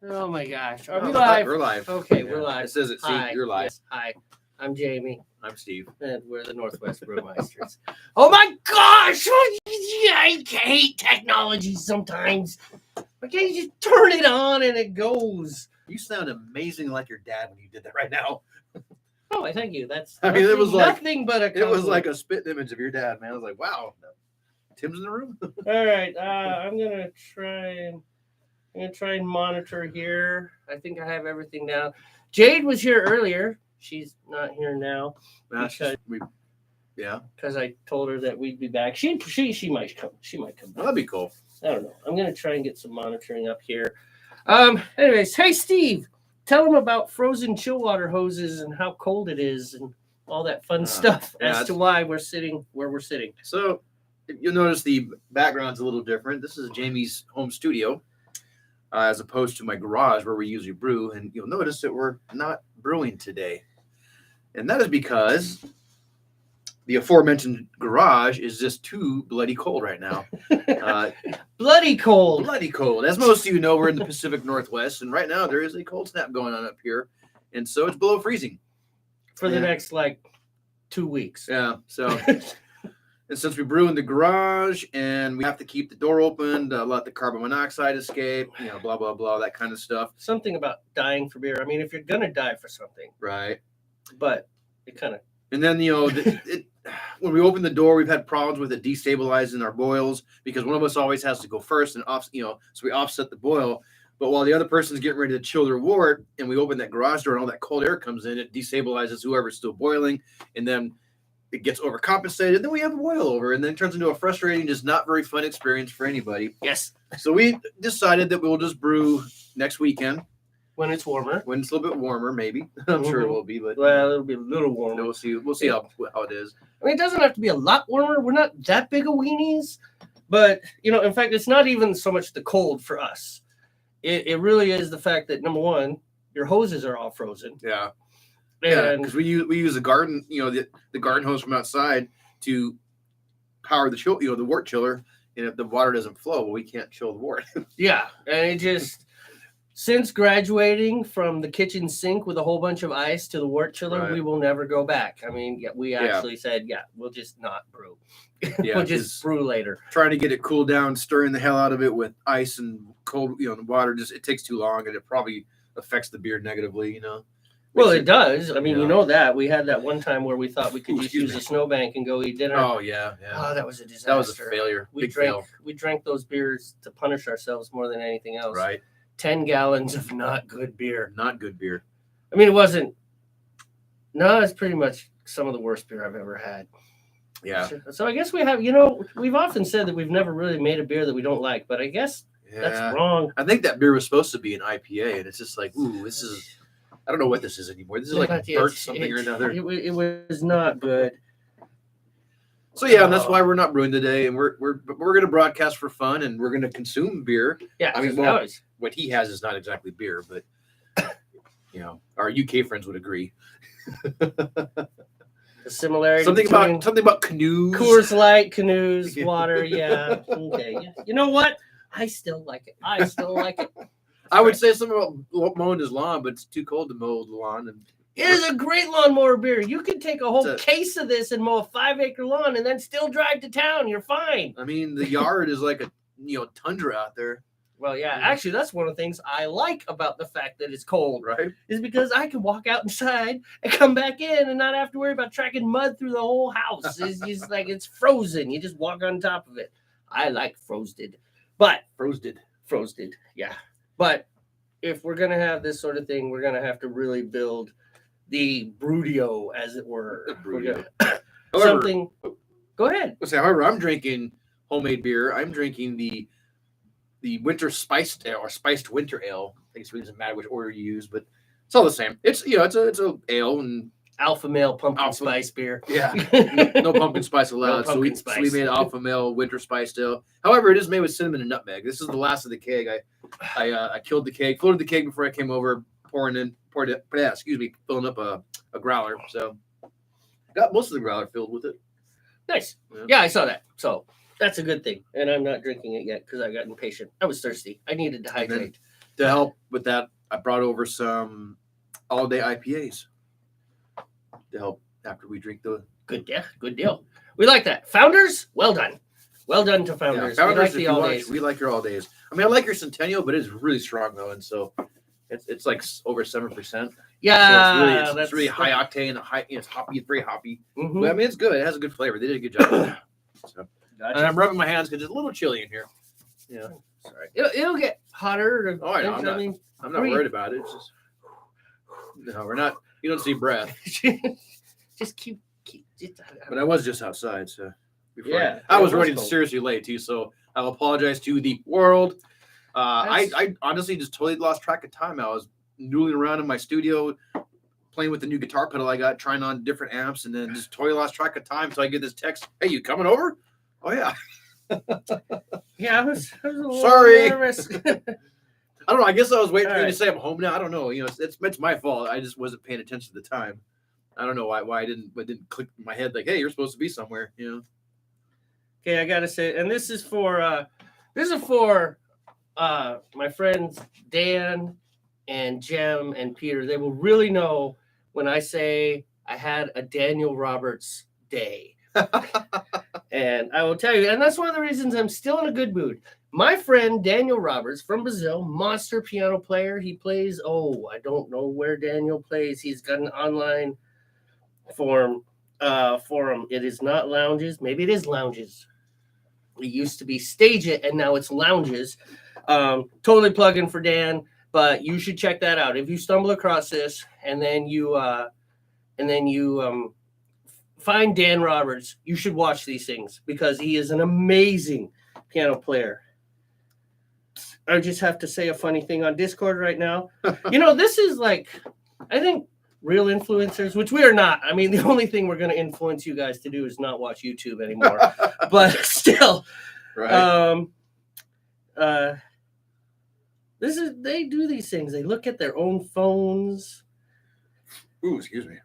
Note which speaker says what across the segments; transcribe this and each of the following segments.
Speaker 1: Oh my gosh. Are we live?
Speaker 2: We're live.
Speaker 1: Okay, we're live.
Speaker 2: It says it. See,
Speaker 1: Hi.
Speaker 2: you're live.
Speaker 1: Yes, hi. I'm Jamie,
Speaker 2: I'm Steve.
Speaker 1: and we're the Northwest Brewmeisters. Oh my gosh! I hate technology sometimes. Why can't you just turn it on and it goes?
Speaker 2: You sound amazing like your dad when you did that right now.
Speaker 1: Oh, I thank you. That's
Speaker 2: I mean, it was like
Speaker 1: nothing but a
Speaker 2: it was
Speaker 1: compliment.
Speaker 2: like a spit image of your dad, man. I was like, wow, Tim's in the room.
Speaker 1: All right, I'm gonna try and monitor here. I think I have everything down. Jade was here earlier. She's not here now because I told her that we'd be back. She might come. She might come back.
Speaker 2: Well, that'd be cool.
Speaker 1: I don't know. I'm gonna try and get some monitoring up here. Anyways, hey Steve, tell them about frozen chill water hoses and how cold it is and all that fun stuff as to why we're sitting where we're sitting.
Speaker 2: So you'll notice the background's a little different. This is Jamie's home studio, as opposed to my garage where we usually brew. And you'll notice that we're not brewing today, and that is because the aforementioned garage is just too bloody cold right now.
Speaker 1: Bloody cold.
Speaker 2: Bloody cold. As most of you know, we're in the Pacific Northwest, and right now there is a cold snap going on up here, and so it's below freezing
Speaker 1: For the next, 2 weeks.
Speaker 2: Yeah, so... And since we brew in the garage and we have to keep the door open to let the carbon monoxide escape, blah, blah, blah, that kind of stuff.
Speaker 1: Something about dying for beer. I mean, if you're going to die for something.
Speaker 2: Right.
Speaker 1: But it kind of...
Speaker 2: And then, when we open the door, we've had problems with it destabilizing our boils because one of us always has to go first and so we offset the boil. But while the other person's getting ready to chill their wort and we open that garage door and all that cold air comes in, it destabilizes whoever's still boiling. And then it gets overcompensated. Then we have a boil over, and then it turns into a frustrating, just not very fun experience for anybody.
Speaker 1: Yes.
Speaker 2: So we decided that we'll just brew next weekend
Speaker 1: when it's warmer.
Speaker 2: When it's a little bit warmer, maybe. I'm sure it will be, but
Speaker 1: it'll be a little warmer.
Speaker 2: We'll see. We'll see how it is.
Speaker 1: I mean, it doesn't have to be a lot warmer. We're not that big of weenies, but in fact, it's not even so much the cold for us. It really is the fact that number one, your hoses are all frozen.
Speaker 2: Yeah. Yeah, because we use the garden, the garden hose from outside to power the chill, the wort chiller. And if the water doesn't flow, we can't chill the wort.
Speaker 1: Yeah, and it just since graduating from the kitchen sink with a whole bunch of ice to the wort chiller, we will never go back. I mean, we actually said, we'll just not brew. We'll just brew later.
Speaker 2: Trying to get it cooled down, stirring the hell out of it with ice and cold, the water it takes too long, and it probably affects the beer negatively.
Speaker 1: Well, it does. I mean, that. We had that one time where we thought we could just use a snowbank and go eat dinner.
Speaker 2: Oh, yeah.
Speaker 1: Oh, that was a disaster.
Speaker 2: That was a failure.
Speaker 1: We drank those beers to punish ourselves more than anything else.
Speaker 2: Right.
Speaker 1: 10 gallons of not good beer.
Speaker 2: Not good beer.
Speaker 1: I mean, it wasn't. No, it's pretty much some of the worst beer I've ever had.
Speaker 2: Yeah.
Speaker 1: So I guess we have, we've often said that we've never really made a beer that we don't like, but I guess that's wrong.
Speaker 2: I think that beer was supposed to be an IPA, and it's just like, ooh, this is... I don't know what this is anymore. This is like burnt something or another.
Speaker 1: It was not good.
Speaker 2: So and that's why we're not brewing today, and we're going to broadcast for fun, and we're going to consume beer.
Speaker 1: Yeah,
Speaker 2: I mean, what he has is not exactly beer, but our UK friends would agree.
Speaker 1: The similarity.
Speaker 2: Something about canoes.
Speaker 1: Coors Light, canoes, water. Yeah. Okay. You know what? I still like it.
Speaker 2: I would say something about mowing his lawn, but it's too cold to mow the lawn. And
Speaker 1: it is a great lawnmower beer. You can take a whole case of this and mow a 5-acre lawn and then still drive to town. You're fine.
Speaker 2: I mean, the yard is like a tundra out there.
Speaker 1: Well, yeah, actually, that's one of the things I like about the fact that it's cold,
Speaker 2: right?
Speaker 1: Is because I can walk out inside and come back in and not have to worry about tracking mud through the whole house. It's just like it's frozen. You just walk on top of it. I like frosted, but frosted, yeah. But if we're going to have this sort of thing, we're going to have to really build the Brudio, as it were. Something. Go ahead.
Speaker 2: However, I'm drinking homemade beer. I'm drinking the winter spiced ale or spiced winter ale. I think it doesn't matter which order you use, but it's all the same. It's it's a ale and
Speaker 1: alpha male pumpkin spice beer.
Speaker 2: Yeah, no pumpkin spice allowed. So we made alpha male winter spiced ale. However, it is made with cinnamon and nutmeg. This is the last of the keg. I killed the keg, floated the keg before I came over, filling up a growler. So got most of the growler filled with it.
Speaker 1: Nice. Yeah, I saw that. So that's a good thing. And I'm not drinking it yet because I got impatient. I was thirsty. I needed to hydrate.
Speaker 2: to help with that, I brought over some all-day IPAs to help after we drink the.
Speaker 1: Good deal. We like that. Founders, well done. Well done to Founders.
Speaker 2: Founders,
Speaker 1: we like the all days.
Speaker 2: We like your all days. I mean, I like your Centennial, but it's really strong though, and so it's like over 7%.
Speaker 1: Yeah,
Speaker 2: so it's really high octane. It's hoppy, very hoppy.
Speaker 1: Mm-hmm.
Speaker 2: But I mean, it's good. It has a good flavor. They did a good job. So,
Speaker 1: Gotcha.
Speaker 2: and I'm rubbing my hands because it's a little chilly in here. Yeah,
Speaker 1: sorry. It'll get hotter.
Speaker 2: Oh, I know. I'm not worried about it. It's just no, we're not. You don't see breath.
Speaker 1: Just keep.
Speaker 2: But I was just outside, so
Speaker 1: yeah,
Speaker 2: I was running seriously late too. So I'll apologize to the world. I honestly just totally lost track of time. I was noodling around in my studio, playing with the new guitar pedal I got, trying on different amps, and then just totally lost track of time. So I get this text, "Hey, you coming over?" Oh yeah.
Speaker 1: Yeah, I was a little
Speaker 2: sorry.
Speaker 1: nervous.
Speaker 2: I don't know. I guess I was waiting for you
Speaker 1: right.
Speaker 2: to say I'm home now. I don't know. You know, it's my fault. I just wasn't paying attention to the time. I don't know why it didn't click in my head like, hey, you're supposed to be somewhere. You know.
Speaker 1: Okay, I gotta say, and this is for my friends Dan and Jem and Peter. They will really know when I say I had a Daniel Roberts day. And I will tell you, and that's one of the reasons I'm still in a good mood. My friend Daniel Roberts from Brazil, monster piano player. He plays, I don't know where Daniel plays. He's got an online forum. It is not lounges. Maybe it is lounges. It used to be Stage It, and now it's lounges. Totally plugging for Dan, but you should check that out. If you stumble across this and then you find Dan Roberts, you should watch these things because he is an amazing piano player. I just have to say a funny thing on Discord right now. This is like, I think real influencers, which we are not. I mean, the only thing we're going to influence you guys to do is not watch YouTube anymore. But still,
Speaker 2: right.
Speaker 1: They do these things. They look at their own phones.
Speaker 2: Ooh, excuse me.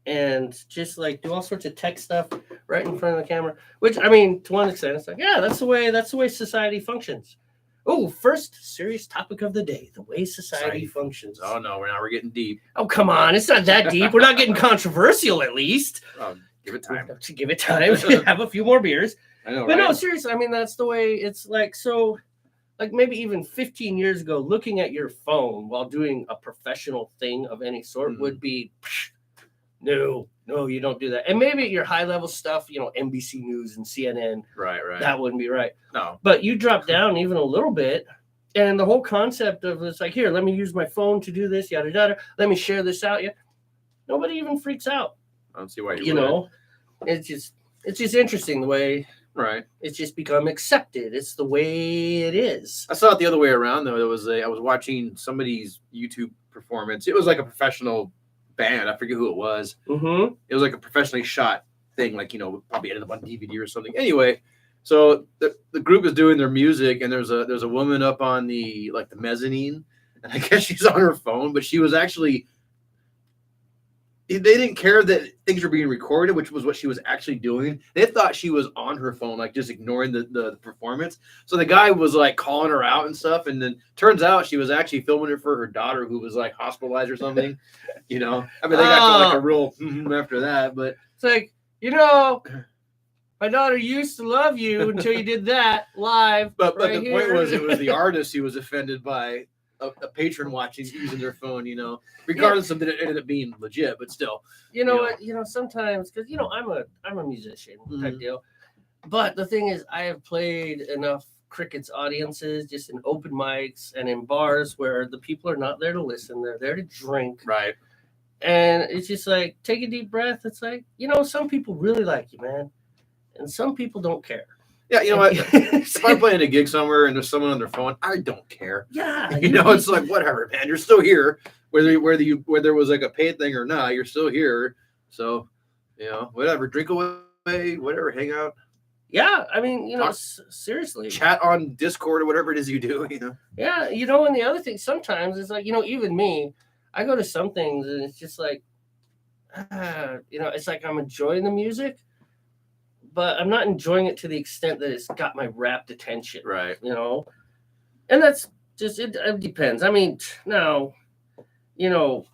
Speaker 1: And just like do all sorts of tech stuff right in front of the camera, which I mean, to one extent, it's like, yeah, that's the way society functions. Oh, first serious topic of the day: the way society functions.
Speaker 2: Oh no, we're getting deep.
Speaker 1: Oh come on, it's not that deep. We're not getting controversial, at least.
Speaker 2: Give it time.
Speaker 1: Give it time. Have a few more beers.
Speaker 2: I know,
Speaker 1: but
Speaker 2: right?
Speaker 1: No, seriously. I mean, that's the way it's like. So, like maybe even 15 years ago, looking at your phone while doing a professional thing of any sort would be. No, you don't do that. And maybe your high level stuff, NBC News and CNN.
Speaker 2: Right.
Speaker 1: That wouldn't be right.
Speaker 2: No.
Speaker 1: But you drop down even a little bit. And the whole concept of it's like, here, let me use my phone to do this, yada, yada. Let me share this out. Yeah. Nobody even freaks out.
Speaker 2: I don't see why you would.
Speaker 1: It's just interesting the way.
Speaker 2: Right.
Speaker 1: It's just become accepted. It's the way it is.
Speaker 2: I saw it the other way around, though. I was watching somebody's YouTube performance. It was like a professional band. I forget who it was.
Speaker 1: Mm-hmm.
Speaker 2: It was like a professionally shot thing, like probably ended up on DVD or something. Anyway, so the group is doing their music, and there's a woman up on the mezzanine, and I guess she's on her phone, but she was actually. They didn't care that things were being recorded, which was what she was actually doing. They thought she was on her phone, like just ignoring the performance. So the guy was like calling her out and stuff. And then turns out she was actually filming it for her daughter who was like hospitalized or something. I mean, they got like a real after that, but
Speaker 1: it's like, my daughter used to love you until you did that live.
Speaker 2: But the point was, it was the artist who was offended by a patron watching using their phone, regardless of that it ended up being legit, but still.
Speaker 1: What, sometimes because I'm a musician type deal. But the thing is, I have played enough crickets audiences just in open mics and in bars where the people are not there to listen, they're there to drink.
Speaker 2: Right.
Speaker 1: And it's just like, take a deep breath. It's like, some people really like you, man. And some people don't care.
Speaker 2: Yeah, you know what? If I'm playing a gig somewhere and there's someone on their phone, I don't care.
Speaker 1: Yeah,
Speaker 2: it's like whatever, man. You're still here, whether it was like a paid thing or not. You're still here, so whatever. Drink away, whatever. Hang out.
Speaker 1: Yeah, I mean, seriously,
Speaker 2: chat on Discord or whatever it is you do.
Speaker 1: Yeah, and the other thing sometimes is like even me, I go to some things and it's just like, it's like I'm enjoying the music. But I'm not enjoying it to the extent that it's got my rapt attention.
Speaker 2: Right.
Speaker 1: And that's just it depends. I mean, now, you know,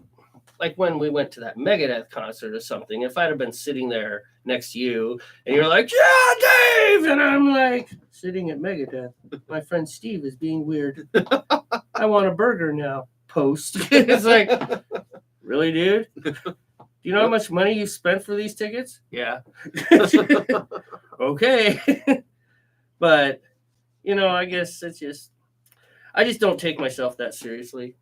Speaker 1: like when we went to that Megadeth concert or something, if I'd have been sitting there next to you and you're like, yeah, Dave, and I'm like sitting at Megadeth, my friend Steve is being weird. I want a burger now. Post. It's like, really, dude? Do you know how much money you spent for these tickets? Yeah. Okay. But, I guess I just don't take myself that seriously.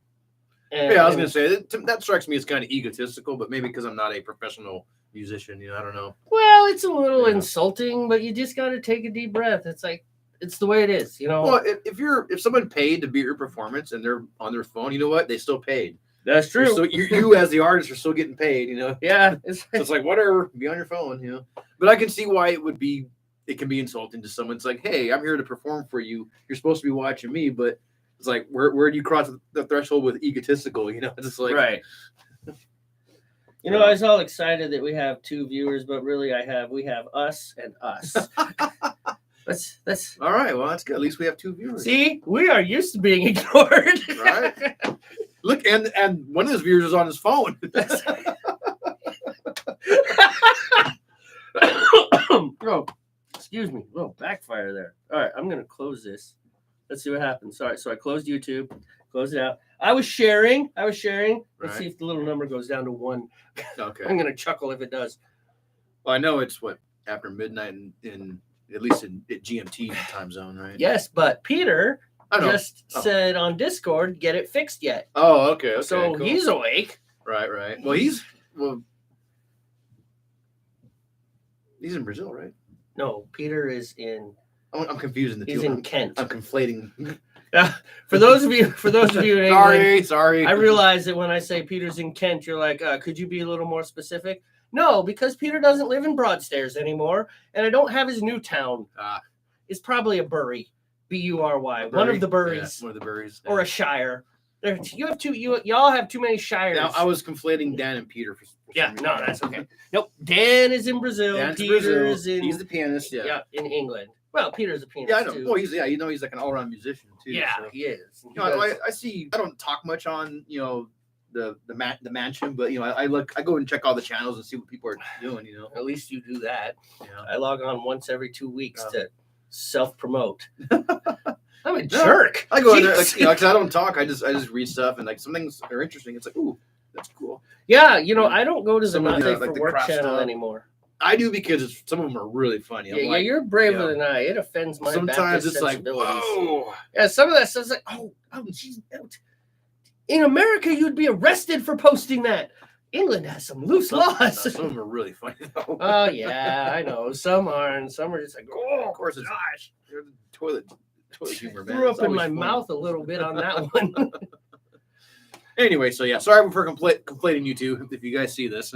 Speaker 2: And, yeah, I was going to say, that strikes me as kind of egotistical, but maybe because I'm not a professional musician, I don't know.
Speaker 1: Well, it's a little insulting, but you just got to take a deep breath. It's like, it's the way it is,
Speaker 2: Well, if someone paid to be at your performance and they're on their phone, you know what? They still paid.
Speaker 1: That's true.
Speaker 2: So you as the artist are still getting paid,
Speaker 1: Yeah.
Speaker 2: It's like, whatever, be on your phone, But I can see why it can be insulting to someone. It's like, hey, I'm here to perform for you. You're supposed to be watching me, but it's like, where do you cross the threshold with egotistical? It's just like,
Speaker 1: right. I was all excited that we have 2 viewers, but really we have us and us. That's
Speaker 2: all right. Well, that's good. At least we have 2 viewers.
Speaker 1: See, we are used to being ignored.
Speaker 2: Right. Look, and one of those viewers is on his phone.
Speaker 1: Oh, excuse me. Oh, backfire there. All right, I'm gonna close this. Let's see what happens. All right, so I closed YouTube, closed it out. I was sharing. Let's see if the little number goes down to 1.
Speaker 2: Okay.
Speaker 1: I'm gonna chuckle if it does.
Speaker 2: Well, I know it's after midnight in at least at GMT time zone, right?
Speaker 1: Yes, but Peter just said on Discord, get it fixed yet.
Speaker 2: Oh, okay.
Speaker 1: So
Speaker 2: cool.
Speaker 1: He's awake.
Speaker 2: Right. Well, he's in Brazil, right?
Speaker 1: No, Peter is in.
Speaker 2: I'm confusing the two.
Speaker 1: He's in Kent.
Speaker 2: I'm conflating.
Speaker 1: For those of you in England,
Speaker 2: sorry.
Speaker 1: I realize that when I say Peter's in Kent, you're like, could you be a little more specific? No, because Peter doesn't live in Broadstairs anymore, and I don't have his new town. It's probably a bury, B-U-R-Y, one of the buries.
Speaker 2: Yeah, one of the buries,
Speaker 1: or a shire. Y'all have too many shires.
Speaker 2: Now, I was conflating Dan and Peter.
Speaker 1: No, that's okay. Nope, Dan is in Brazil. Peter's in.
Speaker 2: He's the pianist. Yeah,
Speaker 1: in England. Well, Peter's a pianist.
Speaker 2: Yeah, I know.
Speaker 1: Too.
Speaker 2: Well, he's like an all-around musician too.
Speaker 1: Yeah,
Speaker 2: so.
Speaker 1: he is.
Speaker 2: I see. I don't talk much on the mansion, but I go and check all the channels and see what people are doing.
Speaker 1: At least you do that.
Speaker 2: Yeah.
Speaker 1: I log on once every 2 weeks to self-promote. I'm a jerk.
Speaker 2: I go in there, because I don't talk. I just read stuff, and like some things are interesting. It's like, ooh, that's cool.
Speaker 1: Yeah, I don't go to the Not Safe for Work channel
Speaker 2: stuff
Speaker 1: angeanymore.
Speaker 2: I do because some of them are really funny.
Speaker 1: Yeah, you're braver than I. It offends my
Speaker 2: sometimes
Speaker 1: Baptist
Speaker 2: it's like, whoa.
Speaker 1: Yeah, some of that stuff's like, geez. In America, you'd be arrested for posting that. England has some loose laws.
Speaker 2: Some of them are really funny though.
Speaker 1: Oh yeah, I know. Some aren't. Some are just like,
Speaker 2: of course, it's gosh. They're the toilet humor, man.
Speaker 1: Threw up in my mouth a little bit on that one.
Speaker 2: Anyway, so yeah, sorry for conflating you two. If you guys see this,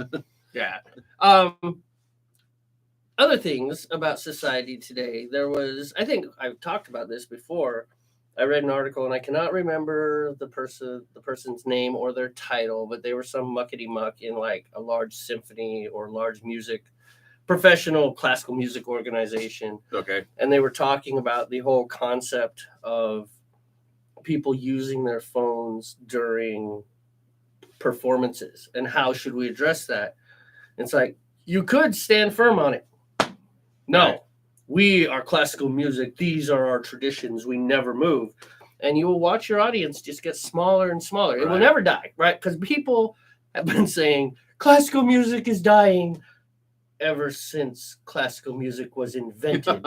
Speaker 1: yeah. Other things about society today. There was, I think I've talked about this before. I read an article and I cannot remember the person's name or their title, but they were some muckety muck in like a large symphony or large professional classical music organization.
Speaker 2: Okay.
Speaker 1: And they were talking about the whole concept of people using their phones during performances and how should we address that. It's like, you could stand firm on it. No. Right. We are classical music. These are our traditions. We never move. And you will watch your audience just get smaller and smaller. Right. It will never die, right? Because people have been saying classical music is dying ever since classical music was invented.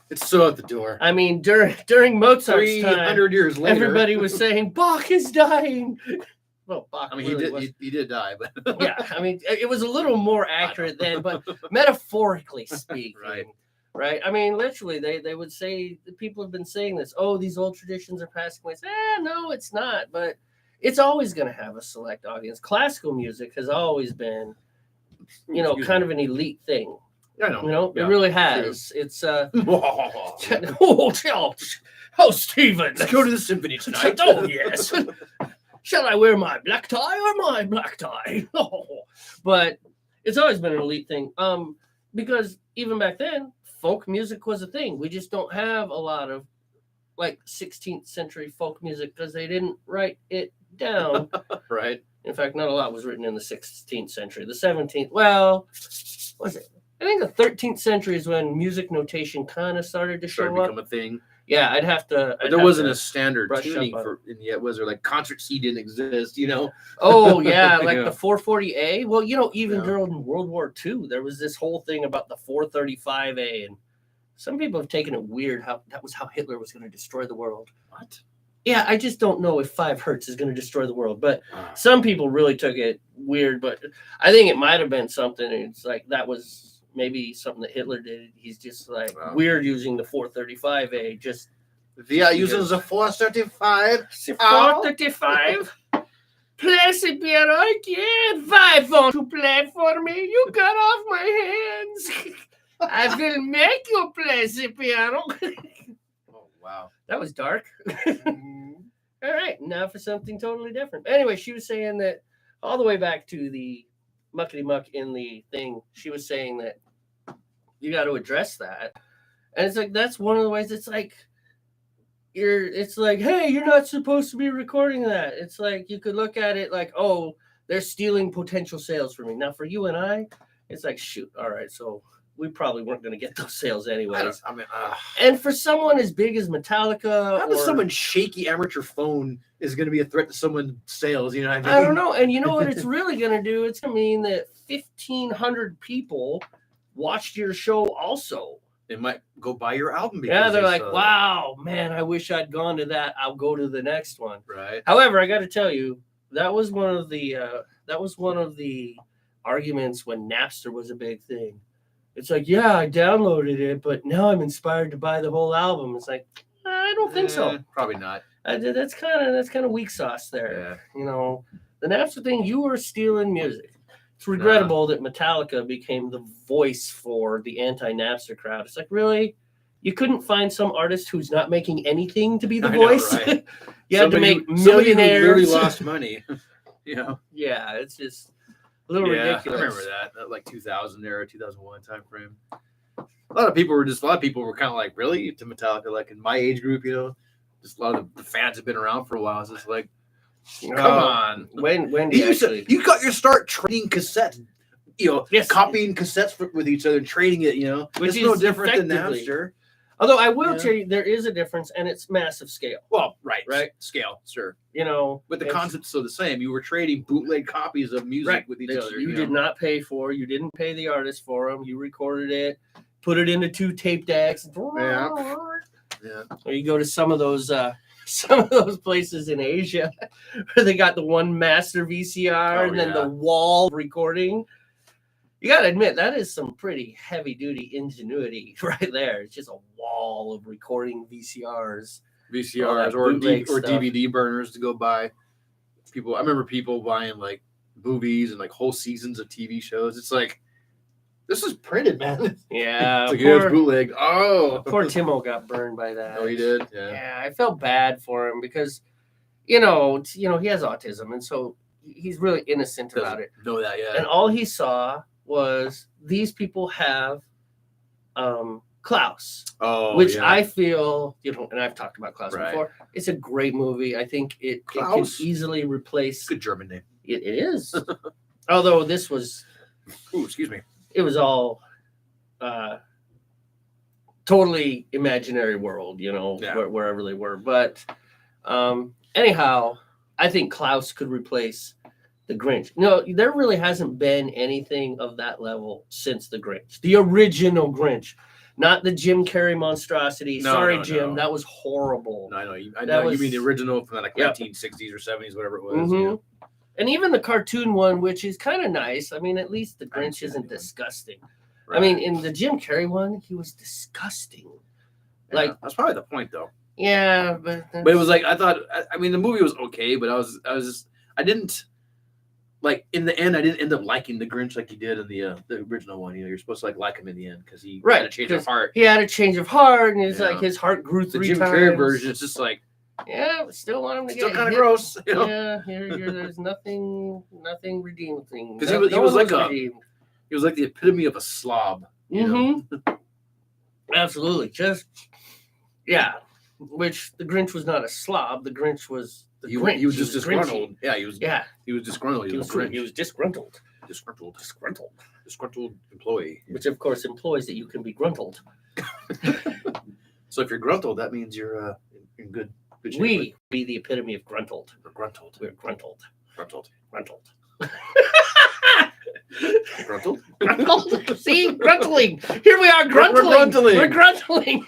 Speaker 2: It's still at the door.
Speaker 1: I mean, during Mozart's
Speaker 2: 300 years later,
Speaker 1: everybody was saying Bach is dying. Well, Bach.
Speaker 2: I mean, he did die, but
Speaker 1: yeah, I mean, it was a little more accurate then, but metaphorically speaking, right? I mean, literally, they would say, people have been saying this. Oh, these old traditions are passing away. No, it's not. But it's always going to have a select audience. Classical music has always been, kind of an elite thing.
Speaker 2: I know.
Speaker 1: It really has. True. It's Stephen,
Speaker 2: let's go to the symphony tonight.
Speaker 1: Oh yes. Shall I wear my black tie or my black tie? But it's always been an elite thing. Because even back then, folk music was a thing. We just don't have a lot of like 16th century folk music because they didn't write it down.
Speaker 2: Right.
Speaker 1: In fact, not a lot was written in the 16th century. The 17th, well, was it? I think the 13th century is when music notation kind of started to show up.
Speaker 2: Become a thing.
Speaker 1: Yeah, I'd have to.
Speaker 2: But there wasn't a standard
Speaker 1: brush
Speaker 2: tuning
Speaker 1: up on
Speaker 2: for in yet. Was there like concert C didn't exist? You know.
Speaker 1: Oh yeah, like
Speaker 2: Yeah.
Speaker 1: the 440A. Well, you know, even
Speaker 2: Yeah.
Speaker 1: during World War II, there was this whole thing about the 435A, and some people have taken it weird how that was how Hitler was going to destroy the world.
Speaker 2: What?
Speaker 1: Yeah, I just don't know if 5 hertz is going to destroy the world, but
Speaker 2: Ah.
Speaker 1: some people really took it weird. But I think it might have been something. It's like that was maybe something that Hitler did. He's just like
Speaker 2: Wow.
Speaker 1: weird using the 435A. Just
Speaker 2: We are using the 435.
Speaker 1: 435. Play the piano again. 5 want to play for me. You got off my hands. I will make you play the piano.
Speaker 2: Oh wow.
Speaker 1: That was dark. All right, now for something totally different. Anyway, she was saying that all the way back to the muckety muck in the thing, she was saying that you got to address that. And it's like, that's one of the ways it's like, it's like, hey, you're not supposed to be recording that. It's like, you could look at it like, oh, they're stealing potential sales from me. Now for you and I, it's like, shoot, all right, so we probably weren't going to get those sales anyways. And for someone as big as Metallica,
Speaker 2: how does someone's shaky amateur phone is going to be a threat to someone's sales? You know what I mean?
Speaker 1: I don't know. And you know what it's really going to do? It's going to mean that 1,500 people watched your show also.
Speaker 2: They might go buy your album.
Speaker 1: Yeah, they're like,
Speaker 2: saw
Speaker 1: wow, man, I wish I'd gone to that. I'll go to the next one.
Speaker 2: Right.
Speaker 1: However, I got to tell you, that was one of the arguments when Napster was a big thing. It's like, yeah, I downloaded it, but now I'm inspired to buy the whole album. It's like, I don't think so.
Speaker 2: Probably not.
Speaker 1: That's kind of weak sauce there.
Speaker 2: Yeah.
Speaker 1: You know, the Napster thing, you were stealing music. It's regrettable that Metallica became the voice for the anti-Napster crowd. It's like, really? You couldn't find some artist who's not making anything to be the voice?
Speaker 2: Know, right?
Speaker 1: You had to make millionaires.
Speaker 2: Somebody who literally lost money. You know?
Speaker 1: Yeah, it's just a little ridiculous.
Speaker 2: I remember that like 2000 era, 2001 time frame. A lot of people were kind of like, really? To Metallica, like in my age group, you know? Just a lot of the fans have been around for a while. It's just like, come on.
Speaker 1: When do
Speaker 2: you got your start trading cassettes, you know, copying cassettes with each other and trading it, you know,
Speaker 1: which
Speaker 2: it's
Speaker 1: is
Speaker 2: no different than Napster.
Speaker 1: Although I will tell you, there is a difference, and it's massive scale.
Speaker 2: Well, right, scale, sure.
Speaker 1: You know,
Speaker 2: but the concept's still the same. You were trading bootleg copies of music with each other.
Speaker 1: You did not pay for. You didn't pay the artist for them. You recorded it, put it into 2 tape decks.
Speaker 2: Yeah.
Speaker 1: Or you go to some of those places in Asia where they got the one master VCR and then the wall recording. You got to admit, that is some pretty heavy duty ingenuity right there. It's just a wall of recording VCRs or
Speaker 2: DVD burners to go buy. I remember people buying like movies and like whole seasons of TV shows. It's like, this is printed, man.
Speaker 1: Yeah.
Speaker 2: It's like, it's bootleg. Oh.
Speaker 1: Poor Timo got burned by that.
Speaker 2: Oh, he did?
Speaker 1: Yeah, I felt bad for him because, you know, he has autism, and so he's really innocent about it.
Speaker 2: Know that, yeah.
Speaker 1: And all he saw was these people have Klaus, which I feel, you know, and I've talked about Klaus before. It's a great movie. I think it can easily replace.
Speaker 2: Good German name.
Speaker 1: It is. Although this was.
Speaker 2: Ooh, excuse me.
Speaker 1: It was all totally imaginary world, you know, wherever they were. But anyhow, I think Klaus could replace the Grinch. No, there really hasn't been anything of that level since the Grinch. The original Grinch. Not the Jim Carrey monstrosity. Sorry, Jim. That was horrible.
Speaker 2: No, I know. You mean the original from like 1960s or 70s, whatever it was.
Speaker 1: Mm-hmm.
Speaker 2: You know?
Speaker 1: And even the cartoon one, which is kind of nice. I mean, at least the Grinch isn't disgusting. Right. I mean, in the Jim Carrey one, he was disgusting.
Speaker 2: Yeah, like that's probably the point, though.
Speaker 1: Yeah, but
Speaker 2: it was like I mean, the movie was okay, but I didn't like in the end. I didn't end up liking the Grinch like he did in the original one. You know, you're supposed to like him in the end because he had a change of heart.
Speaker 1: He had a change of heart, and it's like his heart grew 3 times. The Jim Carrey
Speaker 2: version, it's just like.
Speaker 1: Yeah, but still want him to
Speaker 2: still
Speaker 1: get
Speaker 2: kind of gross. You know?
Speaker 1: Yeah, here, there's nothing redeeming.
Speaker 2: Because he was like the epitome of a slob. You know?
Speaker 1: Absolutely, just which the Grinch was not a slob. The Grinch was the
Speaker 2: He
Speaker 1: Grinch.
Speaker 2: was just disgruntled.
Speaker 1: grinchy.
Speaker 2: Yeah, he was.
Speaker 1: Yeah,
Speaker 2: He was disgruntled.
Speaker 1: he was disgruntled.
Speaker 2: Disgruntled. Disgruntled employee.
Speaker 1: Which of course implies that you can be gruntled.
Speaker 2: So if you're gruntled, that means you're in good shape.
Speaker 1: We be the epitome of gruntled.
Speaker 2: We're gruntled.
Speaker 1: We're gruntled.
Speaker 2: Gruntled.
Speaker 1: Gruntled.
Speaker 2: Gruntled.
Speaker 1: Gruntled. See, gruntling. Here we are, gruntling. We're gruntling.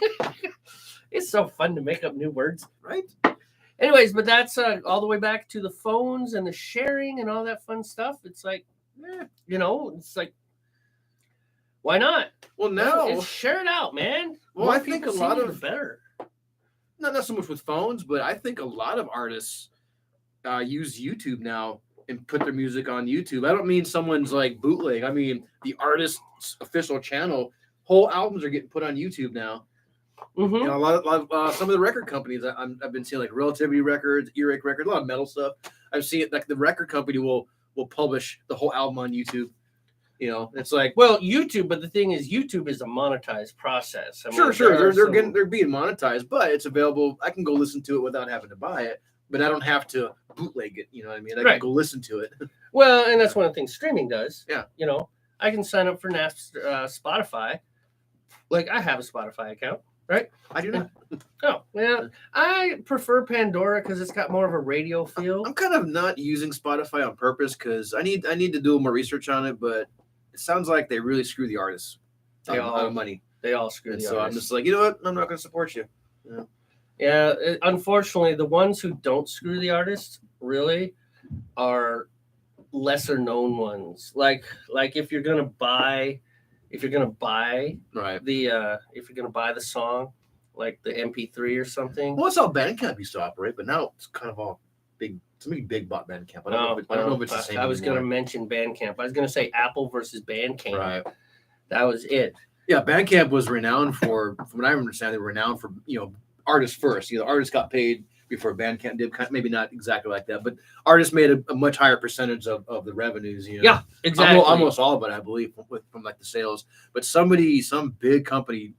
Speaker 1: It's so fun to make up new words,
Speaker 2: right?
Speaker 1: Anyways, but that's all the way back to the phones and the sharing and all that fun stuff. It's like, it's like, why not?
Speaker 2: Well, now
Speaker 1: share it out, man.
Speaker 2: Well,
Speaker 1: More
Speaker 2: I think a
Speaker 1: people
Speaker 2: lot
Speaker 1: see it,
Speaker 2: of
Speaker 1: the better.
Speaker 2: Not so much with phones, but I think a lot of artists use YouTube now and put their music on YouTube. I don't mean someone's like bootleg. I mean the artist's official channel. Whole albums are getting put on YouTube now.
Speaker 1: Mm-hmm.
Speaker 2: You know, a lot of some of the record companies I've been seeing, like Relativity Records, Earache Records, a lot of metal stuff. I've seen it, like the record company will publish the whole album on YouTube. You know, it's like,
Speaker 1: well, YouTube, but the thing is, YouTube is a monetized process. I
Speaker 2: mean, sure, they're being monetized, but it's available. I can go listen to it without having to buy it, but I don't have to bootleg it. You know what I mean? I can go listen to it.
Speaker 1: Well, and that's one of the things streaming does.
Speaker 2: Yeah.
Speaker 1: You know, I can sign up for Spotify. Like, I have a Spotify account, right?
Speaker 2: I do not.
Speaker 1: Oh, yeah. I prefer Pandora because it's got more of a radio feel.
Speaker 2: I'm kind of not using Spotify on purpose because I need to do more research on it, but it sounds like they really screw the artists. They all money.
Speaker 1: They all screw the artists.
Speaker 2: So I'm just like, you know what? I'm not going to support you.
Speaker 1: Yeah. Unfortunately, the ones who don't screw the artists really are lesser known ones. Like if you're gonna buy
Speaker 2: right
Speaker 1: if you're gonna buy the song, like the MP3 or something.
Speaker 2: Well, that's how Bandcamp used to operate, but now it's kind of all big. Somebody big bought Bandcamp. I don't know if it's the same.
Speaker 1: I was going to mention Bandcamp. I was going to say Apple versus Bandcamp.
Speaker 2: Right.
Speaker 1: That was it.
Speaker 2: Yeah, Bandcamp was renowned for, from what I understand, they were renowned for, artists first. The artists got paid before Bandcamp did. Maybe not exactly like that, but artists made a much higher percentage of the revenues.
Speaker 1: Yeah, exactly.
Speaker 2: Almost all of it, I believe, from like the sales. But some big company,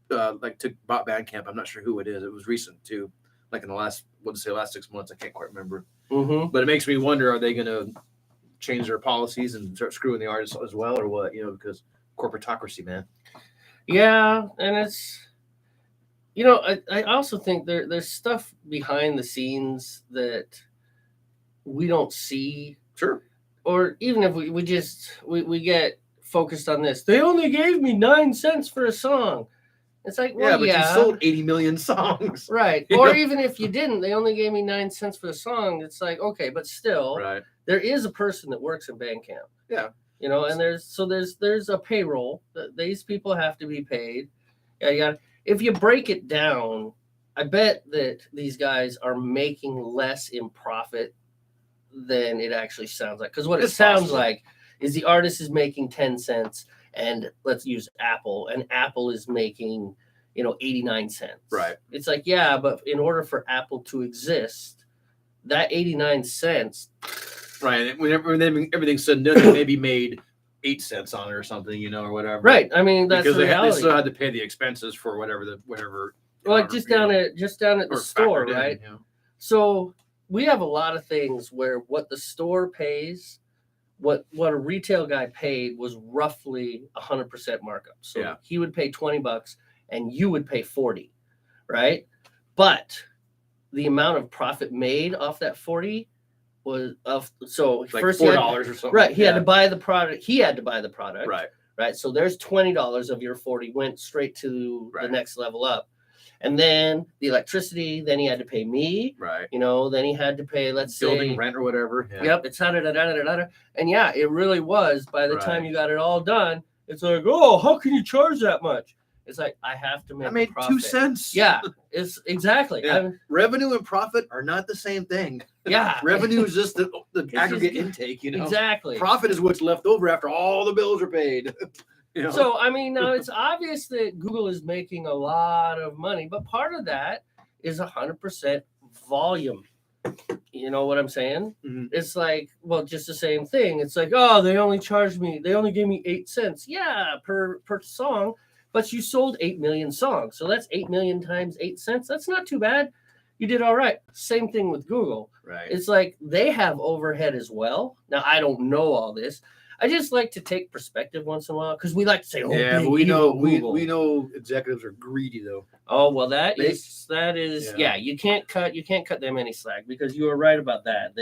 Speaker 2: bought Bandcamp. I'm not sure who it is. It was recent too. Like in the last 6 months, I can't quite remember.
Speaker 1: Mm-hmm.
Speaker 2: But it makes me wonder: are they going to change their policies and start screwing the artists as well, or what? Because corporatocracy, man.
Speaker 1: Yeah, and it's I also think there's stuff behind the scenes that we don't see.
Speaker 2: Sure.
Speaker 1: Or even if we get focused on this, they only gave me 9 cents for a song. It's like, well,
Speaker 2: but you sold 80 million songs.
Speaker 1: Right. Or even if you didn't, they only gave me 9 cents for the song. It's like, okay, but still,
Speaker 2: right.
Speaker 1: There is a person that works in Bandcamp.
Speaker 2: Yeah.
Speaker 1: And there's a payroll that these people have to be paid. Yeah. If you break it down, I bet that these guys are making less in profit than it actually sounds like. Because what it sounds like is the artist is making 10 cents. And let's use Apple, and Apple is making, 89 cents.
Speaker 2: Right.
Speaker 1: It's like, yeah, but in order for Apple to exist, that 89 cents.
Speaker 2: Right. Whenever everything's said and done, they maybe made 8 cents on it or something, or whatever.
Speaker 1: Right. I mean, that's
Speaker 2: because
Speaker 1: the reality.
Speaker 2: They still had to pay the expenses for whatever.
Speaker 1: Well, just down at the store, right? So we have a lot of things where what the store pays. What a retail guy paid was roughly 100% markup. So he would pay $20 and you would pay 40, right? But the amount of profit made off that 40 was like first
Speaker 2: $4 or something.
Speaker 1: Right. He had to buy the product.
Speaker 2: Right.
Speaker 1: Right. So there's $20 of your 40 went straight to the next level up. And then the electricity, then he had to pay me.
Speaker 2: Right.
Speaker 1: Then he had to pay,
Speaker 2: building rent or whatever.
Speaker 1: Yeah. Yep. It's and it really was. By the time you got it all done, it's like, oh, how can you charge that much? It's like, I have to make.
Speaker 2: I made
Speaker 1: profit.
Speaker 2: 2 cents.
Speaker 1: Yeah. It's exactly.
Speaker 2: Yeah. Revenue and profit are not the same thing.
Speaker 1: Yeah.
Speaker 2: Revenue is just the aggregate intake.
Speaker 1: Exactly.
Speaker 2: Profit is what's left over after all the bills are paid.
Speaker 1: So, I mean, now it's obvious that Google is making a lot of money, but part of that is 100% volume. You know what I'm saying?
Speaker 2: Mm-hmm.
Speaker 1: It's like, well, just the same thing. It's like, oh, they only gave me 8 cents. Yeah, per song. but you sold 8 million songs. So that's 8 million times 8 cents. That's not too bad. You did all right. Same thing with Google.
Speaker 2: Right.
Speaker 1: It's like they have overhead as well. Now, I don't know all this. I just like to take perspective once in a while because we like to say, "Oh,
Speaker 2: yeah,
Speaker 1: big
Speaker 2: but we
Speaker 1: evil
Speaker 2: know
Speaker 1: Google."
Speaker 2: we know executives are greedy though.
Speaker 1: Oh well, that
Speaker 2: They-
Speaker 1: is yeah. You can't cut them any slack because you were right about that.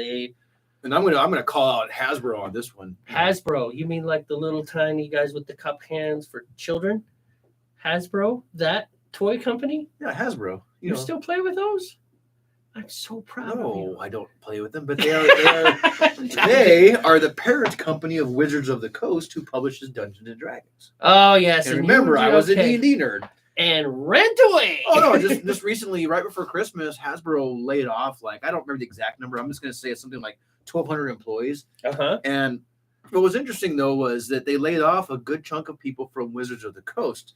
Speaker 2: And I'm gonna call out Hasbro on this one.
Speaker 1: Hasbro. You mean like the little tiny guys with the cup hands for children? Hasbro, that toy company.
Speaker 2: Yeah, Hasbro.
Speaker 1: You still play with those? I'm so proud of you.
Speaker 2: No, I don't play with them, but they are the parent company of Wizards of the Coast, who publishes Dungeons and Dragons.
Speaker 1: Oh yes,
Speaker 2: And remember, I was a D&D nerd.
Speaker 1: And rent away.
Speaker 2: Oh no, just recently, right before Christmas, Hasbro laid off I don't remember the exact number. I'm just going to say it's something like 1,200 employees. And what was interesting though was that they laid off a good chunk of people from Wizards of the Coast,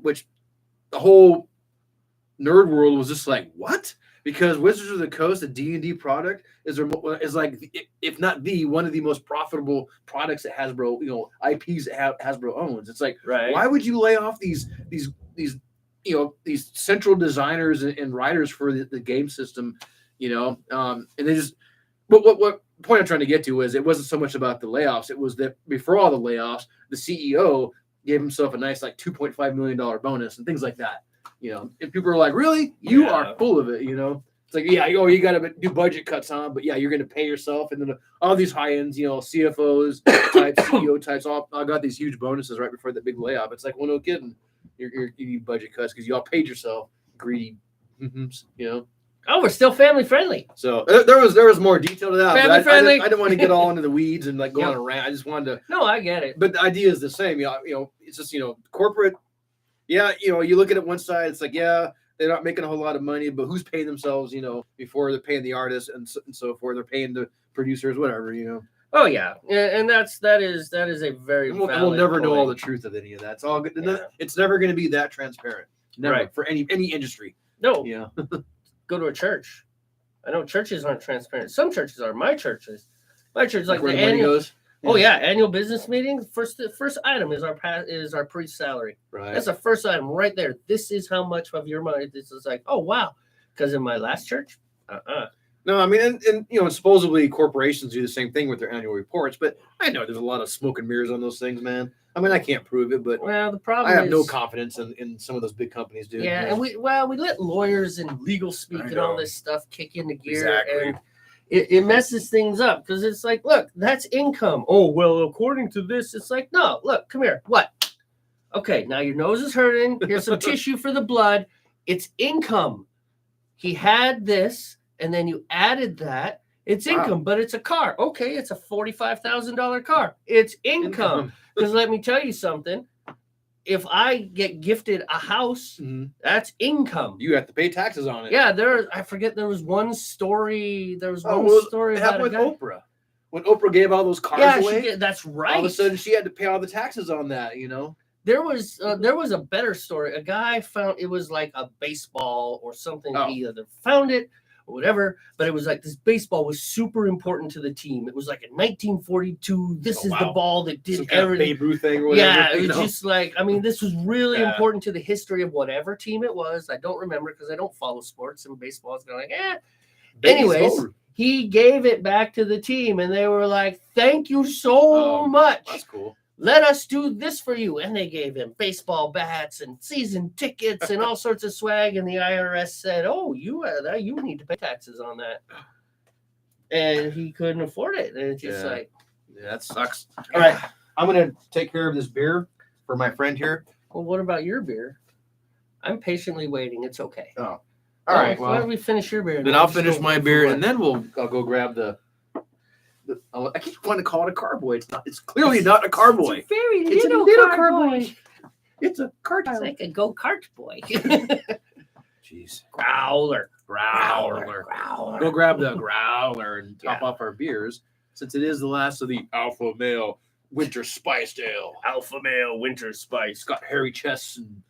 Speaker 2: which the whole nerd world was just like, what? Because Wizards of the Coast, the D&D product, is like, if not one of the most profitable products that Hasbro, IPs that Hasbro owns. It's like, why would you lay off these central designers and writers for the game system, and they just, what point I'm trying to get to is it wasn't so much about the layoffs. It was that before all the layoffs, the CEO gave himself a nice $2.5 million bonus and things like that. And people are like, really? You are full of it, It's like, yeah, you got to do budget cuts on, but yeah, you're going to pay yourself. And then all these high ends, CFOs types, CEO types, all got these huge bonuses right before that big layoff. It's like, well, no kidding. You need budget cuts because you all paid yourself, greedy,
Speaker 1: Oh, we're still family friendly.
Speaker 2: So there was more detail to that.
Speaker 1: Family friendly.
Speaker 2: I didn't want to get all into the weeds and go on a rant. I just wanted to.
Speaker 1: No, I get it.
Speaker 2: But the idea is the same. It's just corporate. Yeah, you look at it one side, it's like, yeah, they're not making a whole lot of money, but who's paying themselves, before they're paying the artists and so forth, they're paying the producers, whatever,
Speaker 1: Oh yeah, and that is a very.
Speaker 2: We'll never know all the truth of any of that. It's all good. Yeah. It's never going to be that transparent. Never for any industry.
Speaker 1: No. Yeah. Go to a church. I know churches aren't transparent. Some churches are. My church is like
Speaker 2: where
Speaker 1: the annual. Goes. Yeah. Oh yeah, annual business meeting. The first item is our priest salary.
Speaker 2: Right.
Speaker 1: That's the first item right there. This is how much of your money. This is like, oh wow, because in my last church,
Speaker 2: No, I mean, and supposedly corporations do the same thing with their annual reports, but I know there's a lot of smoke and mirrors on those things, man. I mean, I can't prove it, but
Speaker 1: the problem
Speaker 2: I have no confidence in some of those big companies, dude.
Speaker 1: Yeah, and we let lawyers and legal speak and all this stuff kick into gear,
Speaker 2: exactly.
Speaker 1: And it messes things up because it's like, look, that's income. Oh, well, according to this, it's like, no, look, come here. What? Okay, now your nose is hurting. Here's some tissue for the blood. It's income. He had this, and then you added that. It's income, but it's a car. Okay, it's a $45,000 car. It's income. Because let me tell you something. If I get gifted a house, that's income.
Speaker 2: You have to pay taxes on it.
Speaker 1: Yeah, I forget there was one story. There was one story
Speaker 2: about with Oprah. When Oprah gave all those cars away.
Speaker 1: That's right.
Speaker 2: All of a sudden she had to pay all the taxes on that,
Speaker 1: There was a better story. A guy found it was like a baseball or something. He either found it or whatever, but it was like this baseball was super important to the team. It was like in 1942. This is the ball that did everything.
Speaker 2: Babe Ruth thing or whatever.
Speaker 1: Yeah, it was just like, I mean, this was really important to the history of whatever team it was. I don't remember because I don't follow sports, and baseball is kind of like, Anyways, he gave it back to the team, and they were like, "Thank you so much.
Speaker 2: That's cool.
Speaker 1: Let us do this for you." And they gave him baseball bats and season tickets and all sorts of swag. And the IRS said, "Oh, you need to pay taxes on that." And he couldn't afford it. And it's just like,
Speaker 2: that sucks. All right, I'm gonna take care of this beer for my friend here.
Speaker 1: Well, what about your beer? I'm patiently waiting. It's okay.
Speaker 2: Oh, all right.
Speaker 1: Well, why don't we finish your beer?
Speaker 2: Then I'll finish my beer, and then I'll go grab the. I keep wanting to call it a carboy. It's clearly not a carboy.
Speaker 1: It's a very little carboy.
Speaker 2: It's a cart.
Speaker 1: It's like a go-kart boy.
Speaker 2: Jeez.
Speaker 1: Growler.
Speaker 2: Go grab the growler and top off our beers, since it is the last of the Alpha Male Winter Spiced Ale.
Speaker 1: Alpha Male Winter Spice.
Speaker 2: It's got hairy chests, and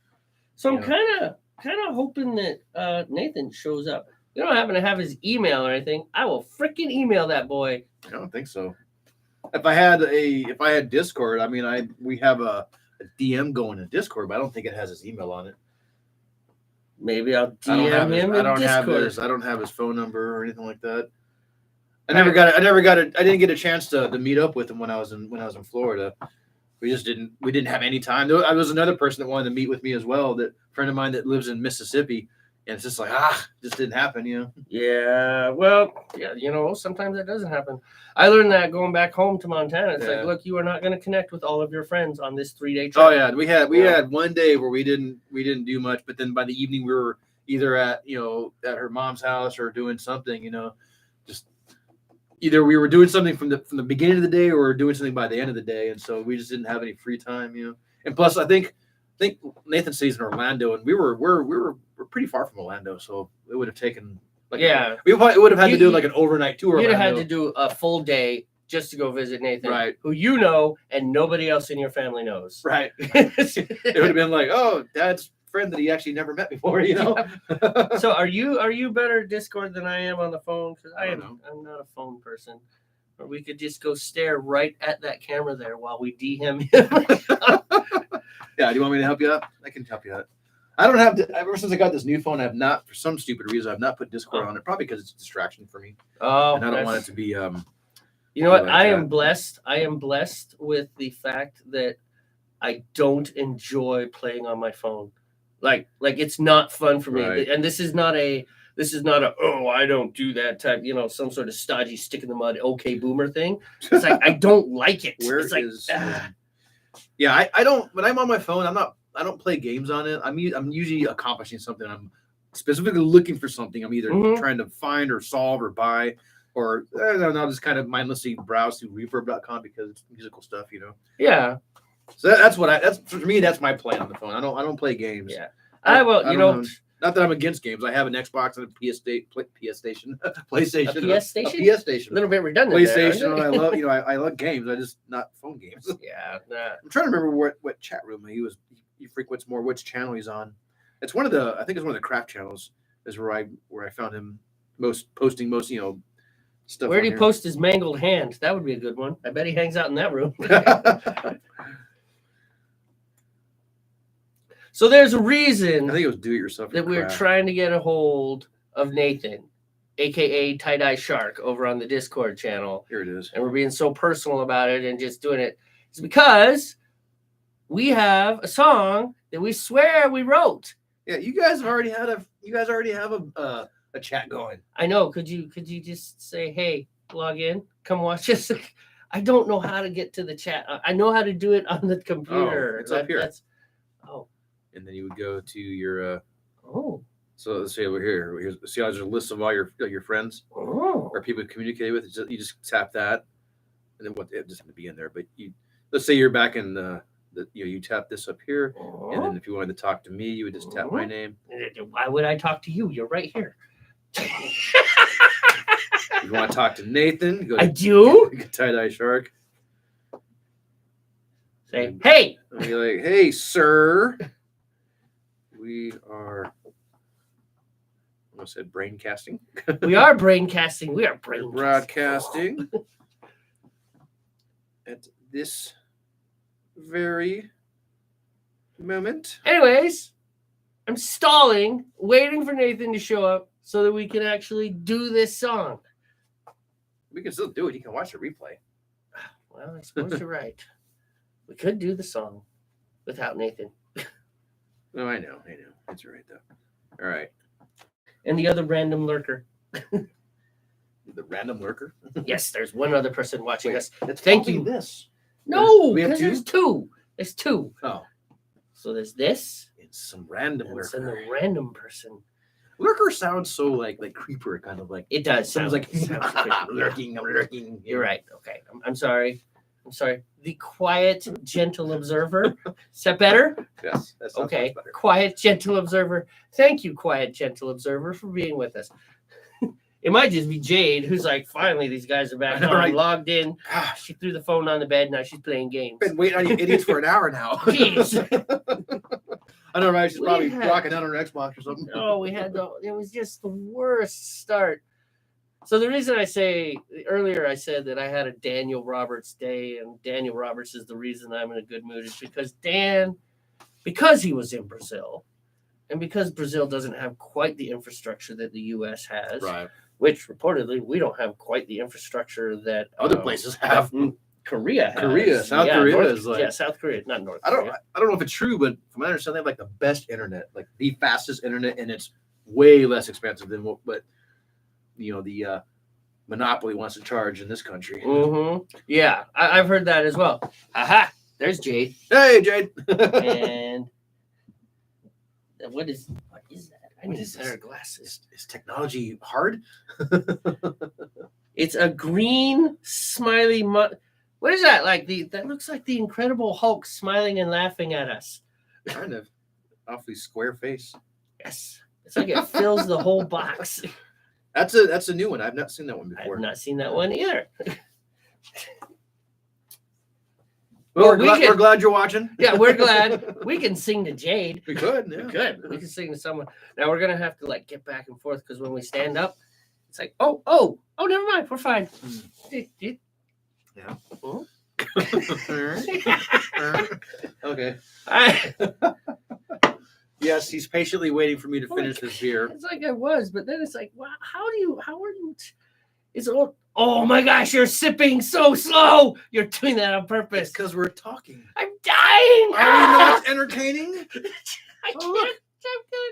Speaker 1: so I'm kind of hoping that Nathan shows up. You don't happen to have his email or anything? I will freaking email that boy.
Speaker 2: I don't think so. If I had Discord, I mean, we have a DM going in Discord, but I don't think it has his email on it.
Speaker 1: Maybe I'll
Speaker 2: I don't have
Speaker 1: DM
Speaker 2: his,
Speaker 1: him
Speaker 2: I
Speaker 1: in
Speaker 2: don't have
Speaker 1: Discord.
Speaker 2: his I don't have his phone number or anything like that. I
Speaker 1: All
Speaker 2: didn't get a chance to meet up with him when I was in Florida. We didn't have any time. There was another person that wanted to meet with me as well, that friend of mine that lives in Mississippi, and it's just like just didn't happen,
Speaker 1: Yeah, well, yeah, sometimes that doesn't happen. I learned that going back home to Montana. It's like, look, you are not going to connect with all of your friends on this 3-day trip.
Speaker 2: Oh yeah, we had one day where we didn't do much, but then by the evening we were either at her mom's house or doing something, just either we were doing something from the beginning of the day or doing something by the end of the day, and so we just didn't have any free time, And plus, I think Nathan stays in Orlando, and we're pretty far from Orlando, so it would have taken we would have had to do like an overnight tour.
Speaker 1: You'd have had to do a full day just to go visit Nathan,
Speaker 2: right? Who
Speaker 1: and nobody else in your family knows,
Speaker 2: right? It would have been like, oh, Dad's friend that he actually never met before,
Speaker 1: So are you better Discord than I am on the phone? Because I'm not a phone person. Or we could just go stare right at that camera there while we DM him.
Speaker 2: Yeah, do you want me to help you out? I can help you out. I don't have to. Ever since I got this new phone, I have not, for some stupid reason, I've not put Discord on it. Probably because it's a distraction for me.
Speaker 1: Oh,
Speaker 2: and I don't want it to be.
Speaker 1: You know what? I am blessed. I am blessed with the fact that I don't enjoy playing on my phone. Like it's not fun for me.
Speaker 2: Right.
Speaker 1: And this is not a I don't do that type, some sort of stodgy stick in the mud, okay boomer thing. It's like I don't like it.
Speaker 2: Where
Speaker 1: it's
Speaker 2: is Yeah, I don't, when I'm on my phone, I don't play games on it. I'm usually accomplishing something. I'm specifically looking for something. I'm either trying to find or solve or buy, or I'll just kind of mindlessly browse through reverb.com because it's musical stuff,
Speaker 1: Yeah.
Speaker 2: So that's for me. That's my play on the phone. I don't play games.
Speaker 1: Yeah.
Speaker 2: Not that I'm against games. I have an Xbox and a PlayStation.
Speaker 1: A PS Station.
Speaker 2: A PS Station.
Speaker 1: A little bit redundant.
Speaker 2: PlayStation. I love I love games. I just not phone games.
Speaker 1: Yeah.
Speaker 2: I'm trying to remember what chat room he frequents more. Which channel he's on. It's I think it's one of the craft channels. Is where I found him posting most stuff.
Speaker 1: Where did he post his mangled hand? That would be a good one. I bet he hangs out in that room. So there's a reason
Speaker 2: I think it was do-it-yourself
Speaker 1: that we're trying to get a hold of Nathan, aka Tie-Dye Shark, over on the Discord channel.
Speaker 2: Here it is.
Speaker 1: And we're being so personal about it and just doing it. It's because we have a song that we swear we wrote.
Speaker 2: Yeah, you guys already have a chat going.
Speaker 1: I know. Could you just say, hey, log in, come watch us? I don't know how to get to the chat. I know how to do it on the computer.
Speaker 2: It's up here.
Speaker 1: Oh.
Speaker 2: And then you would go to your So let's see over here. See how there's a list of all your friends or people you communicate with. You just tap that, and then it doesn't have to be in there. But let's say you're back in you tap this up here, and then if you wanted to talk to me, you would just tap my name.
Speaker 1: Why would I talk to you? You're right here.
Speaker 2: If you want to talk to Nathan, go.
Speaker 1: I do.
Speaker 2: Tie-Dye Shark.
Speaker 1: Say, hey.
Speaker 2: And be like, hey, sir. We are. I said braincasting.
Speaker 1: We are braincasting. We are braincasting.
Speaker 2: Broadcasting at this very moment.
Speaker 1: Anyways, I'm stalling, waiting for Nathan to show up so that we can actually do this song.
Speaker 2: We can still do it. You can watch the replay.
Speaker 1: Well, I suppose you're right. We could do the song without Nathan.
Speaker 2: No, I know. It's all right, though. All right.
Speaker 1: And the other random lurker.
Speaker 2: The random lurker?
Speaker 1: Yes, there's one other person watching us.
Speaker 2: Thank you. This.
Speaker 1: No,
Speaker 2: we have two?
Speaker 1: There's two. There's two.
Speaker 2: Oh.
Speaker 1: So there's this.
Speaker 2: It's some random lurker.
Speaker 1: And the random person.
Speaker 2: Lurker sounds so like creeper, kind of like.
Speaker 1: It does.
Speaker 2: Sounds like
Speaker 1: lurking. I'm lurking. You're right. Okay. I'm sorry. The quiet, gentle observer. Is that better?
Speaker 2: Yes. That sounds
Speaker 1: okay.
Speaker 2: Much better.
Speaker 1: Quiet, gentle observer. Thank you, quiet, gentle observer, for being with us. It might just be Jade, who's like, finally, these guys are back on, right. Logged in. She threw the phone on the bed. Now she's playing games.
Speaker 2: Been waiting on you idiots for an hour now.
Speaker 1: Jeez.
Speaker 2: I know, right? She's probably rocking out on her Xbox or something.
Speaker 1: Oh, it was just the worst start. So the reason I say earlier, I said that I had a Daniel Roberts day, and Daniel Roberts is the reason I'm in a good mood, is because because he was in Brazil, and because Brazil doesn't have quite the infrastructure that the U.S. has,
Speaker 2: Right.
Speaker 1: which reportedly we don't have quite the infrastructure that
Speaker 2: Other places have.
Speaker 1: Korea has.
Speaker 2: South Korea is like,
Speaker 1: South Korea, not North
Speaker 2: I
Speaker 1: Korea.
Speaker 2: don't know if it's true, but from my understanding, they have like the best internet, like the fastest internet, and it's way less expensive than what the monopoly wants to charge in this country.
Speaker 1: Yeah, I've heard that as well. Aha, there's Jade.
Speaker 2: Hey, Jade.
Speaker 1: And what is that? I need better glasses.
Speaker 2: Is technology hard?
Speaker 1: It's a green smiley. What is that? That looks like the Incredible Hulk smiling and laughing at us.
Speaker 2: Kind of awfully square face.
Speaker 1: Yes, it's like it fills the whole box.
Speaker 2: That's a new one. I've not seen that one before.
Speaker 1: I've not seen that one either.
Speaker 2: Well, we're glad you're watching.
Speaker 1: Yeah, we're glad. We can sing to Jade.
Speaker 2: We could. Yeah.
Speaker 1: We could. We can sing to someone. Now we're gonna have to get back and forth, because when we stand up, it's like, oh, never mind. We're fine.
Speaker 2: Yeah.
Speaker 1: Oh.
Speaker 2: Okay.
Speaker 1: I,
Speaker 2: Yes, he's patiently waiting for me to finish this beer.
Speaker 1: It's like I was, but then it's like, wow, how are you? It's all. Oh my gosh, you're sipping so slow. You're doing that on purpose.
Speaker 2: Because we're talking.
Speaker 1: I'm dying.
Speaker 2: Are we not entertaining?
Speaker 1: I can't.
Speaker 2: Look.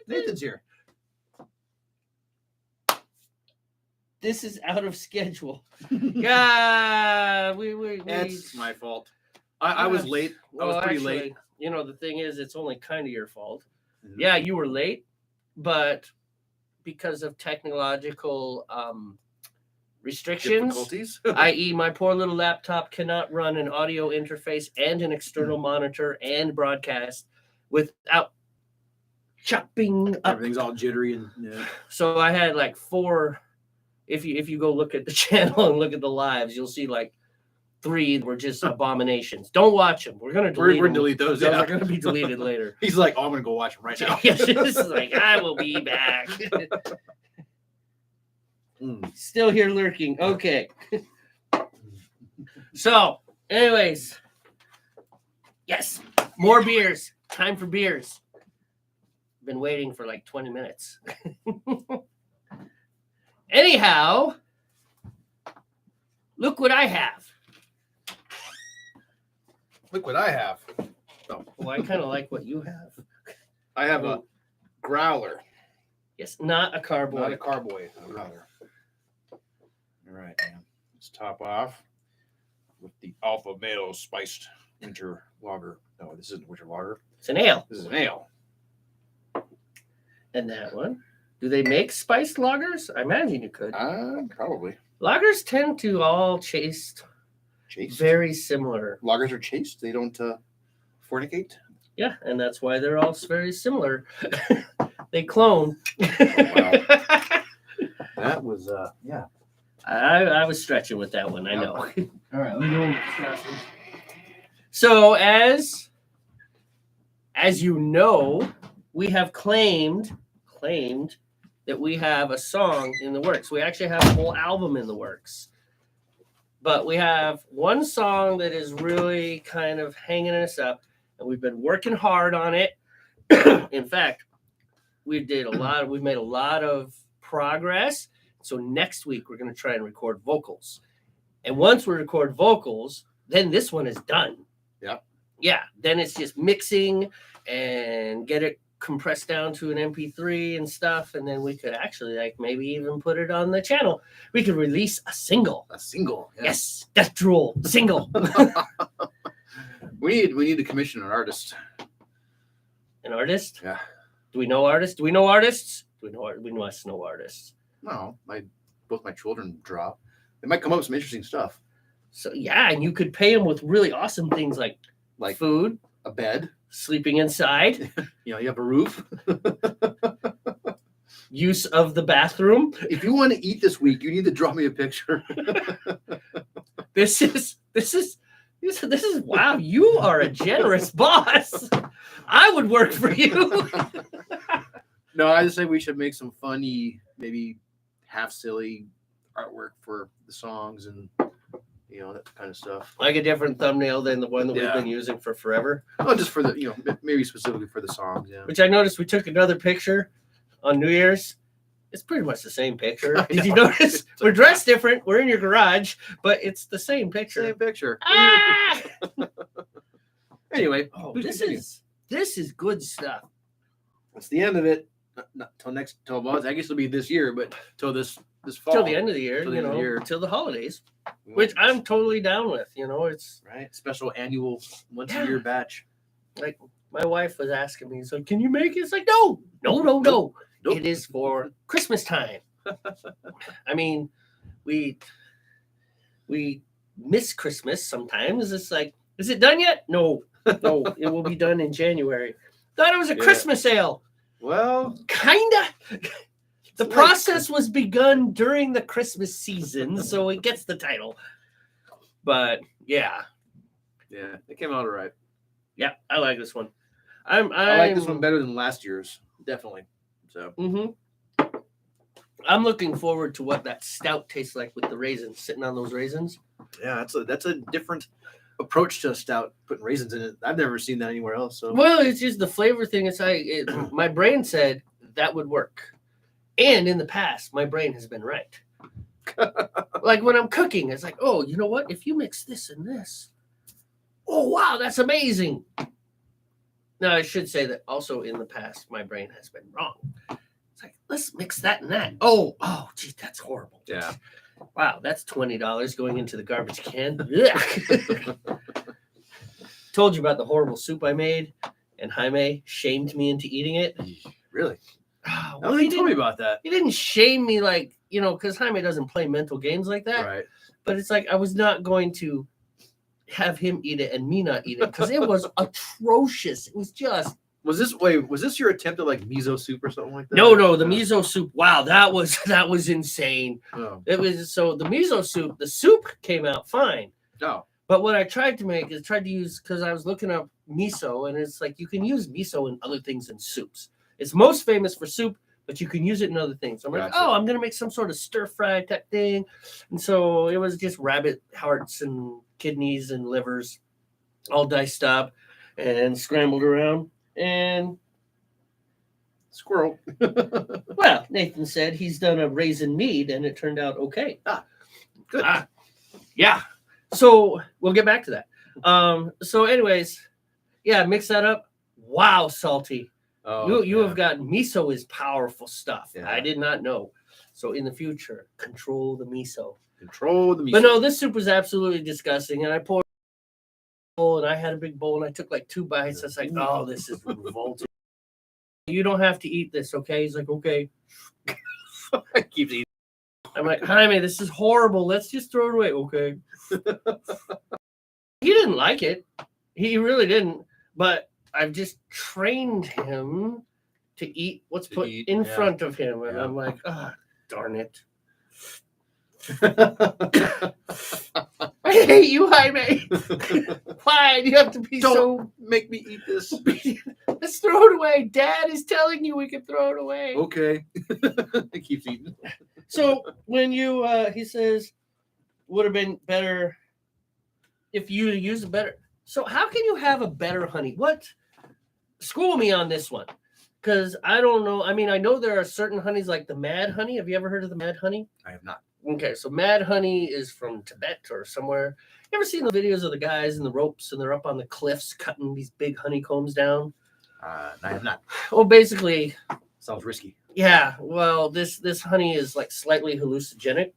Speaker 2: Nathan's here.
Speaker 1: This is out of schedule. God, we.
Speaker 2: It's my fault. I was late. I was pretty late.
Speaker 1: You know, the thing is, it's only kind of your fault.
Speaker 2: Mm-hmm.
Speaker 1: Yeah, you were late, but because of technological restrictions,
Speaker 2: Difficulties,
Speaker 1: i.e., my poor little laptop cannot run an audio interface and an external monitor and broadcast without chopping up.
Speaker 2: Everything's all jittery and yeah.
Speaker 1: So I had 4. If you go look at the channel and look at the lives, you'll see 3 were just abominations. Don't watch them. We're gonna delete.
Speaker 2: We're delete those.
Speaker 1: Those
Speaker 2: Yeah.
Speaker 1: are gonna be deleted later.
Speaker 2: He's like, oh, I'm gonna go watch them right now.
Speaker 1: Yes, this is I will be back. Still here lurking. Okay. So, anyways, yes, more beers. Time for beers. Been waiting for 20 minutes. Anyhow, look what I have.
Speaker 2: Look what I have.
Speaker 1: Oh, well, I kind of like what you have.
Speaker 2: I have a growler.
Speaker 1: Yes, not a carboy.
Speaker 2: Not a carboy. A growler. All right, man. Let's top off with the Alpha Male Spiced Winter Lager. No, this isn't winter lager.
Speaker 1: It's an ale.
Speaker 2: This is an ale.
Speaker 1: And that one. Do they make spiced lagers? I imagine you could.
Speaker 2: Probably.
Speaker 1: Lagers tend to all taste very similar.
Speaker 2: Lagers are chaste. They don't fornicate.
Speaker 1: Yeah, and that's why they're all very similar. They clone.
Speaker 2: Wow. That was yeah.
Speaker 1: I was stretching with that one. I know.
Speaker 2: All right, let me go.
Speaker 1: So as you know, we have claimed that we have a song in the works. We actually have a whole album in the works. But we have one song that is really kind of hanging us up, and we've been working hard on it. In fact, we've made a lot of progress. So next week we're going to try and record vocals. And once we record vocals, then this one is done.
Speaker 2: Yeah.
Speaker 1: Yeah, then it's just mixing and get it compressed down to an MP3 and stuff, and then we could actually maybe even put it on the channel. We could release a single.
Speaker 2: A single. Yeah.
Speaker 1: Yes, Death Drool single.
Speaker 2: We need to commission an artist.
Speaker 1: An artist?
Speaker 2: Yeah.
Speaker 1: Do we know artists? We must know artists.
Speaker 2: No, both my children draw. They might come up with some interesting stuff.
Speaker 1: So yeah, and you could pay them with really awesome things like food,
Speaker 2: a bed,
Speaker 1: sleeping inside.
Speaker 2: You have a roof.
Speaker 1: Use of the bathroom.
Speaker 2: If you want to eat this week, you need to draw me a picture.
Speaker 1: This is wow, you are a generous boss. I would work for you.
Speaker 2: No, I just say we should make some funny, maybe half silly artwork for the songs and that kind of stuff.
Speaker 1: Like a different thumbnail than the one that we've
Speaker 2: Yeah.
Speaker 1: been using for forever.
Speaker 2: Oh, just for the maybe specifically for the songs. Yeah.
Speaker 1: Which I noticed we took another picture on New Year's. It's pretty much the same picture.
Speaker 2: I
Speaker 1: Did you
Speaker 2: know.
Speaker 1: notice?
Speaker 2: It's
Speaker 1: We're
Speaker 2: like-
Speaker 1: dressed different. We're in your garage, but it's the same picture.
Speaker 2: Same picture.
Speaker 1: Ah!
Speaker 2: Anyway,
Speaker 1: Oh,
Speaker 2: please
Speaker 1: this
Speaker 2: continue.
Speaker 1: is good stuff.
Speaker 2: That's the end of it. Not till next 12 months. I guess it'll be this year, but till this fall.
Speaker 1: Till the end of the year,
Speaker 2: Till the end of the year.
Speaker 1: till the holidays,
Speaker 2: We
Speaker 1: which
Speaker 2: won't-
Speaker 1: I'm totally down with. It's
Speaker 2: right special annual once
Speaker 1: Yeah.
Speaker 2: a year batch.
Speaker 1: like my wife was asking me, so can you make it? It's like, no.
Speaker 2: Nope.
Speaker 1: It is for Christmas time. I mean, we miss Christmas sometimes. It's like, is it done yet? No, it will be done in January. Thought it was a
Speaker 2: Yeah.
Speaker 1: Christmas ale.
Speaker 2: Well,
Speaker 1: Kinda. The
Speaker 2: like-
Speaker 1: process was begun during the Christmas season, so it gets the title. But yeah,
Speaker 2: it came out all right.
Speaker 1: I like this one.
Speaker 2: I like this one better than last year's, definitely. So
Speaker 1: I'm looking forward to what that stout tastes like with the raisins, sitting on those raisins.
Speaker 2: yeah, that's a different approach to a stout, putting raisins in it. I've never seen that anywhere else. So
Speaker 1: Well, it's just the flavor thing. My brain said that would work. And in the past, my brain has been right. Like when I'm cooking, it's like, oh, you know what? If you mix this and this, oh, wow, that's amazing. Now, I should say that also in the past, my brain has been wrong. It's like, let's mix that and that. Oh, geez, that's horrible.
Speaker 2: yeah.
Speaker 1: Wow, that's $20 going into the garbage can. Ugh. Told you about the horrible soup I made, and Jaime shamed me into eating it.
Speaker 2: Really?
Speaker 1: Oh,
Speaker 2: Well,
Speaker 1: well,
Speaker 2: you told me about that.
Speaker 1: he didn't shame me like, because Jaime doesn't play mental games like that.
Speaker 2: Right.
Speaker 1: But it's like I was not going to have him eat it and me not eat it because it was atrocious. It was just
Speaker 2: Was this your attempt at like miso soup or something like that?
Speaker 1: no, the miso soup. Wow, that was insane.
Speaker 2: Oh.
Speaker 1: It was so the miso soup, the soup came out fine.
Speaker 2: Oh.
Speaker 1: But what I tried to make is tried to use because I was looking up miso and it's like you can use miso in other things in soups. It's most famous for soup, but you can use it in other things. I'm like,
Speaker 2: Gotcha.
Speaker 1: I'm gonna make some sort of stir fry type thing. And so it was just rabbit hearts and kidneys and livers all diced up and scrambled around. And
Speaker 2: Squirrel.
Speaker 1: well, Nathan said he's done a raisin mead and it turned out okay.
Speaker 2: Good.
Speaker 1: Yeah. So we'll get back to that. So anyways, yeah, mix that up. Wow, salty.
Speaker 2: Oh,
Speaker 1: You
Speaker 2: yeah.
Speaker 1: have got miso is powerful stuff.
Speaker 2: Yeah.
Speaker 1: I did not know. So in the future, control the miso.
Speaker 2: Control the miso.
Speaker 1: But no, this soup was absolutely disgusting. And I poured a bowl and I had a big bowl and I took like 2 bites. I was like, oh, this is revolting. You don't have to eat this, okay? He's like, okay.
Speaker 2: keeps eating.
Speaker 1: I'm like, Jaime, this is horrible. Let's just throw it away. Okay. He didn't like it. He really didn't. But I've just trained him to eat what's
Speaker 2: To
Speaker 1: put
Speaker 2: eat,
Speaker 1: in
Speaker 2: yeah.
Speaker 1: front of him. And
Speaker 2: Yeah.
Speaker 1: I'm like, darn it. I hate you, Jaime. Why do you have to be
Speaker 2: Don't make me eat this.
Speaker 1: so... Let's throw it away. Dad is telling you we can throw it away.
Speaker 2: Okay. It keeps eating.
Speaker 1: So when you, he says, would have been better if you used a better. So how can you have a better honey? What? School me on this one. Because I don't know. I mean, I know there are certain honeys like the Mad Honey. Have you ever heard of the Mad Honey?
Speaker 2: I have not.
Speaker 1: Okay, so Mad Honey is from Tibet or somewhere. You ever seen the videos of the guys in the ropes and they're up on the cliffs cutting these big honeycombs down?
Speaker 2: I have not.
Speaker 1: Well, basically,
Speaker 2: Sounds risky.
Speaker 1: yeah. Well, this honey is like slightly hallucinogenic.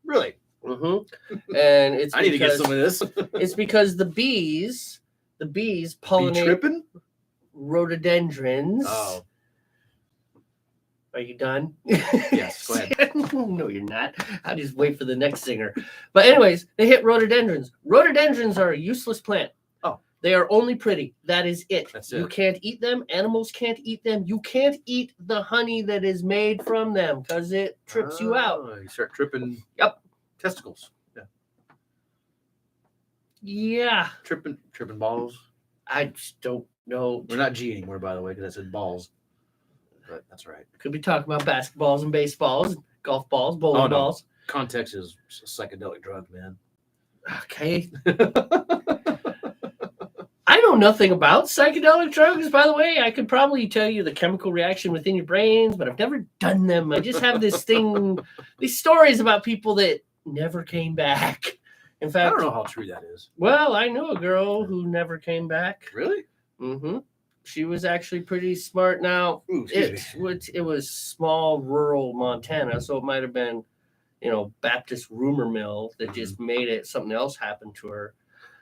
Speaker 2: Really?
Speaker 1: Mm-hmm. And it's
Speaker 2: I need to get
Speaker 1: because-
Speaker 2: some of this.
Speaker 1: It's because the bees
Speaker 2: Be
Speaker 1: pollinate
Speaker 2: tripping?
Speaker 1: rhododendrons.
Speaker 2: Oh.
Speaker 1: Are you done?
Speaker 2: Yes, go ahead.
Speaker 1: No, you're not. I'll just wait for the next singer. But anyways, they hit rhododendrons. Rhododendrons are a useless plant.
Speaker 2: Oh.
Speaker 1: They are only pretty. That is it.
Speaker 2: That's
Speaker 1: You
Speaker 2: it.
Speaker 1: can't eat them. Animals can't eat them. You can't eat the honey that is made from them because it trips you out.
Speaker 2: Oh, you start tripping.
Speaker 1: Yep.
Speaker 2: Testicles. Yeah.
Speaker 1: Yeah.
Speaker 2: Tripping balls.
Speaker 1: I just don't know.
Speaker 2: We're not G anymore, by the way, because I said balls. But that's right.
Speaker 1: Could be talking about basketballs and baseballs, golf balls, bowling
Speaker 2: Oh, no.
Speaker 1: balls.
Speaker 2: Context is a psychedelic drug, man.
Speaker 1: Okay. I know nothing about psychedelic drugs, by the way. I could probably tell you the chemical reaction within your brains, but I've never done them. I just have this thing, these stories about people that never came back. In fact,
Speaker 2: I don't know how true that is.
Speaker 1: Well, I knew a girl who never came back.
Speaker 2: Really?
Speaker 1: Mm-hmm. She was actually pretty smart. Now,
Speaker 2: Ooh,
Speaker 1: it was small rural Montana, so it might have been, Baptist rumor mill that just made it something else happen to her.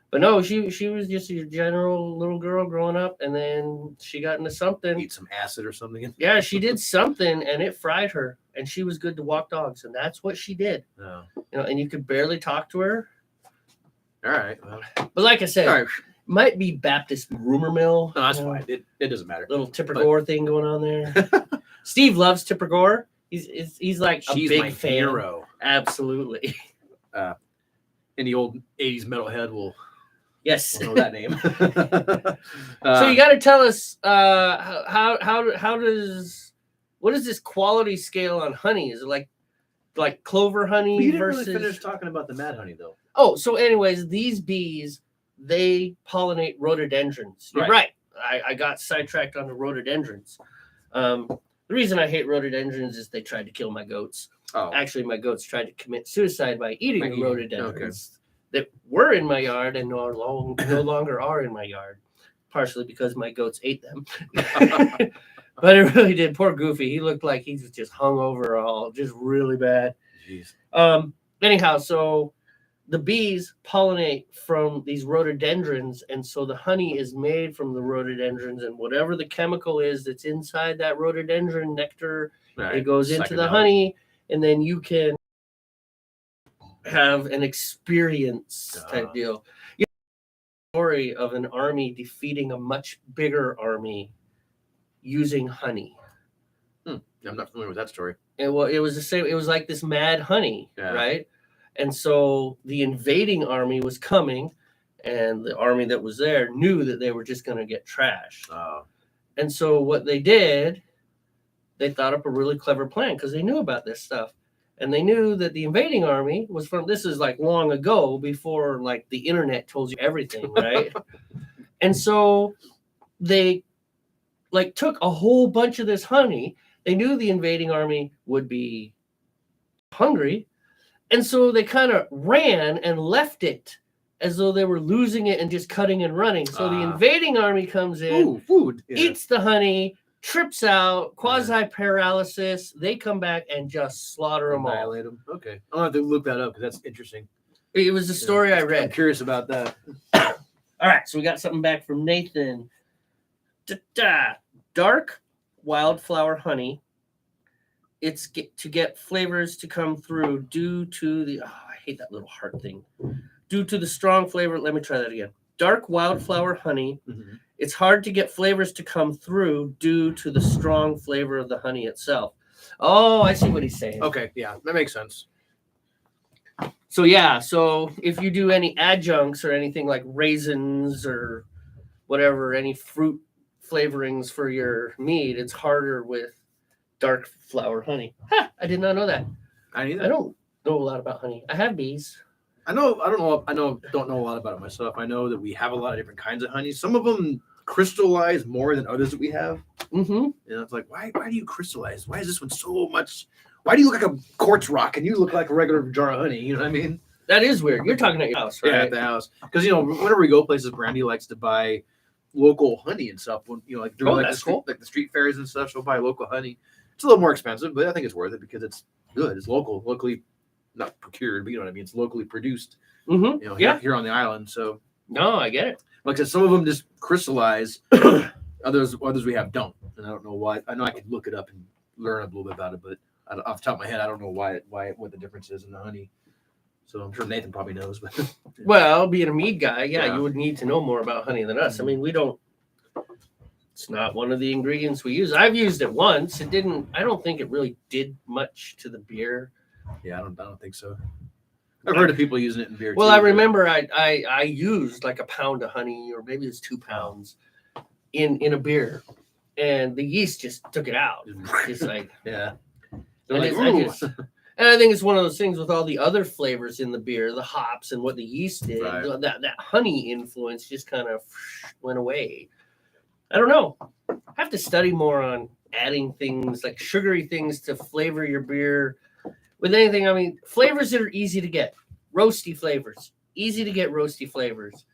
Speaker 1: But no, she was just a general little girl growing up, and then she got into something.
Speaker 2: Eat some acid or something.
Speaker 1: Yeah, she did something, and it fried her, and she was good to walk dogs, and that's what she did.
Speaker 2: Oh.
Speaker 1: And you could barely talk to her.
Speaker 2: All right. Well,
Speaker 1: but like I said,
Speaker 2: all right.
Speaker 1: Might be Baptist rumor mill.
Speaker 2: No, that's fine. It doesn't matter.
Speaker 1: Little Tipper Gore thing going on there. Steve loves Tipper Gore. He's like a
Speaker 2: She's
Speaker 1: big
Speaker 2: my
Speaker 1: fan.
Speaker 2: hero.
Speaker 1: Absolutely.
Speaker 2: Any old 80s metalhead will
Speaker 1: yes
Speaker 2: know that name.
Speaker 1: So you got to tell us what is this quality scale on honey? Is it like clover honey
Speaker 2: we didn't
Speaker 1: versus?
Speaker 2: really finish talking about the mad honey though.
Speaker 1: Oh, so anyways, these bees, they pollinate rhododendrons. You're right. I got sidetracked on the rhododendrons. The reason I hate rhododendrons is they tried to kill my goats.
Speaker 2: Oh.
Speaker 1: Actually, my goats tried to commit suicide by eating the rhododendrons that were in my yard and no longer are in my yard, partially because my goats ate them. But it really did. Poor Goofy. He looked like he was just hung over all, just really bad.
Speaker 2: Jeez.
Speaker 1: Anyhow, so the bees pollinate from these rhododendrons, and so the honey is made from the rhododendrons, and whatever the chemical is that's inside that rhododendron nectar, it goes into the honey, and then you have an experience type deal. Story of an army defeating a much bigger army using honey.
Speaker 2: I'm not familiar with that story.
Speaker 1: And well, it was the same. It was like this mad honey, right? And so the invading army was coming, and the army that was there knew that they were just going to get trashed. And so what they did, they thought up a really clever plan because they knew about this stuff. And they knew that the invading army was from, this is like long ago before like the internet told you everything, right? And so they like took a whole bunch of this honey. They knew the invading army would be hungry. And so they kind of ran and left it as though they were losing it and just cutting and running. So the invading army comes in, eats the honey, trips out, quasi-paralysis. They come back and just slaughter them all.
Speaker 2: Them. Okay. I'll have to look that up because that's interesting.
Speaker 1: It was a story I read.
Speaker 2: I'm curious about that.
Speaker 1: All right, so we got something back from Nathan. Dark wildflower honey. It's to get flavors to come through due to the... I hate that little heart thing. Due to the strong flavor... Let me try that again. Dark wildflower honey. Mm-hmm. It's hard to get flavors to come through due to the strong flavor of the honey itself. Oh, I see what he's saying.
Speaker 2: Okay, yeah, that makes sense.
Speaker 1: So if you do any adjuncts or anything like raisins or whatever, any fruit flavorings for your mead, it's harder with dark flower honey. I did not know that. I don't know a lot about honey. I have bees.
Speaker 2: Don't know a lot about it myself. I know that we have a lot of different kinds of honey. Some of them crystallize more than others that we have.
Speaker 1: Mm-hmm.
Speaker 2: It's like, why do you crystallize? Why is this one so much? Why do you look like a quartz rock and you look like a regular jar of honey? You know what I mean?
Speaker 1: That is weird. You're talking at your house, right?
Speaker 2: Yeah, at the house. Because whenever we go places, Brandy likes to buy local honey and stuff. When like during the street fairs and stuff, she'll buy local honey. It's a little more expensive, but I think it's worth it because it's good. It's locally not procured, but you know what I mean. It's locally produced.
Speaker 1: Mm-hmm.
Speaker 2: Here on the island. So
Speaker 1: no, I get it.
Speaker 2: Like I said, some of them just crystallize. others we have don't, and I don't know why. I know I could look it up and learn a little bit about it, but off the top of my head, I don't know what the difference is in the honey. So I'm sure Nathan probably knows. But
Speaker 1: well, being a mead guy, you would need to know more about honey than us. I mean, we don't. It's not one of the ingredients we use. I've used it once. It didn't. I don't think it really did much to the beer.
Speaker 2: Yeah, I don't think so. I've heard of people using it in beer.
Speaker 1: Well, I remember I used like a pound of honey, or maybe it's 2 pounds, in a beer, and the yeast just took it out. It's like
Speaker 2: yeah.
Speaker 1: And And I think it's one of those things with all the other flavors in the beer, the hops and what the yeast did,
Speaker 2: Right.
Speaker 1: that honey influence just kind of went away. I don't know. I have to study more on adding things like sugary things to flavor your beer with anything. I mean, flavors that are easy to get, roasty flavors, easy to get roasty flavors,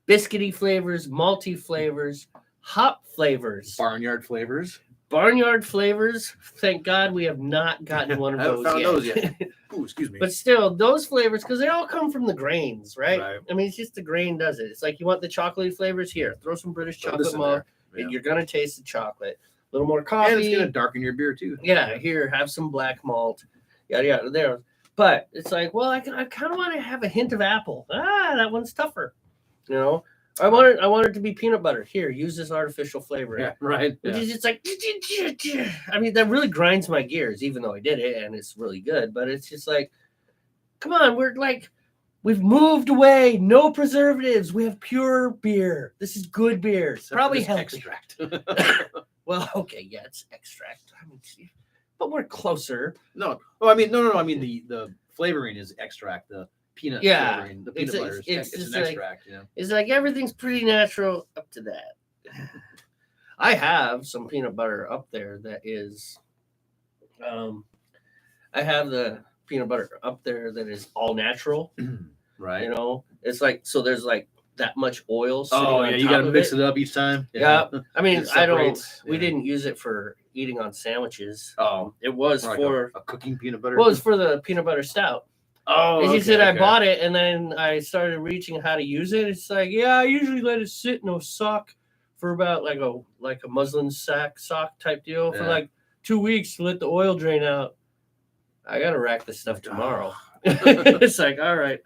Speaker 1: biscuity flavors, malty flavors, hop flavors,
Speaker 2: Barnyard flavors.
Speaker 1: barnyard flavors. Thank God we have not gotten one of
Speaker 2: I haven't
Speaker 1: those
Speaker 2: found
Speaker 1: yet.
Speaker 2: those yet. Ooh, excuse me.
Speaker 1: But still, those flavors, because they all come from the grains, right?
Speaker 2: Right.
Speaker 1: I mean, it's just the grain does it. It's like you want the chocolatey flavors here. Throw some British
Speaker 2: Throw this
Speaker 1: chocolate
Speaker 2: in
Speaker 1: malt.
Speaker 2: there. Yeah.
Speaker 1: You're gonna taste the chocolate. A little more coffee.
Speaker 2: And it's gonna darken your beer too.
Speaker 1: Yeah, here, have some black malt. Yada yada. There. But it's like, well, I kind of want to have a hint of apple. That one's tougher. You know, I want it to be peanut butter. Here, use this artificial flavor.
Speaker 2: Yeah, right.
Speaker 1: Which
Speaker 2: Yeah.
Speaker 1: is just like, I mean, that really grinds my gears, even though I did it and it's really good. But it's just like, come on, we've moved away. No preservatives. We have pure beer. This is good beer.
Speaker 2: Except for
Speaker 1: Probably
Speaker 2: this
Speaker 1: healthy.
Speaker 2: extract.
Speaker 1: Well, okay, yeah, it's extract. I mean, but we're closer.
Speaker 2: No. Oh, I mean, no. I mean, the flavoring is extract. The peanut flavoring, the peanut butter is
Speaker 1: just
Speaker 2: an
Speaker 1: like,
Speaker 2: extract. You know.
Speaker 1: It's like everything's pretty natural up to that. I have some peanut butter up there that is, I have the peanut butter up there that is all natural.
Speaker 2: Right.
Speaker 1: You know, it's like, so there's like that much oil.
Speaker 2: Oh yeah, you got to mix it up each time.
Speaker 1: Yeah. I mean, we
Speaker 2: Yeah.
Speaker 1: didn't use it for eating on sandwiches.
Speaker 2: Oh,
Speaker 1: It was
Speaker 2: like
Speaker 1: for,
Speaker 2: a cooking peanut butter.
Speaker 1: well, it was for the peanut butter stout.
Speaker 2: Oh,
Speaker 1: And she
Speaker 2: okay,
Speaker 1: said I
Speaker 2: okay.
Speaker 1: bought it, and then I started reaching how to use it. It's like, yeah, I usually let it sit in a sock for about like a muslin sock type deal for
Speaker 2: Yeah.
Speaker 1: like 2 weeks to let the oil drain out. I gotta rack this stuff tomorrow. It's like, all right.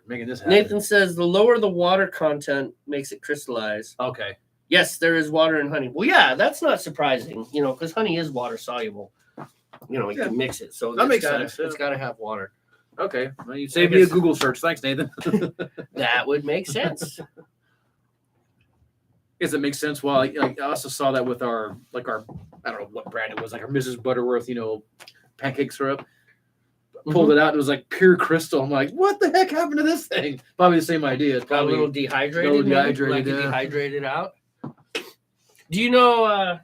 Speaker 2: Making this happen.
Speaker 1: Nathan says the lower the water content makes it crystallize.
Speaker 2: Okay.
Speaker 1: Yes, there is water in honey. Well, yeah, that's not surprising, you know, because honey is water soluble. You know, you can mix it, so
Speaker 2: That makes
Speaker 1: gotta,
Speaker 2: sense, yeah.
Speaker 1: It's got to have water.
Speaker 2: Okay. Well, you saved me a
Speaker 1: guess-
Speaker 2: Google search. Thanks, Nathan.
Speaker 1: That would make sense.
Speaker 2: Guess it makes sense. Well, I also saw that with our I don't know what brand it was, like our Mrs. Butterworth, pancake syrup. Pulled it out, and it was like pure crystal. I'm like, what the heck happened to this thing? Probably the same idea. It's
Speaker 1: Got a
Speaker 2: probably
Speaker 1: little dehydrated.
Speaker 2: little
Speaker 1: maybe?
Speaker 2: dehydrated,
Speaker 1: Like it
Speaker 2: yeah.
Speaker 1: dehydrated out. Do you know?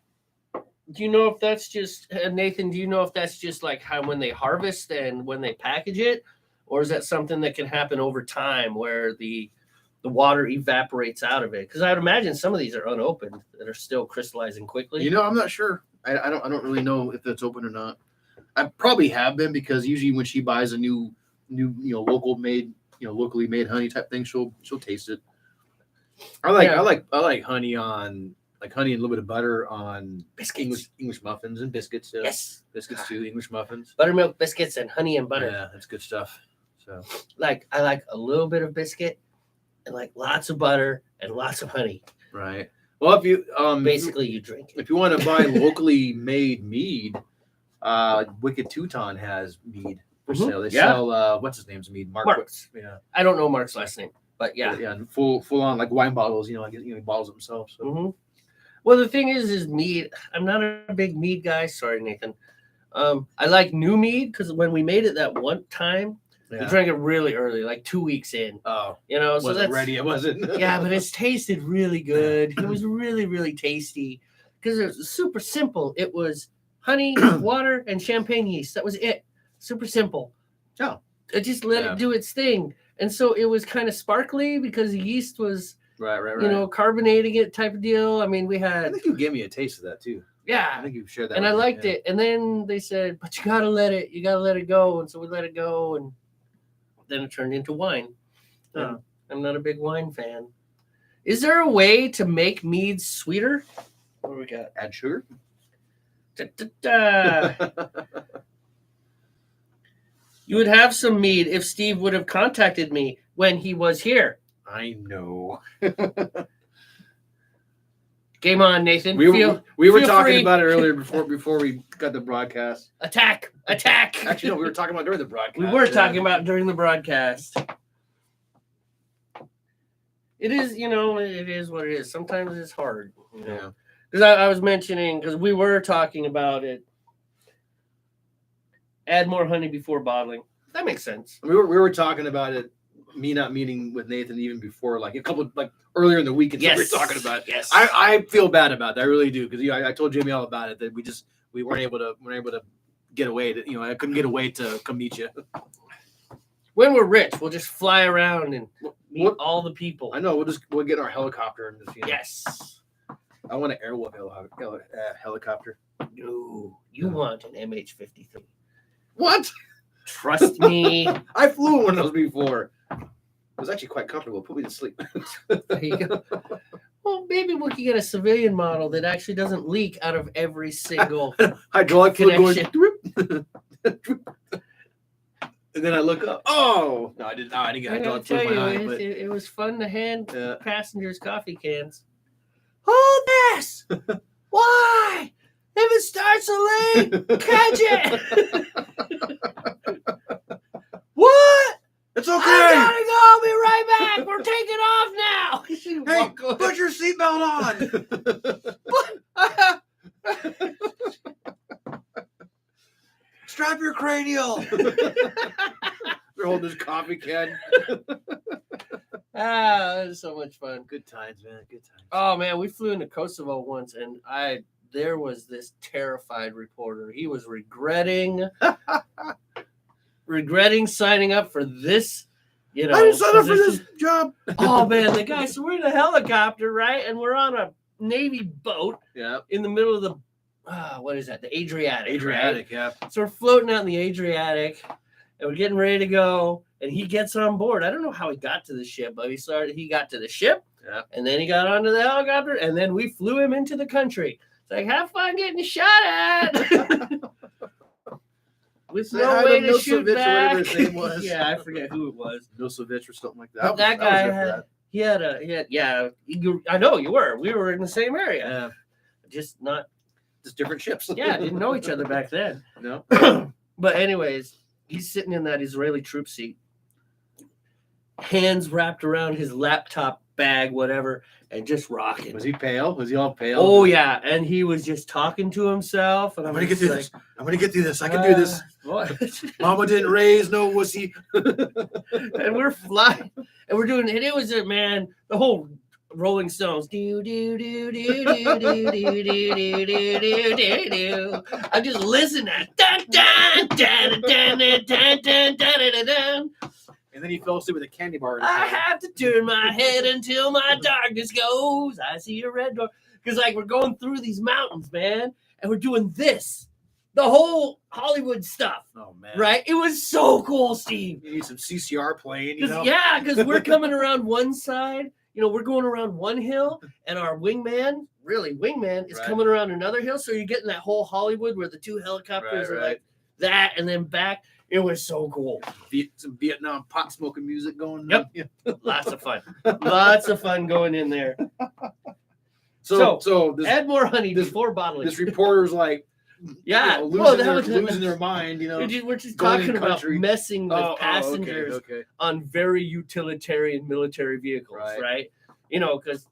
Speaker 1: Do you know if that's just Nathan? Do you know if that's just like how when they harvest and when they package it, or is that something that can happen over time where the water evaporates out of it? Because I would imagine some of these are unopened that are still crystallizing quickly.
Speaker 2: I'm not sure. I don't really know if it's open or not. I probably have been, because usually when she buys a new locally made honey type thing, she'll taste it. I like honey on honey and a little bit of butter on
Speaker 1: Biscuits.
Speaker 2: English muffins and biscuits. Yeah.
Speaker 1: Yes.
Speaker 2: Biscuits too, English muffins.
Speaker 1: Buttermilk biscuits and honey and butter.
Speaker 2: Yeah, that's good stuff. So
Speaker 1: Like I like a little bit of biscuit and like lots of butter and lots of honey.
Speaker 2: right. Well, if you
Speaker 1: Basically, you drink it.
Speaker 2: if you want to buy locally made mead, Wicked Teuton has mead for
Speaker 1: Mhm.
Speaker 2: sale. They
Speaker 1: Yeah.
Speaker 2: sell what's his name's mead?
Speaker 1: Mark's.
Speaker 2: Yeah.
Speaker 1: I don't know Mark's last name, but yeah.
Speaker 2: Yeah, and full on like wine bottles. He bottles it himself. So
Speaker 1: Mhm. Well, the thing is mead. I'm not a big mead guy. Sorry, Nathan. I like new mead because when we made it that one time, we drank it really early, like 2 weeks in.
Speaker 2: Oh,
Speaker 1: You know, so
Speaker 2: wasn't
Speaker 1: that's
Speaker 2: ready. It wasn't.
Speaker 1: yeah, but it's tasted really good. It was really, really tasty because it was super simple. It was honey, water, and champagne yeast. That was it. Super simple.
Speaker 2: Oh.
Speaker 1: It just let
Speaker 2: Yeah.
Speaker 1: it do its thing. And so it was kind of sparkly because the yeast was,
Speaker 2: right.
Speaker 1: carbonating it type of deal. I mean, we
Speaker 2: I
Speaker 1: had,
Speaker 2: think you gave me a taste of that too. I
Speaker 1: yeah,
Speaker 2: think you shared that.
Speaker 1: and I
Speaker 2: with me,
Speaker 1: liked
Speaker 2: yeah.
Speaker 1: it. And then they said, but you got to let it go. And so we let it go. And then it turned into wine.
Speaker 2: Oh.
Speaker 1: I'm not a big wine fan. Is there a way to make mead sweeter? What do we got?
Speaker 2: Add sugar.
Speaker 1: Da-da-da. You would have some mead if Steve would have contacted me when he was here.
Speaker 2: I know.
Speaker 1: Game on, Nathan.
Speaker 2: We were
Speaker 1: feel
Speaker 2: talking
Speaker 1: free.
Speaker 2: about it earlier before we got the broadcast.
Speaker 1: Attack.
Speaker 2: Actually, no, we were talking about during the broadcast.
Speaker 1: We were talking about during the broadcast. It is, it is what it is. Sometimes it's hard.
Speaker 2: Yeah.
Speaker 1: Because I was mentioning, because we were talking about it. Add more honey before bottling. That makes sense.
Speaker 2: We were talking about it. Me not meeting with Nathan even before, like a couple, like earlier in the week. We were talking about it.
Speaker 1: Yes.
Speaker 2: I feel bad about that. I really do, because I told Jamie all about it, that we weren't able to get away. I couldn't get away to come meet you.
Speaker 1: When we're rich, we'll just fly around and meet all the people.
Speaker 2: I know. We'll get our helicopter and just.
Speaker 1: Yes.
Speaker 2: I want an Airwolf helicopter.
Speaker 1: No, you want an MH-53.
Speaker 2: What?
Speaker 1: Trust me.
Speaker 2: I flew one of those before. It was actually quite comfortable. Put me to sleep.
Speaker 1: There you go. Well, maybe we can get a civilian model that actually doesn't leak out of every single
Speaker 2: hydraulic fluid
Speaker 1: connection.
Speaker 2: Going. And then I look up. Oh no, I didn't get hydraulic fluid in my eye. But
Speaker 1: It was fun to hand passengers coffee cans. Hold this! Why? If it starts to leak, catch it! What?
Speaker 2: It's okay.
Speaker 1: I gotta go. I'll be right back. We're taking off now.
Speaker 2: Hey, put your seatbelt on. Strap your cranial. They're holding this coffee can.
Speaker 1: That was so much fun.
Speaker 2: Good times, man. Good times.
Speaker 1: Oh man, we flew into Kosovo once, and there was this terrified reporter. He was regretting signing up for this. I
Speaker 2: didn't sign up for this job.
Speaker 1: Oh man, the guy. So we're in a helicopter, right? And we're on a Navy boat.
Speaker 2: Yeah.
Speaker 1: In the middle of the what is that? The Adriatic.
Speaker 2: Adriatic,
Speaker 1: right?
Speaker 2: yeah.
Speaker 1: So we're floating out in the Adriatic, and we're getting ready to go. And he gets on board. I don't know how he got to the ship, but he got to the ship.
Speaker 2: Yeah.
Speaker 1: And then he got onto the helicopter, and then we flew him into the country. It's like, have fun getting shot at. With no way to shoot back.
Speaker 2: Whatever his name was.
Speaker 1: Yeah, I forget who it was.
Speaker 2: Milosevich or something like that.
Speaker 1: But that guy I know you were. We were in the same area. Just
Speaker 2: different ships.
Speaker 1: Yeah, didn't know each other back then.
Speaker 2: No.
Speaker 1: But anyways, he's sitting in that Israeli troop seat, hands wrapped around his laptop bag, whatever, and just rocking.
Speaker 2: Was he pale? Was he all pale?
Speaker 1: Oh yeah, and he was just talking to himself. And
Speaker 2: I'm gonna get through this. I'm gonna get through this. I can do this. Mama didn't raise no wussy.
Speaker 1: And we're flying, and we're doing. And it was the whole Rolling Stones. Do do do do do do do do do do do do. I'm just listening. Dun dun dun dun dun dun dun dun dun.
Speaker 2: And then he fell asleep with a candy bar.
Speaker 1: I have to turn my head until my darkness goes. I see a red door. Because we're going through these mountains, man, and we're doing this, the whole Hollywood stuff.
Speaker 2: Oh man!
Speaker 1: Right? It was so cool, Steve.
Speaker 2: You need some CCR playing.
Speaker 1: Yeah, because we're coming around one side. We're going around one hill, and our wingman is coming around another hill. So you're getting that whole Hollywood where the two helicopters are like that, and then back. It was so cool.
Speaker 2: Some Vietnam pot smoking music going.
Speaker 1: Yep. Lots of fun. Lots of fun going in there.
Speaker 2: So
Speaker 1: add more honey before bottling.
Speaker 2: This reporter's like,
Speaker 1: losing
Speaker 2: their mind.
Speaker 1: We're just talking about messing with passengers on very utilitarian military vehicles, right? Because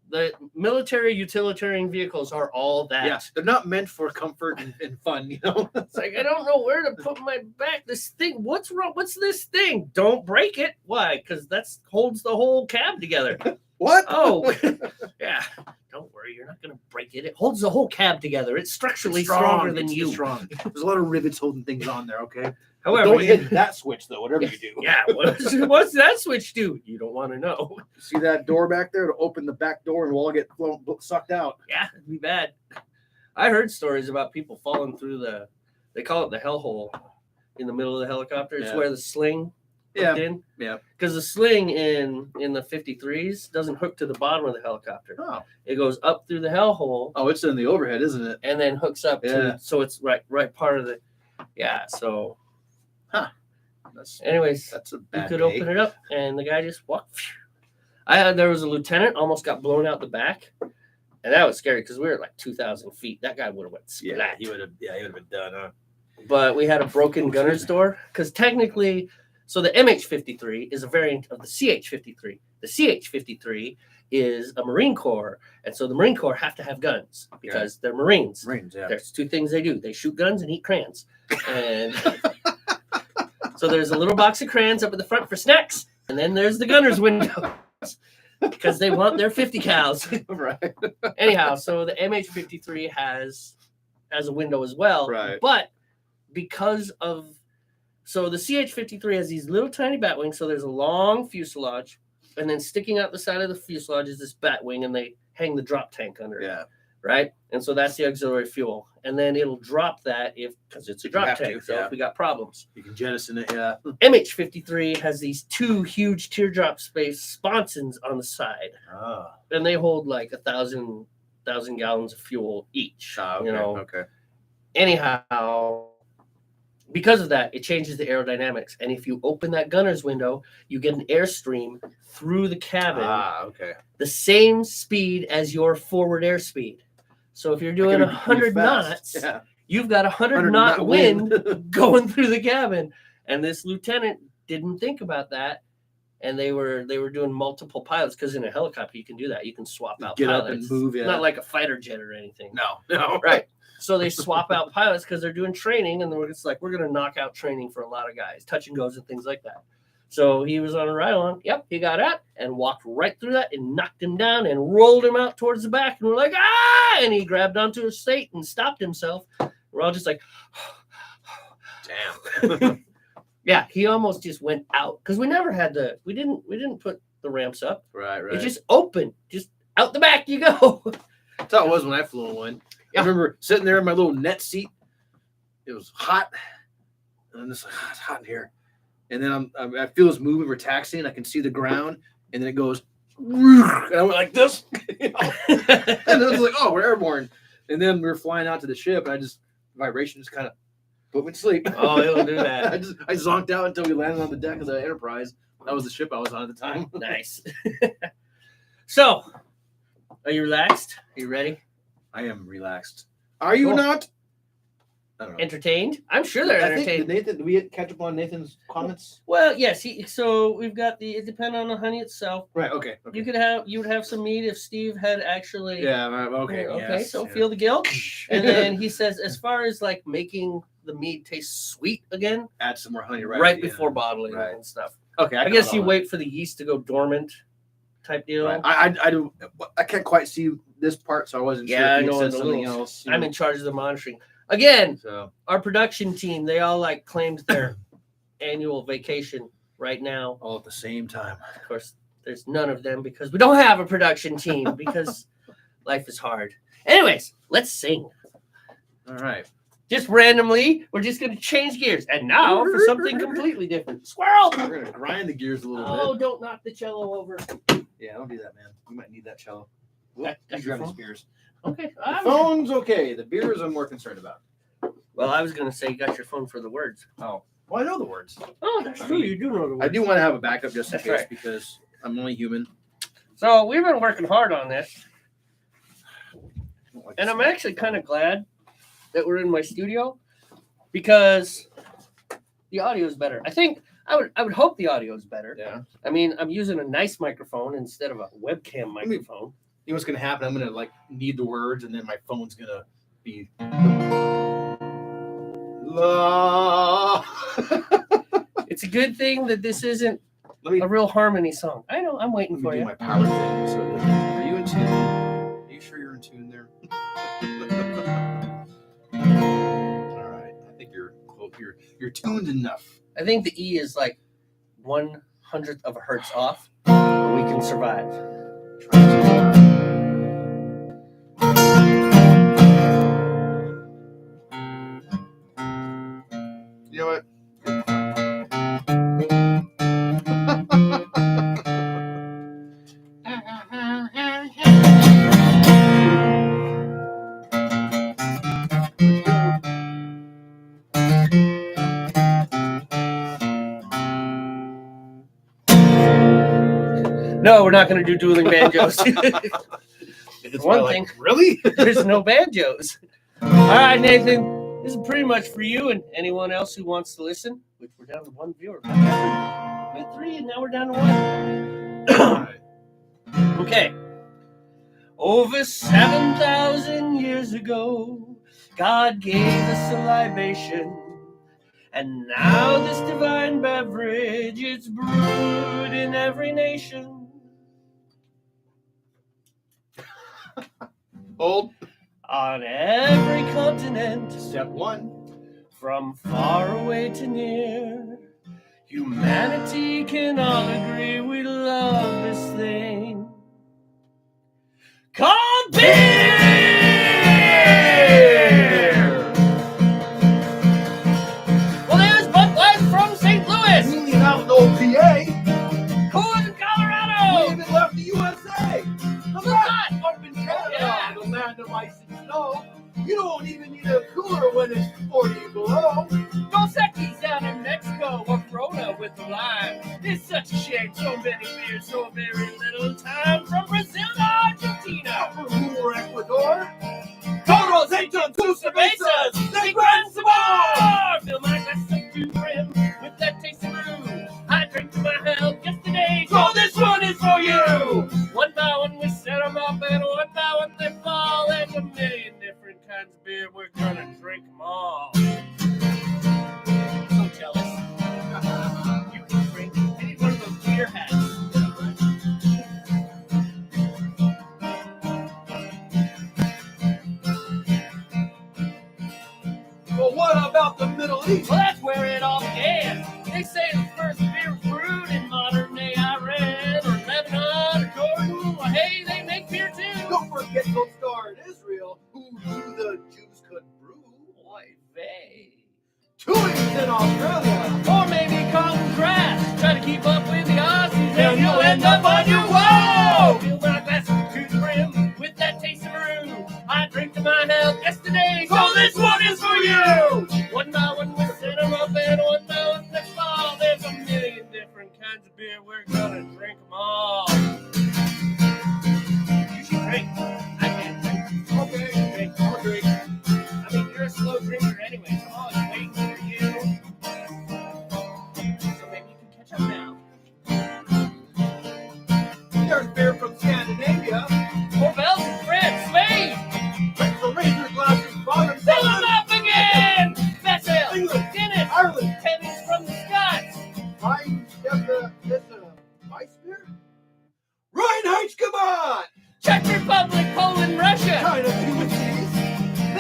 Speaker 1: the military utilitarian vehicles are all that.
Speaker 2: Yeah, they're not meant for comfort and fun,
Speaker 1: It's like, I don't know where to put my back. This thing, what's wrong? What's this thing? Don't break it. Why? Because that holds the whole cab together.
Speaker 2: What?
Speaker 1: Oh, yeah. Don't worry, you're not going to break it. It holds the whole cab together. It's structurally stronger than you.
Speaker 2: Strong. There's a lot of rivets holding things on there, okay?
Speaker 1: However,
Speaker 2: don't hit that switch, though, whatever you do.
Speaker 1: Yeah, what's that switch do? You don't want to know.
Speaker 2: See that door back there to open the back door and we'll all get sucked out.
Speaker 1: Yeah, it'd be bad. I heard stories about people falling through they call it the hellhole in the middle of the helicopter. It's where the sling hooked in.
Speaker 2: Yeah.
Speaker 1: Because the sling in the 53s doesn't hook to the bottom of the helicopter.
Speaker 2: Oh.
Speaker 1: It goes up through the hellhole.
Speaker 2: Oh, it's in the overhead, isn't it?
Speaker 1: And then hooks up so it's right part of the so anyways,
Speaker 2: that's a bad
Speaker 1: you could open it up and the guy just walked. There was a lieutenant almost got blown out the back, and that was scary because we were at like 2,000 feet. That guy would have went splat.
Speaker 2: Yeah, he would have been done, huh?
Speaker 1: But we had a broken gunner's door because technically, so the MH-53 is a variant of the CH-53. The CH-53 is a Marine Corps. And so the Marine Corps have to have guns because they're Marines.
Speaker 2: Marines, yeah.
Speaker 1: There's two things they do. They shoot guns and eat crayons. And so there's a little box of crayons up at the front for snacks. And then there's the gunner's window because they want their 50 cals.
Speaker 2: Right.
Speaker 1: Anyhow, so the MH-53 has a window as well.
Speaker 2: Right.
Speaker 1: But because of... So the CH-53 has these little tiny bat wings. So there's a long fuselage. And then sticking out the side of the fuselage is this bat wing. And they hang the drop tank under it. Right? And so that's the auxiliary fuel. And then it'll drop that because it's a drop tank. So if we got problems.
Speaker 2: You can jettison it,
Speaker 1: MH-53 has these two huge teardrop space sponsons on the side.
Speaker 2: Oh.
Speaker 1: And they hold like 1,000 gallons of fuel each.
Speaker 2: Okay. Okay.
Speaker 1: Anyhow, because of that, it changes the aerodynamics. And if you open that gunner's window, you get an airstream through the cabin.
Speaker 2: Okay.
Speaker 1: The same speed as your forward airspeed. So if you're doing 100 knots, you've got 100 knot wind going through the cabin. And this lieutenant didn't think about that. And they were doing multiple pilots because in a helicopter you can do that. You can swap out
Speaker 2: Get
Speaker 1: pilots.
Speaker 2: up and move. Yeah.
Speaker 1: Not like a fighter jet or anything.
Speaker 2: No.
Speaker 1: Right. So they swap out pilots because they're doing training, and it's like we're going to knock out training for a lot of guys, touch and goes and things like that. So he was on a ride along. Yep, he got out and walked right through that and knocked him down and rolled him out towards the back. And we're like, ah! And he grabbed onto his seat and stopped himself. We're all just like,
Speaker 2: damn.
Speaker 1: Yeah, he almost just went out because we never had we didn't put the ramps up.
Speaker 2: Right.
Speaker 1: It just opened, just out the back you go.
Speaker 2: That's how it was when I flew in one. I remember sitting there in my little net seat. It was hot. And I'm just like, it's hot in here. And then I feel this moving. We're taxiing. I can see the ground. And then it goes, and I went like this. And then I was like, oh, we're airborne. And then we were flying out to the ship. And vibration just kind of put me to sleep.
Speaker 1: Oh, it'll do that.
Speaker 2: I zonked out until we landed on the deck of the Enterprise. That was the ship I was on at the time.
Speaker 1: Nice. So, are you relaxed? Are you ready?
Speaker 2: I am relaxed. Are you not? I don't know.
Speaker 1: Entertained? I'm sure they're entertained.
Speaker 2: Did we catch up on Nathan's comments?
Speaker 1: Well, yes. So we've got it depends on the honey itself.
Speaker 2: Right. Okay.
Speaker 1: You would have some meat if Steve had actually.
Speaker 2: Yeah. Okay.
Speaker 1: Okay.
Speaker 2: Yes,
Speaker 1: so feel the guilt. And then he says, as far as like making the mead taste sweet again,
Speaker 2: add some more honey
Speaker 1: right before bottling and stuff.
Speaker 2: Okay.
Speaker 1: I guess you wait for the yeast to go dormant, type deal.
Speaker 2: Right. I can't quite see this part, so I wasn't sure.
Speaker 1: I know
Speaker 2: something else.
Speaker 1: I'm in charge of the monitoring. Again, our production team, they all like claimed their annual vacation right now.
Speaker 2: All at the same time.
Speaker 1: Of course, there's none of them because we don't have a production team because life is hard. Anyways, let's sing.
Speaker 2: All right.
Speaker 1: Just randomly, we're just going to change gears. And now for something completely different. Squirrel!
Speaker 2: We're going to grind the gears a little bit.
Speaker 1: Oh, don't knock the cello over.
Speaker 2: Yeah, don't do that, man. We might need that cello.
Speaker 1: Got your phone?
Speaker 2: Beers.
Speaker 1: Okay.
Speaker 2: The phone's okay. The beers I'm more concerned about.
Speaker 1: Well, I was going to say you got your phone for the words.
Speaker 2: Oh. Well, I know the words.
Speaker 1: Oh, that's true. You do know the words.
Speaker 2: I do want to have a backup just in
Speaker 1: That's
Speaker 2: case
Speaker 1: right.
Speaker 2: because I'm only human.
Speaker 1: So we've been working hard on this. And I'm actually kind of glad that we're in my studio because the audio is better. I think I would hope the audio is better.
Speaker 2: Yeah.
Speaker 1: I mean, I'm using a nice microphone instead of a webcam microphone.
Speaker 2: You know what's gonna happen? I'm gonna need the words, and then my phone's gonna be. La. It's
Speaker 1: It's a good thing that this isn't a real harmony song. I know. I'm waiting for
Speaker 2: do
Speaker 1: you.
Speaker 2: my power thing. So, are you in tune? Are you sure you're in tune there? All right. I think you're tuned enough.
Speaker 1: I think the E is like 1/100th of a hertz off, but we can survive.
Speaker 2: You know what?
Speaker 1: No, we're not going to do dueling banjos.
Speaker 2: It's
Speaker 1: one thing.
Speaker 2: Really?
Speaker 1: There's no banjos. All right, Nathan. This is pretty much for you and anyone else who wants to listen, which we're down to one viewer. We had 3, and now we're down to 1.
Speaker 2: All right.
Speaker 1: Okay. Over 7,000 years ago, God gave us a libation, and now this divine beverage, it's brewed in every nation.
Speaker 2: Hold.
Speaker 1: On every continent,
Speaker 2: Step 1.
Speaker 1: from far away to near, humanity can all agree we love this thing called beer! Well, there's Budweiser from St. Louis.
Speaker 2: Out in old PA.
Speaker 1: Coors in
Speaker 2: We
Speaker 1: Colorado.
Speaker 2: even left the USA.
Speaker 1: Look at
Speaker 2: Up in Canada,
Speaker 1: Yeah.
Speaker 2: the land of ice and snow. You don't even need a cooler when it's 40 below.
Speaker 1: Dos Equis down in Mexico, or Corona with the lime. It's such a shame, so many beers, so very little time. From Brazil to Argentina,
Speaker 2: Peru or Ecuador.
Speaker 1: Todos hechos, two cervezas, they grand some more. Fill my glass up to brim with that tasty brew. I drank to my health yesterday, so this one is for you. One by one we set them up, and one by one they fall. There's a million different kinds of beer, we're gonna drink them all. So jealous. You can drink any one of those beer hats.
Speaker 2: Well, what about the Middle East?
Speaker 1: Well, that's where it all began. They say the first beer was brewed in modern day Iran or Lebanon or Jordan. Well, hey, they make beer too.
Speaker 2: Don't forget those star in Israel who knew the Jews could brew.
Speaker 1: Boy, they.
Speaker 2: Tooings in Australia.
Speaker 1: Or maybe cotton grass. Try to keep up with the Aussies and you'll end up on your wall. Fill my glass to the brim with that taste of brew. I drank to my health yesterday, so this one is for you. One by one we set them up, and one by one they fall. There's a million different kinds of beer, we're gonna drink them all. You should drink. I can't drink.
Speaker 2: Okay,
Speaker 1: Drink.
Speaker 2: I'll drink.
Speaker 1: I mean, you're a slow drinker anyway, so I'm always waiting for you. So maybe you can catch up now.
Speaker 2: There's beer from Scandinavia.
Speaker 1: Or Belgium, France, Spain.
Speaker 2: Razor glasses, bottom
Speaker 1: Fill them up again! Vessel,
Speaker 2: England,
Speaker 1: Guinness,
Speaker 2: Ireland.
Speaker 1: pennies from the Scots.
Speaker 2: Ryan, this ice beer? Reinheitsgebot!
Speaker 1: Czech Republic, Poland, Russia.
Speaker 2: China, Timothy's.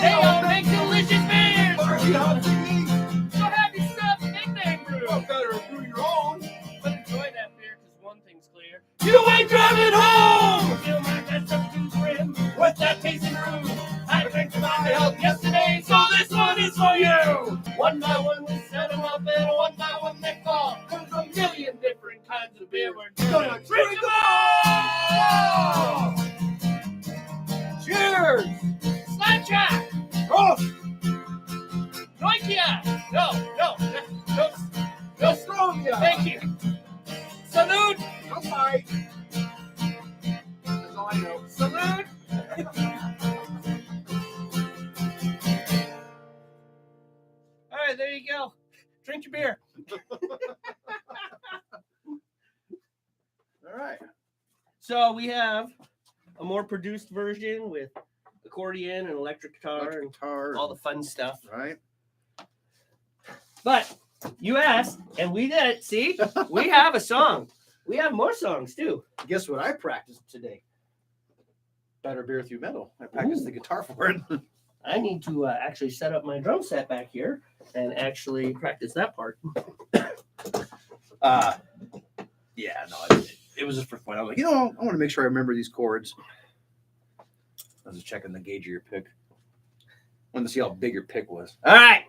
Speaker 1: They all make delicious beers.
Speaker 2: Party hot cheese.
Speaker 1: So have yourself a nickname brew.
Speaker 2: Well, better brew your own.
Speaker 1: But enjoy that beer, because one thing's clear. You ain't driving home! Fill my glass up to the brim with that tasty brew. I drank to my health yesterday, so this one is for you. One by one we set them up, and one by one they fall. There's a million different kinds of beer, we're gonna drink them all!
Speaker 2: Cheers!
Speaker 1: Slancha!
Speaker 2: Oh,
Speaker 1: Noikia! No.
Speaker 2: strong, yeah.
Speaker 1: Thank you. Salute!
Speaker 2: Come by. That's all I know.
Speaker 1: Salute! All right, there you go. Drink your beer.
Speaker 2: All right.
Speaker 1: So we have a more produced version with accordion and electric guitar
Speaker 2: Electric
Speaker 1: and
Speaker 2: guitar.
Speaker 1: all the fun stuff.
Speaker 2: Right.
Speaker 1: But you asked, and we did it. See, we have a song. We have more songs too.
Speaker 2: Guess what I practiced today? Better beer through metal. I practiced the guitar for it.
Speaker 1: I need to actually set up my drum set back here and actually practice that part.
Speaker 2: Yeah, no, it was just for fun. I was like, I want to make sure I remember these chords. I was just checking the gauge of your pick. I wanted to see how big your pick was.
Speaker 1: All right.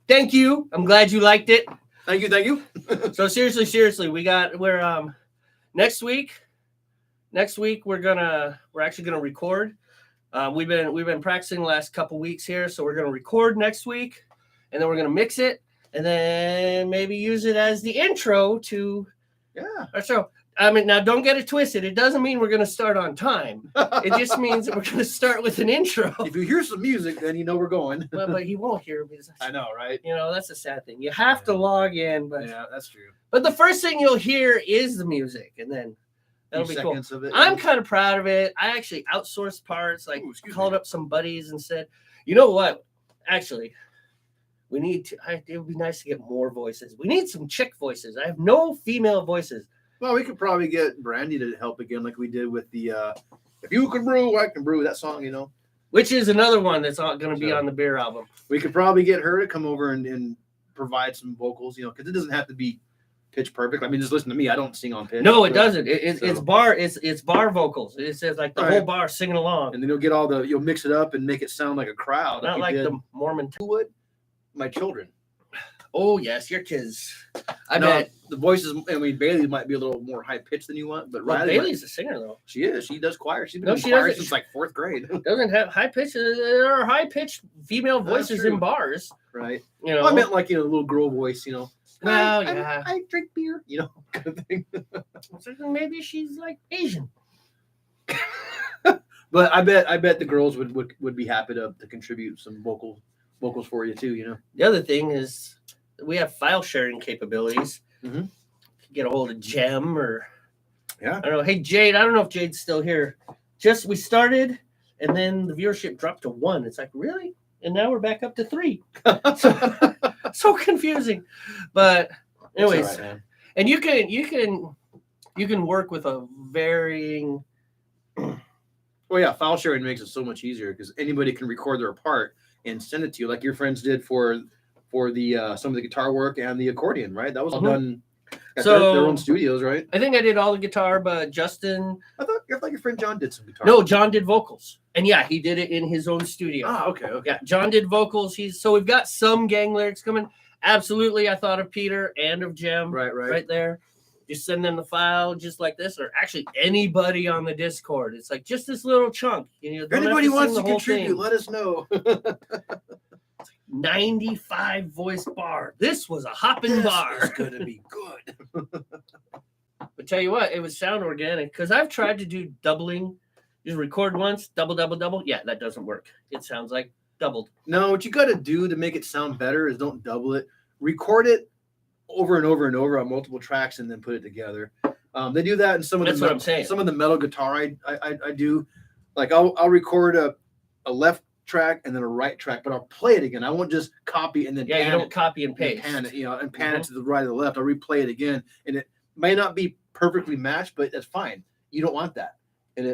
Speaker 1: Thank you. I'm glad you liked it.
Speaker 2: Thank you.
Speaker 1: So seriously, we're next week we're actually gonna record. We've been practicing the last couple weeks here, so we're gonna record next week, and then we're gonna mix it, and then maybe use it as the intro to our show. I mean, now don't get it twisted. It doesn't mean we're gonna start on time. It just means that we're gonna start with an intro.
Speaker 2: If you hear some music, then you know we're going.
Speaker 1: But he won't hear it because
Speaker 2: I know, right?
Speaker 1: that's a sad thing. You have to log in, but
Speaker 2: Yeah, that's true.
Speaker 1: But the first thing you'll hear is the music, and then That'll
Speaker 2: few
Speaker 1: be cool.
Speaker 2: seconds of it.
Speaker 1: I'm kind of proud of it. I actually outsourced parts, like called
Speaker 2: me.
Speaker 1: up some buddies and said, you know what? Actually, we need to. It would be nice to get more voices. We need some chick voices. I have no female voices.
Speaker 2: Well, we could probably get Brandy to help again, like we did with the "If You Can Brew, I Can Brew" that song, you know.
Speaker 1: Which is another one that's not going to be on the beer album.
Speaker 2: We could probably get her to come over and provide some vocals, you know, because it doesn't have to be pitch perfect. I mean, just listen to me. I don't sing on pitch.
Speaker 1: No, it doesn't. It's bar vocals. It says like the whole bar singing along.
Speaker 2: And then you'll mix it up and make it sound like a crowd.
Speaker 1: Not like the Mormon
Speaker 2: would. My children.
Speaker 1: Oh yes, your kids. I
Speaker 2: bet the voices. I mean, Bailey might be a little more high pitched than you want, but
Speaker 1: Bailey's a singer though.
Speaker 2: She is. She does choir. She's been doing choir since like 4th grade.
Speaker 1: Doesn't have high pitch. There are high pitched female voices in bars.
Speaker 2: Right.
Speaker 1: You know,
Speaker 2: I meant like a little girl voice. You know.
Speaker 1: Well,
Speaker 2: I drink beer. You know, kind of thing.
Speaker 1: So maybe she's like Asian.
Speaker 2: But I bet the girls would be happy to contribute some vocals for you too. You know.
Speaker 1: The other thing is we have file sharing capabilities.
Speaker 2: Mm-hmm.
Speaker 1: Get a hold of Jem or
Speaker 2: I
Speaker 1: don't know. Hey Jade, I don't know if Jade's still here. We started and then the viewership dropped to 1. It's like, really? And now we're back up to 3. So confusing. But anyways,
Speaker 2: right, man.
Speaker 1: And you can work with a varying.
Speaker 2: Well, yeah, file sharing makes it so much easier because anybody can record their part and send it to you, like your friends did for the some of the guitar work and the accordion, right? That was all done at their own studios, right?
Speaker 1: I think I did all the guitar, but Justin.
Speaker 2: I thought your friend John did some guitar.
Speaker 1: No, John did vocals, and yeah, he did it in his own studio.
Speaker 2: Okay.
Speaker 1: Yeah, John did vocals. So we've got some gang lyrics coming. Absolutely, I thought of Peter and of Jem. Right there. Just send them the file just like this, or actually anybody on the Discord. It's like just this little chunk.
Speaker 2: If anybody wants to contribute, let us know.
Speaker 1: 95 voice bar. This was a hopping bar.
Speaker 2: It's going to be good.
Speaker 1: But tell you what, it would sound organic because I've tried to do doubling. Just record once, double. Yeah, that doesn't work. It sounds like doubled.
Speaker 2: No, what you got to do to make it sound better is don't double it. Record it over and over and over on multiple tracks and then put it together. They do that in some of
Speaker 1: That's what I'm saying.
Speaker 2: Some of the metal guitar I do. Like I'll record a left track and then a right track, but I'll play it again. I won't just copy and then
Speaker 1: you don't copy and paste.
Speaker 2: Pan it, and pan it to the right or the left. I'll replay it again, and it may not be perfectly matched, but that's fine. You don't want that, and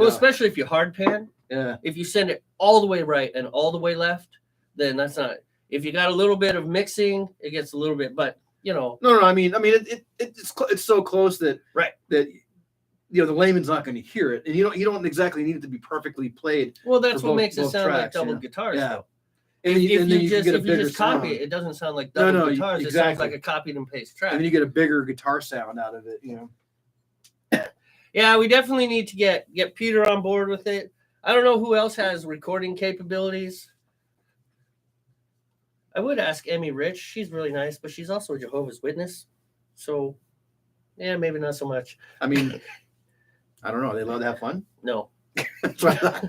Speaker 1: especially if you hard pan.
Speaker 2: Yeah.
Speaker 1: If you send it all the way right and all the way left, then that's not. If you got a little bit of mixing, it gets a little bit, but No.
Speaker 2: I mean, it's so close that the layman's not going to hear it, and you don't exactly need it to be perfectly played.
Speaker 1: Well, that's what makes it sound like double guitars, though. And if you just copy it, it doesn't sound like double guitars. Exactly. It sounds like a copied and paste track.
Speaker 2: And then you get a bigger guitar sound out of it,
Speaker 1: Yeah, we definitely need to get Peter on board with it. I don't know who else has recording capabilities. I would ask Emmy Rich. She's really nice, but she's also a Jehovah's Witness. So, yeah, maybe not so much.
Speaker 2: I mean, I don't know. Are they allowed to have fun?
Speaker 1: No.
Speaker 2: That's what I thought.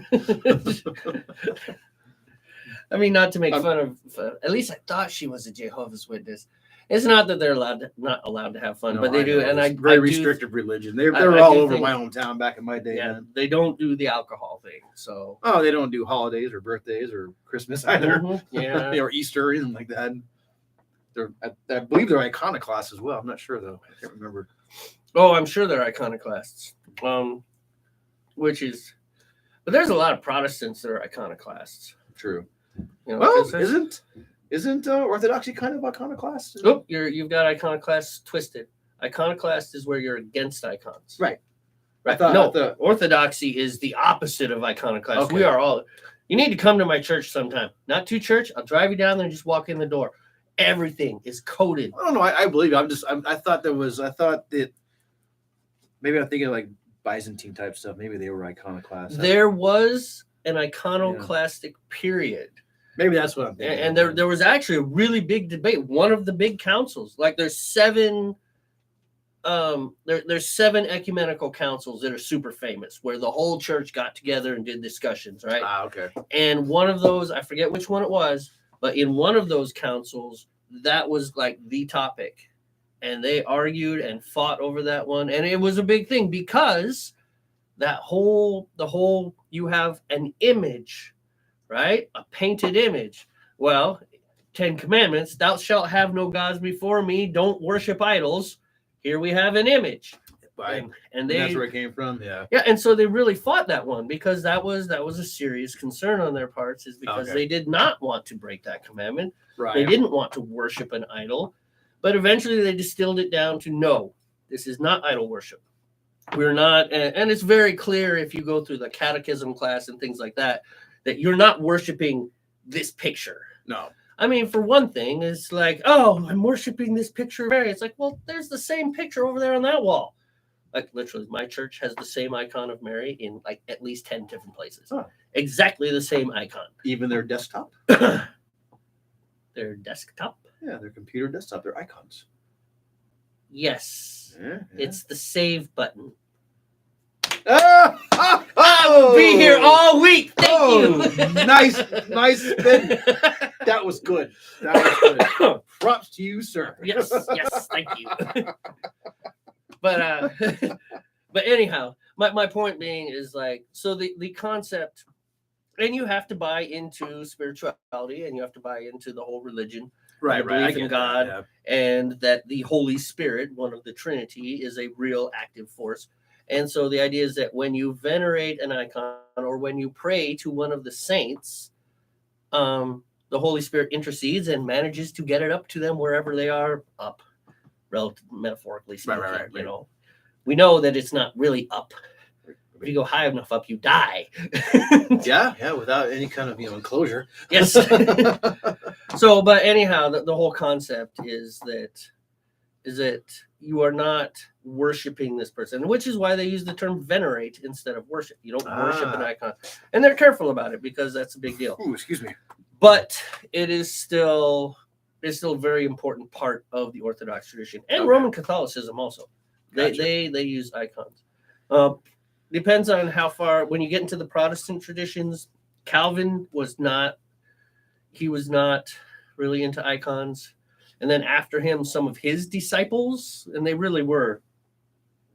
Speaker 1: I mean, not to make fun of. At least I thought she was a Jehovah's Witness. It's not that they're not allowed to have fun, but they do. And
Speaker 2: it's very restrictive religion. They were all over my hometown back in my day.
Speaker 1: Yeah, they don't do the alcohol thing. So
Speaker 2: they don't do holidays or birthdays or Christmas either.
Speaker 1: Mm-hmm. Yeah,
Speaker 2: or Easter or anything like that. I believe they're iconoclasts as well. I'm not sure though. I can't remember.
Speaker 1: Oh, I'm sure they're iconoclasts. But there's a lot of Protestants that are iconoclasts.
Speaker 2: True. Well, isn't Orthodoxy kind of iconoclast?
Speaker 1: Oh, you've got iconoclasts twisted. Iconoclast is where you're against icons.
Speaker 2: Right.
Speaker 1: Orthodoxy is the opposite of iconoclast.
Speaker 2: Okay.
Speaker 1: We are all. You need to come to my church sometime. Not to church. I'll drive you down there and just walk in the door. Everything is coded.
Speaker 2: I don't know. I believe it. I thought that maybe I'm thinking of like Byzantine type stuff. Maybe they were iconoclast.
Speaker 1: There was an iconoclastic period.
Speaker 2: Maybe that's what I'm thinking.
Speaker 1: And there was actually a really big debate. One of the big councils, like there's 7 ecumenical councils that are super famous, where the whole church got together and did discussions, right?
Speaker 2: Okay.
Speaker 1: And one of those, I forget which one it was, but in one of those councils, that was like the topic. and they argued and fought over that one, and it was a big thing because the whole you have an image, right? A painted image. Well, 10 Commandments, thou shalt have no gods before me, don't worship idols. Here we have an image.
Speaker 2: Right.
Speaker 1: And
Speaker 2: that's where it came from. Yeah.
Speaker 1: Yeah, and so they really fought that one because that was a serious concern on their parts, is because they did not want to break that commandment.
Speaker 2: Right.
Speaker 1: They didn't want to worship an idol, but eventually they distilled it down to no, this is not idol worship. We're not, and it's very clear if you go through the catechism class and things like that, that you're not worshiping this picture.
Speaker 2: No.
Speaker 1: I mean, for one thing, it's like, oh, I'm worshiping this picture of Mary. It's like, well, there's the same picture over there on that wall. Like, literally, my church has the same icon of Mary in like at least 10 different places. Huh. Exactly the same icon.
Speaker 2: Even their desktop?
Speaker 1: Their desktop?
Speaker 2: Yeah, their computer desktop, their icons.
Speaker 1: Yes.
Speaker 2: Yeah.
Speaker 1: It's the save button.
Speaker 2: I
Speaker 1: will be here all week. Thank you.
Speaker 2: Nice spin. That was good. Props to you, sir.
Speaker 1: Yes, thank you. But anyhow, my point being is like, so the concept, and you have to buy into spirituality, and you have to buy into the whole religion,
Speaker 2: right?
Speaker 1: Belief in God, and that the Holy Spirit, one of the Trinity, is a real active force. And so the idea is that when you venerate an icon or when you pray to one of the saints, the Holy Spirit intercedes and manages to get it up to them wherever they are up, relative, metaphorically speaking.
Speaker 2: Right.
Speaker 1: You know, we know that it's not really up. If you go high enough up, you die.
Speaker 2: yeah, without any kind of enclosure.
Speaker 1: Yes. So, but anyhow, the whole concept is that you are not worshiping this person, which is why they use the term venerate instead of worship. You don't worship an icon, and they're careful about it because that's a big deal.
Speaker 2: Ooh, excuse me.
Speaker 1: But it is still a very important part of the Orthodox tradition and Roman Catholicism also. Gotcha. They use icons. Depends on how far. When you get into the Protestant traditions, Calvin was not really into icons. And then after him, some of his disciples, and they really were.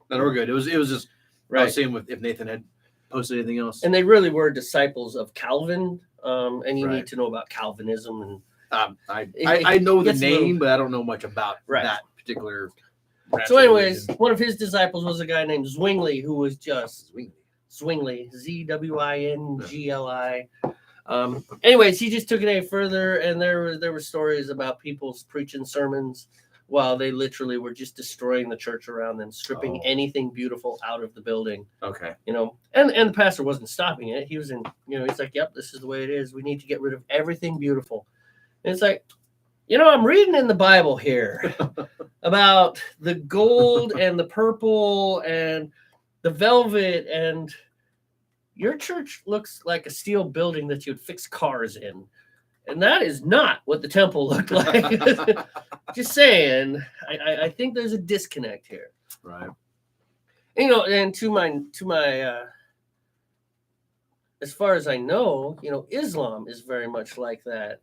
Speaker 2: That were good. It was just
Speaker 1: right.
Speaker 2: I was saying if Nathan had posted anything else.
Speaker 1: And they really were disciples of Calvin. And you need to know about Calvinism. And
Speaker 2: I know the name, but I don't know much about that particular.
Speaker 1: So anyways, one of his disciples was a guy named Zwingli, who was just Zwingli, Zwingli. Anyways, he just took it a further, and there were stories about people preaching sermons while they literally were just destroying the church around them, stripping anything beautiful out of the building.
Speaker 2: Okay.
Speaker 1: You know, and the pastor wasn't stopping it. He was he's like, yep, this is the way it is. We need to get rid of everything beautiful. And it's like, I'm reading in the Bible here about the gold and the purple and the velvet, and your church looks like a steel building that you'd fix cars in. And that is not what the temple looked like. Just saying, I think there's a disconnect here.
Speaker 2: Right.
Speaker 1: And to my as far as I know, Islam is very much like that.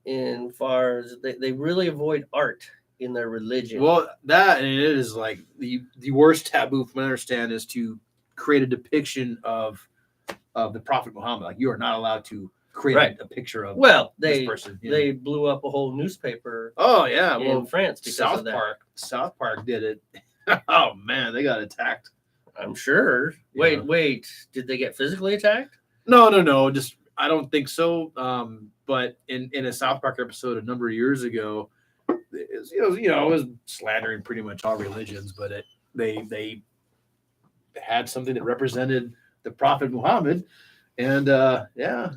Speaker 1: In far as they really avoid art in their religion.
Speaker 2: Well, that, and it is like the worst taboo, from what I understand, is to create a depiction of the Prophet Muhammad. Like, you are not allowed to create a picture of this person.
Speaker 1: They blew up a whole newspaper.
Speaker 2: Oh yeah,
Speaker 1: in France because of that.
Speaker 2: South Park did it. Oh man, they got attacked.
Speaker 1: I'm sure. Wait, did they get physically attacked?
Speaker 2: No. Just I don't think so. But in a South Park episode a number of years ago, it was slandering pretty much all religions, but they had something that represented the Prophet Muhammad, and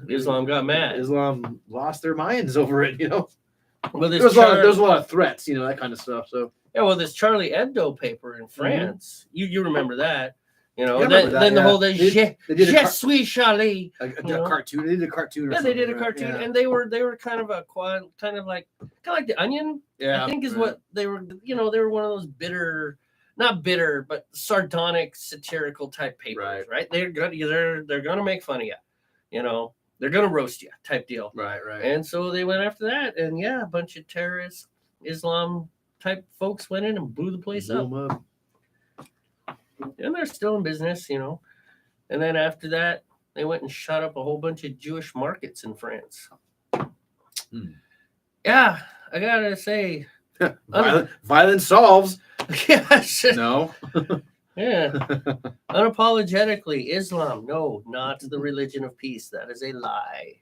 Speaker 1: Islam got mad.
Speaker 2: Islam lost their minds over it.
Speaker 1: Well,
Speaker 2: there's a lot of threats, that kind of stuff. So
Speaker 1: this Charlie Hebdo paper in France, you remember that?
Speaker 2: Then
Speaker 1: the whole day, je suis Charlie.
Speaker 2: A cartoon. They did a cartoon.
Speaker 1: They did a cartoon, and they were kind of like the Onion.
Speaker 2: Yeah,
Speaker 1: I think is what they were. They were one of those not bitter, but sardonic, satirical type papers. Right? They're gonna make fun of you. They're gonna roast you, type deal.
Speaker 2: Right.
Speaker 1: And so they went after that, and a bunch of terrorists, Islam type folks went in and blew the place up.
Speaker 2: Blew 'em up.
Speaker 1: And they're still in business, you know. And then after that, they went and shot up a whole bunch of Jewish markets in France. Yeah, I gotta say,
Speaker 2: Violence solves.
Speaker 1: yeah,
Speaker 2: No.
Speaker 1: yeah. Unapologetically, Islam, no, not the religion of peace. That is a lie.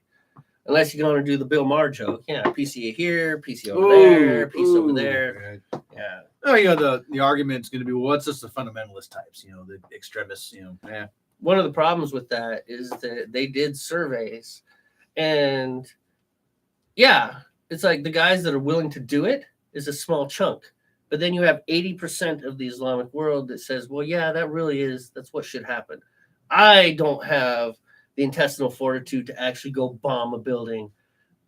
Speaker 1: Unless you're going to do the Bill Maher joke. Yeah, PC here, PC over there, peace over there.
Speaker 2: Right.
Speaker 1: Yeah.
Speaker 2: Oh, you know, the argument's going to be, well, what's just the fundamentalist types, you know, the extremists, you know. Yeah.
Speaker 1: One of the problems with that is that they did surveys, and yeah, it's like the guys that are willing to do it is a small chunk. But then you have 80% of the Islamic world that says, well, yeah, that's what should happen. I don't have the intestinal fortitude to actually go bomb a building,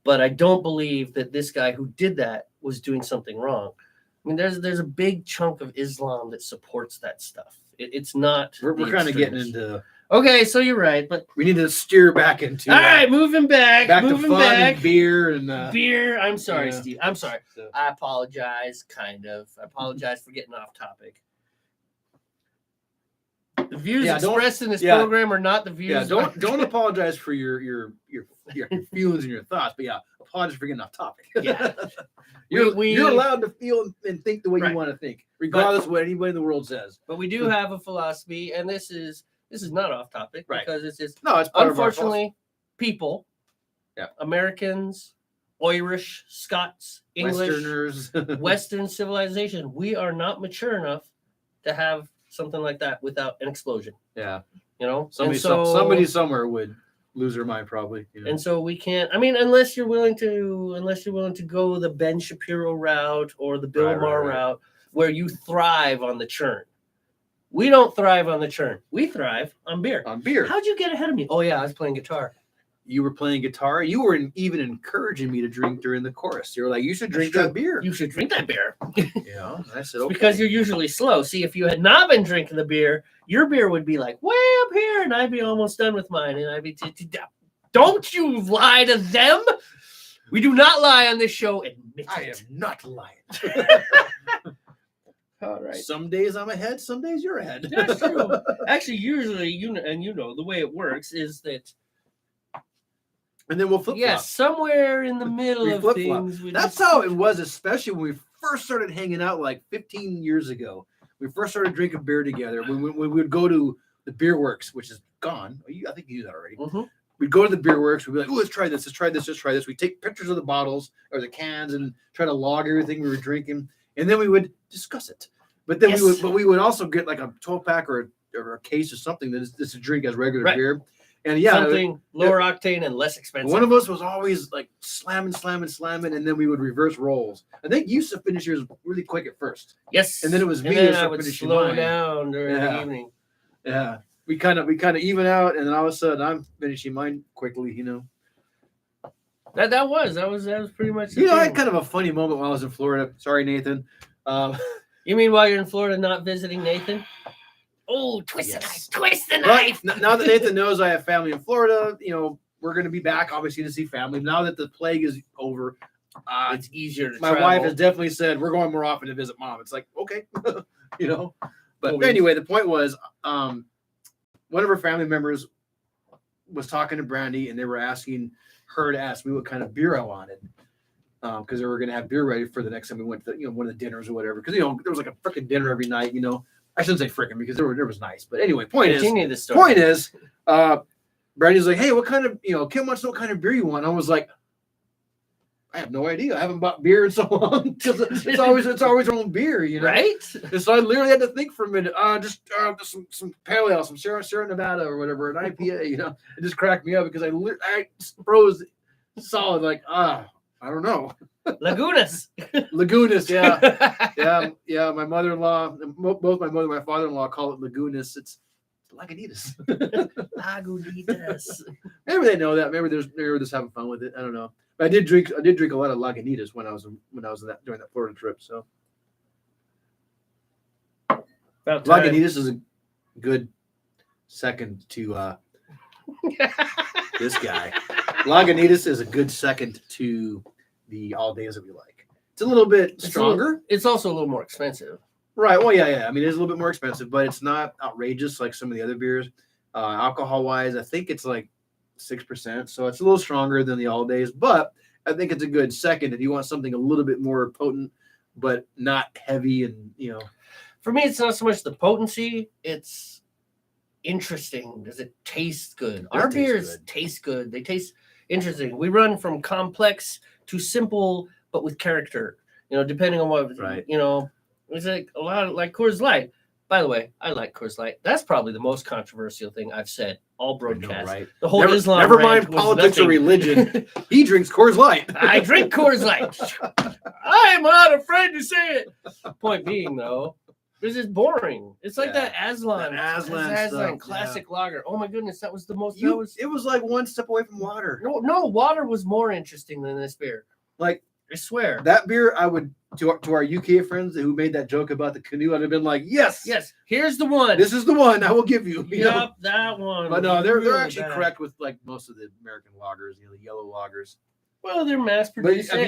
Speaker 1: but I don't believe that this guy who did that was doing something wrong. I mean, there's a big chunk of Islam that supports that stuff. It's not.
Speaker 2: We're kind of getting into.
Speaker 1: Okay, so you're right, but
Speaker 2: we need to steer back into.
Speaker 1: All right, moving back
Speaker 2: to fun and beer and
Speaker 1: beer. I'm sorry,
Speaker 2: yeah.
Speaker 1: Steve. I'm sorry.
Speaker 2: So.
Speaker 1: I apologize. Kind of. I apologize for getting off topic. The views expressed in this program are not the views.
Speaker 2: Yeah, don't apologize for your feelings and your thoughts, but yeah, apologize for getting off topic.
Speaker 1: Yeah,
Speaker 2: you're allowed to feel and think the way you want to think, regardless of what anybody in the world says.
Speaker 1: But we do have a philosophy, and this is not off topic,
Speaker 2: right?
Speaker 1: Because it's just
Speaker 2: no, it's part
Speaker 1: unfortunately people,
Speaker 2: yeah,
Speaker 1: Americans, Irish, Scots, English,
Speaker 2: Westerners,
Speaker 1: Western civilization. We are not mature enough to have something like that without an explosion.
Speaker 2: Yeah.
Speaker 1: You know,
Speaker 2: somebody somewhere would lose their mind probably. You know?
Speaker 1: And so we can't, I mean, unless you're willing to go the Ben Shapiro route or the Bill Maher route where you thrive on the churn. We don't thrive on the churn. We thrive on beer. How'd you get ahead of me? Oh yeah, I was playing guitar.
Speaker 2: You were playing guitar. You were even encouraging me to drink during the chorus. You were like, you should drink that beer.
Speaker 1: You should drink that beer.
Speaker 2: Yeah. I said, okay.
Speaker 1: Because you're usually slow. See, if you had not been drinking the beer, your beer would be like way up here, and I'd be almost done with mine. And I'd be, don't you lie to them. We do not lie on this show. Admit
Speaker 2: I
Speaker 1: it.
Speaker 2: am not lying.
Speaker 1: All right.
Speaker 2: Some days I'm ahead. Some days you're ahead.
Speaker 1: That's true. Actually, usually, the way it works is that.
Speaker 2: And then we'll flip.
Speaker 1: Yeah, somewhere in the middle of things.
Speaker 2: That's how it was, especially when we first started hanging out like 15 years ago. We first started drinking beer together. When we would go to the Beer Works, which is gone. I think you knew that already.
Speaker 1: Mm-hmm.
Speaker 2: We'd go to the Beer Works. We'd be like, oh, let's try this. Let's try this. Let's try this. We'd take pictures of the bottles or the cans and try to log everything we were drinking. And then we would discuss it. But then we would also get like a 12-pack or a case or something that is to drink as regular beer. And yeah,
Speaker 1: something lower octane and less expensive.
Speaker 2: One of us was always like slamming, and then we would reverse rolls. I think you used to finish yours really quick at first.
Speaker 1: Yes,
Speaker 2: and then it was me
Speaker 1: who would slow down during the evening.
Speaker 2: Yeah, we kind of even out, and then all of a sudden I'm finishing mine quickly. You know,
Speaker 1: that was pretty much.
Speaker 2: I had kind of a funny moment while I was in Florida. Sorry, Nathan.
Speaker 1: You mean while you're in Florida, not visiting Nathan? Oh, twist the knife! Twist the knife!
Speaker 2: Now that Nathan knows I have family in Florida, we're going to be back, obviously, to see family. Now that the plague is over,
Speaker 1: it's easier to
Speaker 2: travel. Wife has definitely said, we're going more often to visit mom. It's like, okay, But anyway, the point was, one of her family members was talking to Brandy, and they were asking her to ask me what kind of beer I wanted. Because they were going to have beer ready for the next time we went to one of the dinners or whatever. Because, there was like a freaking dinner every night, I shouldn't say freaking because there was nice. But anyway, point is, Brandy's like, hey, what kind of, Kim wants to know what kind of beer you want. I was like, I have no idea. I haven't bought beer in so long because it's always her own beer,
Speaker 1: Right?
Speaker 2: And so I literally had to think for a minute. Just some pale ale, some Sierra Nevada or whatever, an IPA. It just cracked me up because I froze solid like I don't know.
Speaker 1: Lagunas,
Speaker 2: yeah. My mother-in-law, both my mother and my father-in-law call it Lagunas. It's Lagunitas.
Speaker 1: Lagunitas.
Speaker 2: Maybe they know that. Maybe they're just having fun with it. I don't know. But I did drink a lot of Lagunitas when I was during that Florida trip. So Lagunitas is a good second to this guy. Lagunitas is a good second to the all days that we like. It's a little bit stronger.
Speaker 1: It's also a little more expensive.
Speaker 2: Right. Well, yeah. I mean, it's a little bit more expensive, but it's not outrageous like some of the other beers. Alcohol wise, I think it's like 6%, so it's a little stronger than the All Days, but I think it's a good second if you want something a little bit more potent, but not heavy and
Speaker 1: For me, it's not so much the potency; it's interesting. Does it taste good? Our beers taste good. They taste interesting. We run from complex to simple, but with character. Depending on what it's like a lot of like Coors Light. By the way, I like Coors Light. That's probably the most controversial thing I've said all broadcast.
Speaker 2: Right?
Speaker 1: The whole Islam.
Speaker 2: Never mind politics or religion. He drinks Coors Light.
Speaker 1: I drink Coors Light. I'm not afraid to say it. Point being, though, this is boring. It's like that Aslan.
Speaker 2: Aslan
Speaker 1: classic lager. Oh my goodness, that was the most.
Speaker 2: It was like one step away from water.
Speaker 1: No, water was more interesting than this beer.
Speaker 2: Like
Speaker 1: I swear,
Speaker 2: that beer, I would to our UK friends who made that joke about the canoe. I'd have been like, yes,
Speaker 1: here's the one.
Speaker 2: This is the one I will give you.
Speaker 1: Yep, that one.
Speaker 2: But no, they're actually correct with like most of the American lagers, the yellow lagers.
Speaker 1: Well, they're mass produced.
Speaker 2: But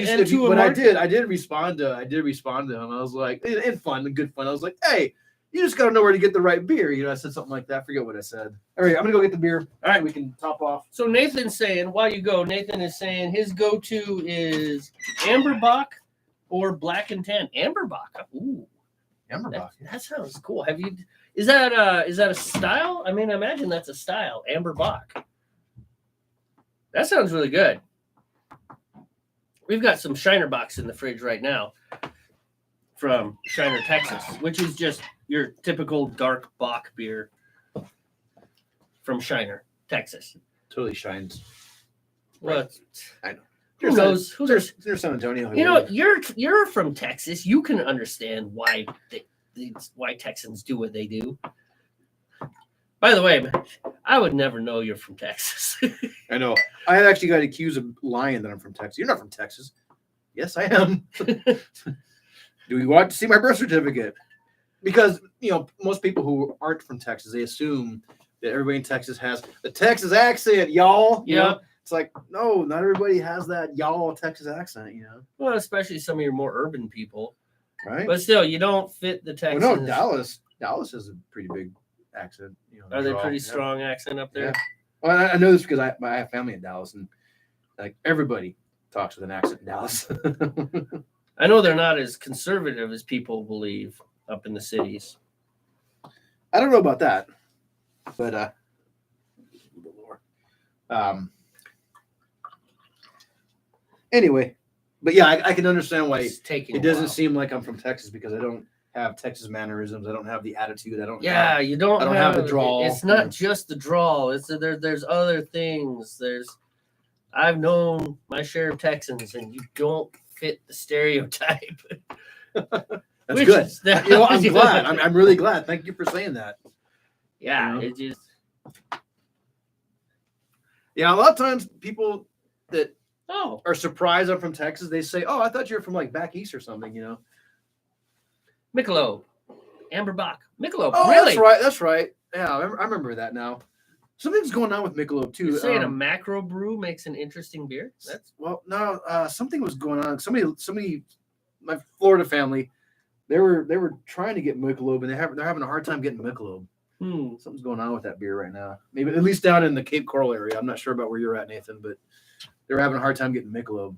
Speaker 2: I did respond to him. I was like, in fun, in good fun. I was like, hey, you just got to know where to get the right beer. I said something like that. I forget what I said. All right, I'm going to go get the beer. All right, we can top off.
Speaker 1: So Nathan's saying, while you go, Nathan is saying his go-to is Amberbach or Black and Tan. Amberbach. Ooh.
Speaker 2: Amberbach.
Speaker 1: That sounds cool. Is that a style? I mean, I imagine that's a style. Amberbach. That sounds really good. We've got some Shiner Box in the fridge right now from Shiner, Texas, which is just your typical dark Bock beer from Shiner, Texas.
Speaker 2: Totally shines.
Speaker 1: Well,
Speaker 2: I know.
Speaker 1: Who knows?
Speaker 2: There's San Antonio.
Speaker 1: You're from Texas. You can understand why why Texans do what they do. By the way, I would never know you're from Texas.
Speaker 2: I know. I actually got accused of lying that I'm from Texas. You're not from Texas. Yes, I am. Do you want to see my birth certificate? Because, most people who aren't from Texas, they assume that everybody in Texas has the Texas accent, y'all.
Speaker 1: Yeah.
Speaker 2: It's like, no, not everybody has that y'all Texas accent,
Speaker 1: Well, especially some of your more urban people.
Speaker 2: Right.
Speaker 1: But still, you don't fit the Texans.
Speaker 2: Well, no, Dallas has a pretty big accent.
Speaker 1: Are they pretty strong accent up there?
Speaker 2: Yeah. Well, I know this because I have family in Dallas, and like everybody talks with an accent in Dallas.
Speaker 1: I know they're not as conservative as people believe up in the cities.
Speaker 2: I don't know about that, but anyway, but yeah, I can understand why it doesn't seem like I'm from Texas because I don't have Texas mannerisms. I don't have the attitude. I don't have the drawl.
Speaker 1: It's not just the drawl. It's there's other things. I've known my share of Texans, and you don't fit the stereotype.
Speaker 2: That's good. I'm glad. I'm really glad. Thank you for saying that.
Speaker 1: Yeah, it just.
Speaker 2: Yeah, a lot of times people that are surprised I'm from Texas, they say, "Oh, I thought you were from like back east or something,"
Speaker 1: Michelob, Amberbach, Michelob.
Speaker 2: Oh,
Speaker 1: really?
Speaker 2: That's right. Yeah, I remember that now. Something's going on with Michelob too.
Speaker 1: You're saying a macro brew makes an interesting beer?
Speaker 2: Something was going on. Somebody, my Florida family, they were trying to get Michelob, and they're having a hard time getting Michelob. Something's going on with that beer right now. Maybe at least down in the Cape Coral area. I'm not sure about where you're at, Nathan, but they're having a hard time getting Michelob.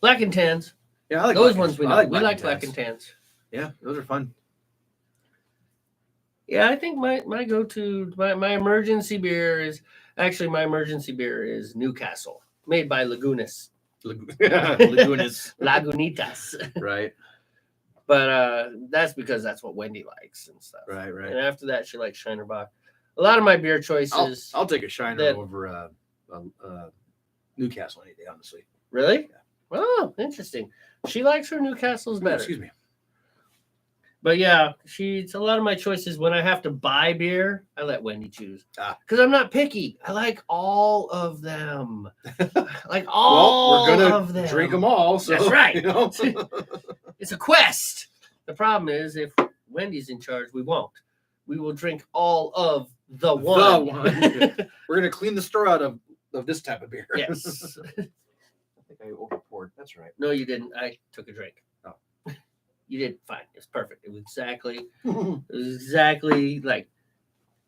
Speaker 1: Black and Tans.
Speaker 2: Yeah, I like
Speaker 1: those ones. We like Black and Tans.
Speaker 2: Yeah, those are fun.
Speaker 1: Yeah, I think my go-to my emergency beer is Newcastle, made by Lagunitas. Lagunitas.
Speaker 2: Right.
Speaker 1: But that's because that's what Wendy likes and stuff.
Speaker 2: Right.
Speaker 1: And after that, she likes Shiner Bock. A lot of my beer choices.
Speaker 2: I'll take a Shiner over Newcastle any day, honestly.
Speaker 1: Really? Yeah. Oh, interesting. She likes her Newcastle's better.
Speaker 2: Excuse me.
Speaker 1: But yeah, a lot of my choices when I have to buy beer, I let Wendy choose. Because I'm not picky. I like all of them. Like all
Speaker 2: we're gonna
Speaker 1: of them.
Speaker 2: Drink them all. So,
Speaker 1: that's right. It's a quest. The problem is if Wendy's in charge, we won't. We will drink all of the one.
Speaker 2: We're gonna clean the store out of of this type of beer.
Speaker 1: Yes.
Speaker 2: I think I overpoured. That's right.
Speaker 1: No, you didn't. I took a drink.
Speaker 2: Oh.
Speaker 1: You did fine. It's perfect. It was exactly like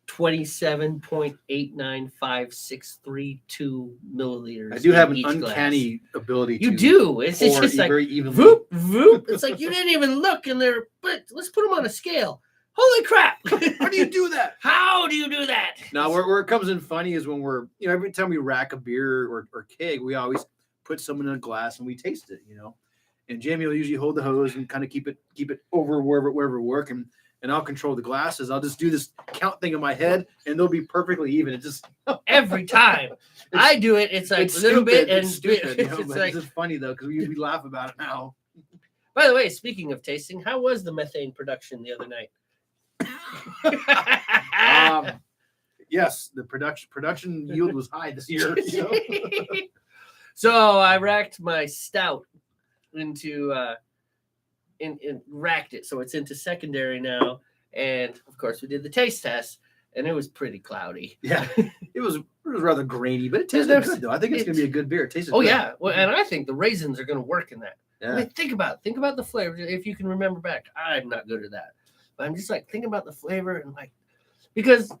Speaker 1: 27.895632 milliliters.
Speaker 2: I do have an
Speaker 1: each
Speaker 2: uncanny
Speaker 1: glass.
Speaker 2: ability.
Speaker 1: You
Speaker 2: to
Speaker 1: do. It's
Speaker 2: pour
Speaker 1: just like
Speaker 2: very evenly.
Speaker 1: voop, voop. It's like you didn't even look in there. But let's put them on a scale. Holy crap!
Speaker 2: How do you do that?
Speaker 1: How do you do that?
Speaker 2: Now, where it comes in funny is when we're, every time we rack a beer or keg, we always put some in a glass and we taste it, And Jamie will usually hold the hose and kind of keep it over wherever we're working, and I'll control the glasses. I'll just do this count thing in my head, and they'll be perfectly even. It just
Speaker 1: every time I do it, it's like a little bit and
Speaker 2: stupid.
Speaker 1: it's
Speaker 2: But
Speaker 1: like,
Speaker 2: it's just funny though because we laugh about it now.
Speaker 1: By the way, speaking of tasting, how was the methane production the other night?
Speaker 2: Yes, the production yield was high this year.
Speaker 1: So I racked my stout into racked it, so it's into secondary now, and of course we did the taste test, and it was pretty cloudy.
Speaker 2: Yeah, it was rather grainy, but it tasted good though. I think it's gonna be a good beer. It tasted good.
Speaker 1: Yeah, well, and I think the raisins are gonna work in that.
Speaker 2: Yeah.
Speaker 1: I mean, think about the flavor. If you can remember back, I'm not good at that, but I'm just like thinking about the flavor and like because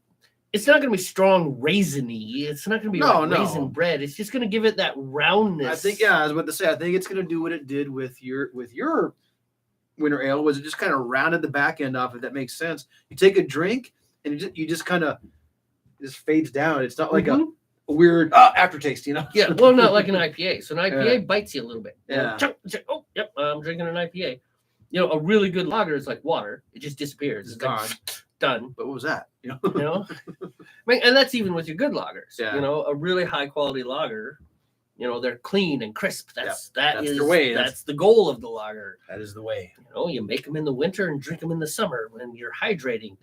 Speaker 1: it's not going to be strong raisiny. It's not going to be raisin bread. It's just going to give it that roundness.
Speaker 2: I think I was about to say. I think it's going to do what it did with your winter ale. Was it just kind of rounded the back end off? If that makes sense. You take a drink and you just kind of just fades down. It's not like a weird aftertaste,
Speaker 1: Yeah, well, not like an IPA. So an IPA bites you a little bit.
Speaker 2: Yeah.
Speaker 1: Oh, yep, I'm drinking an IPA. A really good lager is like water. It just disappears.
Speaker 2: It's gone.
Speaker 1: Done.
Speaker 2: But what was that?
Speaker 1: I mean, and that's even with your good lagers.
Speaker 2: Yeah.
Speaker 1: A really high quality lager. They're clean and crisp. That's
Speaker 2: their way.
Speaker 1: That's the goal of the lager.
Speaker 2: That is the way.
Speaker 1: You make them in the winter and drink them in the summer when you're hydrating,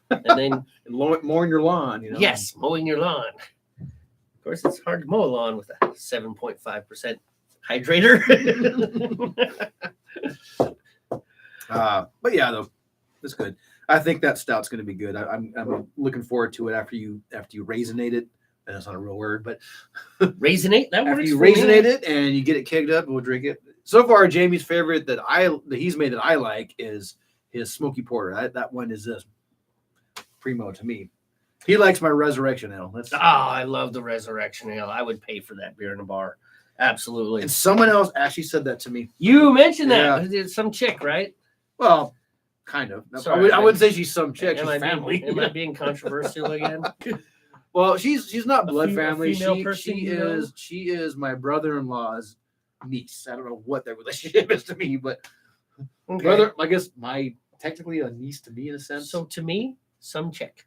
Speaker 1: and then
Speaker 2: mowing your lawn.
Speaker 1: Yes, mowing your lawn. Of course, it's hard to mow a lawn with a 7.5% hydrator.
Speaker 2: But yeah, though, it's good. I think that stout's going to be good. I'm looking forward to it after you raisinate it. And that's not a real word, but
Speaker 1: raisinate. That
Speaker 2: after
Speaker 1: works.
Speaker 2: You raisinate it and you get it kegged up, and we'll drink it. So far, Jamie's favorite that he's made that I like is his smoky porter. That one is this primo to me. He likes my Resurrection Ale.
Speaker 1: I love the Resurrection Ale. I would pay for that beer in a bar. Absolutely.
Speaker 2: And someone else actually said that to me.
Speaker 1: You mentioned that. Yeah. Some chick, right?
Speaker 2: Well, kind of.
Speaker 1: Sorry,
Speaker 2: I wouldn't say she's some chick.
Speaker 1: Am
Speaker 2: she's family.
Speaker 1: Am I being controversial again?
Speaker 2: Well, she's not blood family.
Speaker 1: She
Speaker 2: is my brother-in-law's niece. I don't know what their relationship is to me, but brother, I guess technically a niece to me in a sense.
Speaker 1: So to me, some chick.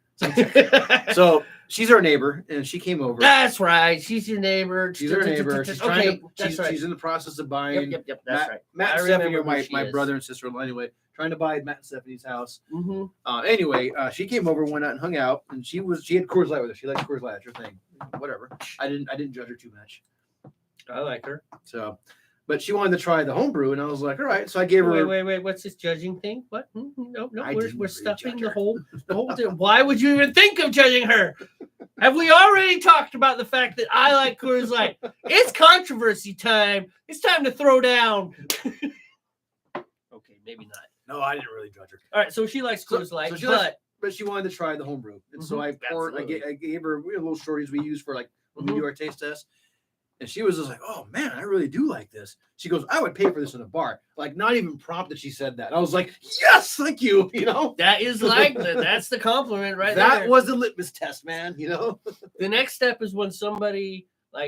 Speaker 2: So she's our neighbor, and she came over.
Speaker 1: That's right. She's your neighbor.
Speaker 2: She's our neighbor. She's she's in the process of buying.
Speaker 1: Yep. That's right.
Speaker 2: Matt and Stephanie are my brother and sister-in-law. Anyway, trying to buy Matt and Stephanie's house.
Speaker 1: Mm-hmm.
Speaker 2: Anyway, she came over, went out and hung out, and she had Coors Light with her. She likes Coors Light. That's her thing. Whatever. I didn't judge her too much.
Speaker 1: I like her.
Speaker 2: So. But she wanted to try the homebrew, and I was like, all right. So I gave her.
Speaker 1: Wait. What's this judging thing? What? No. We're stuffing the whole thing. Why would you even think of judging her? Have we already talked about the fact that I like Coors Light? It's controversy time. It's time to throw down. Okay, maybe not.
Speaker 2: No, I didn't really judge her.
Speaker 1: All right, so she likes Coors Light,
Speaker 2: but she wanted to try the homebrew, and so I gave her little shorties we use for when we do our taste test. And she was just like, oh, man, I really do like this. She goes, I would pay for this in a bar. Not even prompted she said that. I was like, yes, thank you.
Speaker 1: That is that's the compliment right there.
Speaker 2: That was the litmus test, man.
Speaker 1: The next step is when somebody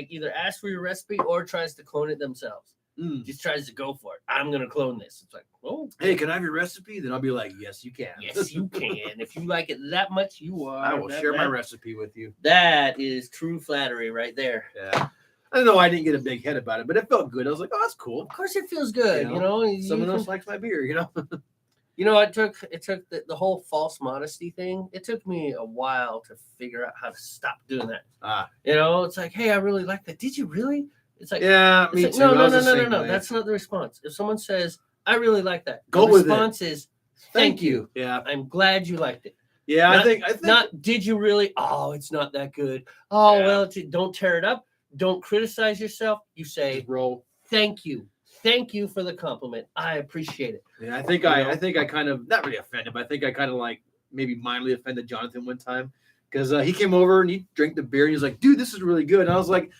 Speaker 1: either asks for your recipe or tries to clone it themselves. Just tries to go for it. I'm going to clone this. It's like, oh.
Speaker 2: Hey, can I have your recipe? Then I'll be like, yes, you can.
Speaker 1: Yes, you can. If you like it that much, you are.
Speaker 2: I will share my recipe with you.
Speaker 1: That is true flattery right there.
Speaker 2: Yeah. I don't know. I didn't get a big head about it, but it felt good. I was like, "Oh, that's cool."
Speaker 1: Of course, it feels good.
Speaker 2: Someone else likes my beer.
Speaker 1: It took the whole false modesty thing. It took me a while to figure out how to stop doing that. It's like, hey, I really like that. Did you really? It's like,
Speaker 2: yeah, me too.
Speaker 1: No. That's not the response. If someone says, I really like that,
Speaker 2: the
Speaker 1: response is, thank you.
Speaker 2: Yeah,
Speaker 1: I'm glad you liked it.
Speaker 2: Yeah, I think
Speaker 1: not. Did you really? Oh, it's not that good. Oh, well, don't tear it up. don't criticize yourself. You say,
Speaker 2: Just roll.
Speaker 1: thank you. Thank you for the compliment. I appreciate it.
Speaker 2: Yeah, I think I kind of not really offended, but I think I kind of like maybe mildly offended Jonathan one time because he came over and he drank the beer and he was like, "Dude, this is really good." And I was like,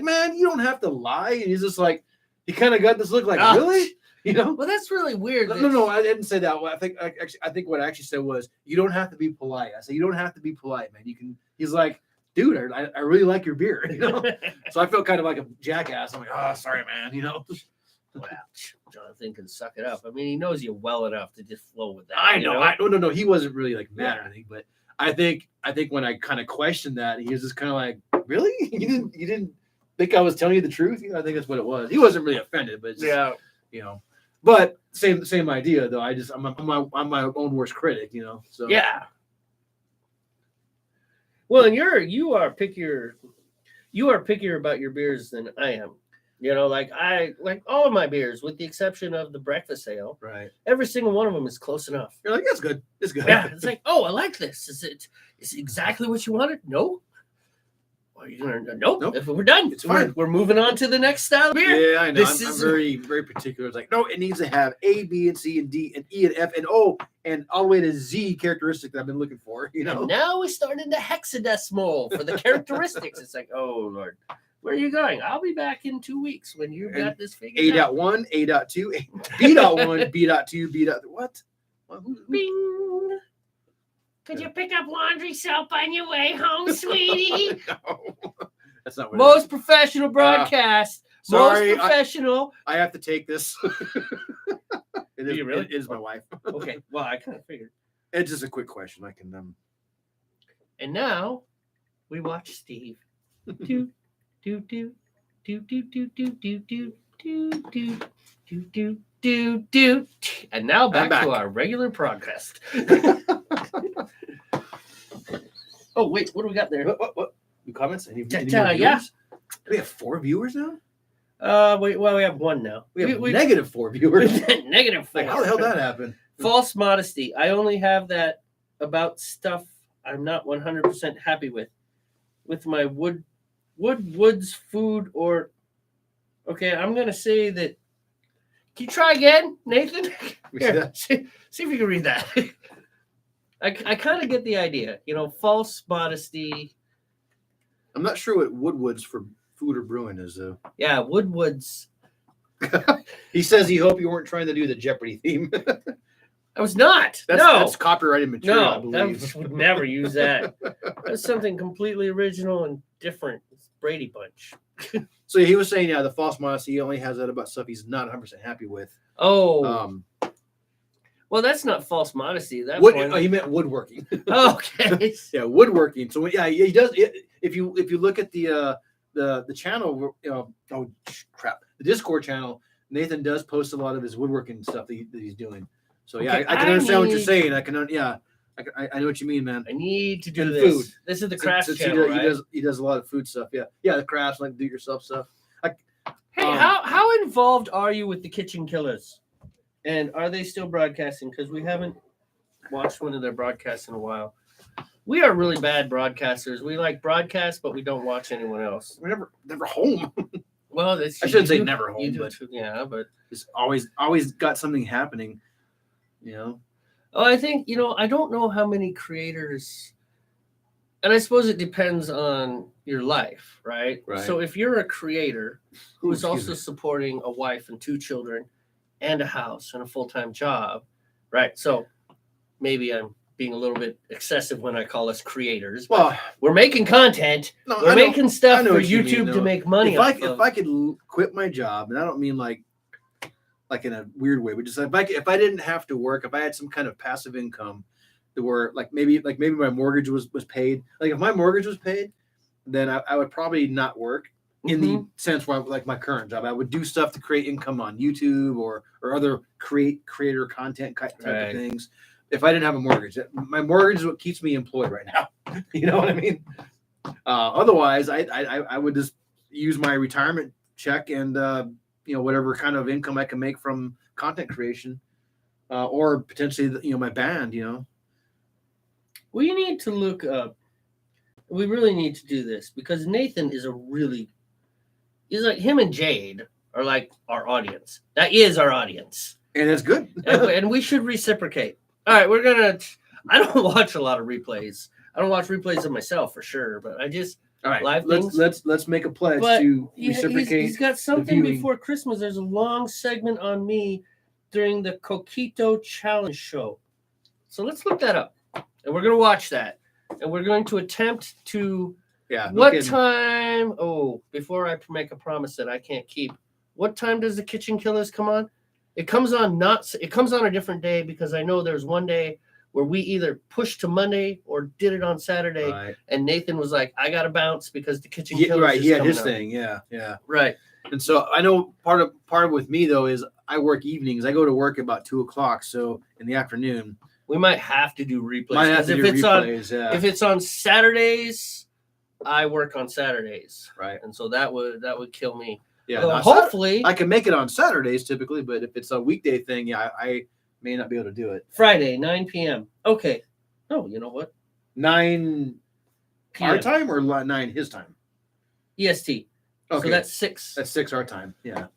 Speaker 2: "Man, you don't have to lie." And he's just like, he kind of got this look like, "Really?" You know?
Speaker 1: Well, that's really weird.
Speaker 2: No, I didn't say that. I think what I actually said was, "You don't have to be polite." I said, "You don't have to be polite, man. You can." He's like, "Dude, I really like your beer." You know? So I felt kind of like a jackass. I'm like, "Oh, sorry, man." You know?
Speaker 1: Well, Jonathan can suck it up. I mean, he knows you well enough to just flow with that.
Speaker 2: I know. No. He wasn't really like mad or anything, but I think when I kind of questioned that, he was just kind of like, "Really? You didn't think I was telling you the truth?" You know, I think that's what it was. He wasn't really offended, but just, you know. But same idea though. I'm my own worst critic, you know. So
Speaker 1: yeah. Well, and you are pickier about your beers than I am. You know, like I like all of my beers, with the exception of the breakfast ale.
Speaker 2: Right.
Speaker 1: Every single one of them is close enough.
Speaker 2: You're like, that's good. It's good.
Speaker 1: Yeah. It's like, oh, I like this. Is it exactly what you wanted? No. Are you gonna? Nope. If we're done,
Speaker 2: it's fine.
Speaker 1: We're moving on to the next style of beer.
Speaker 2: Yeah, I know. I'm very, very particular. It's like, no, it needs to have A, B, and C, and D, and E, and F, and O, and all the way to Z characteristic that I've been looking for. You know.
Speaker 1: And now we're starting to hexadecimal for the characteristics. It's like, oh Lord, where are you going? I'll be back in 2 weeks when you've got this figured out.
Speaker 2: A.1, A.2, B.1, B.2, B. What?
Speaker 1: Bing. Could you pick up laundry soap on your way home, sweetie?
Speaker 2: No, that's not what
Speaker 1: most professional broadcast.
Speaker 2: Sorry,
Speaker 1: most professional.
Speaker 2: I have to take this. It is,
Speaker 1: really?
Speaker 2: It is my wife.
Speaker 1: Okay, well, I kind of figured.
Speaker 2: It's just a quick question. I can.
Speaker 1: And now we watch Steve. do do do do do do do do do do do do do do. And now back to our regular broadcast. Oh wait, what do we got there?
Speaker 2: What? New comments? Any
Speaker 1: yeah.
Speaker 2: Do we have 4 viewers now?
Speaker 1: We have 1 now.
Speaker 2: We have negative 4 viewers.
Speaker 1: Negative 4.
Speaker 2: Like, how the hell did that happen?
Speaker 1: False modesty. I only have that about stuff I'm not 100% happy with my woods food or. Okay, I'm gonna say that. Can you try again, Nathan? Here, see if you can read that. I kind of get the idea, you know, false modesty.
Speaker 2: I'm not sure what Woodwoods for food or brewing is, though.
Speaker 1: Yeah, Woodwoods.
Speaker 2: He says he hoped you weren't trying to do the Jeopardy theme.
Speaker 1: I was not.
Speaker 2: That's copyrighted material, I
Speaker 1: No,
Speaker 2: believe.
Speaker 1: would never use that. That's something completely original and different. It's Brady Bunch.
Speaker 2: So he was saying, the false modesty, he only has that about stuff he's not 100% happy with.
Speaker 1: Oh. Well, that's not false modesty.
Speaker 2: He meant woodworking.
Speaker 1: Okay.
Speaker 2: Yeah, woodworking. So he does. If you look at the channel, the Discord channel, Nathan does post a lot of his woodworking stuff that he's doing. So yeah, okay, I can understand what you're saying. I know what you mean, man.
Speaker 1: I need to do this.
Speaker 2: Food.
Speaker 1: This is the crafts channel, right?
Speaker 2: He does a lot of food stuff. Yeah, the crafts, like do-it-yourself stuff.
Speaker 1: Hey, how involved are you with the Kitchen Killers? And are they still broadcasting? Because we haven't watched one of their broadcasts in a while. We are really bad broadcasters. We like broadcast, but we don't watch anyone else.
Speaker 2: We're never home.
Speaker 1: Well,
Speaker 2: I shouldn't say never home, but
Speaker 1: but
Speaker 2: it's always got something happening. You know.
Speaker 1: Oh, I think I don't know how many creators, and I suppose it depends on your life, right?
Speaker 2: Right.
Speaker 1: So if you're a creator who is also supporting a wife and 2 children, and a house and a full-time job, right? So maybe I'm being a little bit excessive when I call us creators. Well, we're making content. We're making stuff for YouTube to make money.
Speaker 2: If I could quit my job, and I don't mean like in a weird way, but just if I didn't have to work, if I had some kind of passive income, that were maybe my mortgage was paid. Like if my mortgage was paid, then I would probably not work. In the sense where like my current job, I would do stuff to create income on YouTube or other creator content type of things. If I didn't have a mortgage, my mortgage is what keeps me employed right now. You know what I mean? Otherwise, I would just use my retirement check and whatever kind of income I can make from content creation, or potentially my band.
Speaker 1: We need to look up. We really need to do this because Nathan is a really He's like him and Jade are like our audience. That is our audience,
Speaker 2: And it's good.
Speaker 1: and we should reciprocate. All right, we're gonna. I don't watch a lot of replays. I don't watch replays of myself for sure, but I just
Speaker 2: All right,
Speaker 1: live
Speaker 2: let's
Speaker 1: things.
Speaker 2: let's make a pledge
Speaker 1: But
Speaker 2: to reciprocate.
Speaker 1: he's got something
Speaker 2: viewing.
Speaker 1: before Christmas. There's a long segment on me during the Coquito Challenge show. So let's look that up. And we're going to watch that. And we're going to attempt to...
Speaker 2: Yeah.
Speaker 1: What time... Oh, before I make a promise that I can't keep. What time does the Kitchen Killers come on? It comes on a different day because I know there's one day where we either pushed to Monday or did it on Saturday.
Speaker 2: Right.
Speaker 1: And Nathan was like, I got to bounce because the Kitchen Killers
Speaker 2: Right.
Speaker 1: is
Speaker 2: He had
Speaker 1: coming
Speaker 2: his
Speaker 1: out.
Speaker 2: thing. Yeah. Yeah.
Speaker 1: Right.
Speaker 2: And so I know part of with me though is I work evenings. I go to work about 2:00. So in the afternoon,
Speaker 1: We might have to do replays.
Speaker 2: might have to do replays.
Speaker 1: If it's on Saturdays, I work on Saturdays.
Speaker 2: Right.
Speaker 1: And so that would kill me.
Speaker 2: Yeah.
Speaker 1: Well,
Speaker 2: no,
Speaker 1: hopefully
Speaker 2: I can make it on Saturdays typically, but if it's a weekday thing, yeah, I may not be able to do it.
Speaker 1: Friday, 9 p.m. Okay. Oh, you know what?
Speaker 2: 9
Speaker 1: PM.
Speaker 2: our time or 9 his time?
Speaker 1: EST.
Speaker 2: Okay.
Speaker 1: So that's 6.
Speaker 2: That's 6 our time. Yeah.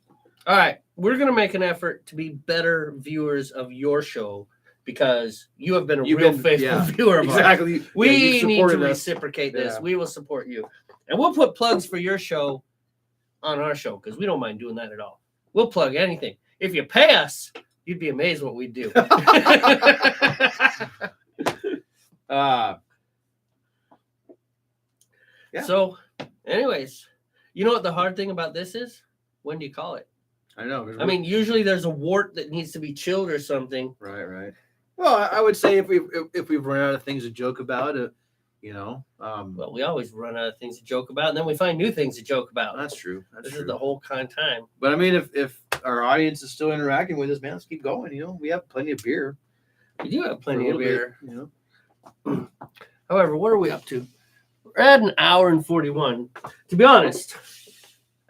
Speaker 1: All right. We're going to make an effort to be better viewers of your show because you have been a real faithful viewer of ours.
Speaker 2: Exactly.
Speaker 1: We
Speaker 2: Yeah,
Speaker 1: need to
Speaker 2: us.
Speaker 1: reciprocate this.
Speaker 2: Yeah.
Speaker 1: We will support you. And we'll put plugs for your show on our show because we don't mind doing that at all. We'll plug anything. If you pay us, you'd be amazed what we do.
Speaker 2: Yeah.
Speaker 1: So, anyways, you know what the hard thing about this is? When do you call it?
Speaker 2: I know.
Speaker 1: I mean, usually there's a wart that needs to be chilled or something.
Speaker 2: Right. Well, I would say if we've run out of things to joke about,
Speaker 1: Well, we always run out of things to joke about, and then we find new things to joke about.
Speaker 2: that's true.
Speaker 1: This is the whole kind of time.
Speaker 2: But I mean, if our audience is still interacting with us, man, let's keep going. We have plenty of beer.
Speaker 1: We do have plenty
Speaker 2: For a
Speaker 1: of
Speaker 2: little
Speaker 1: beer.
Speaker 2: bit,
Speaker 1: However, what are we up to? We're at an hour and 41. To be honest,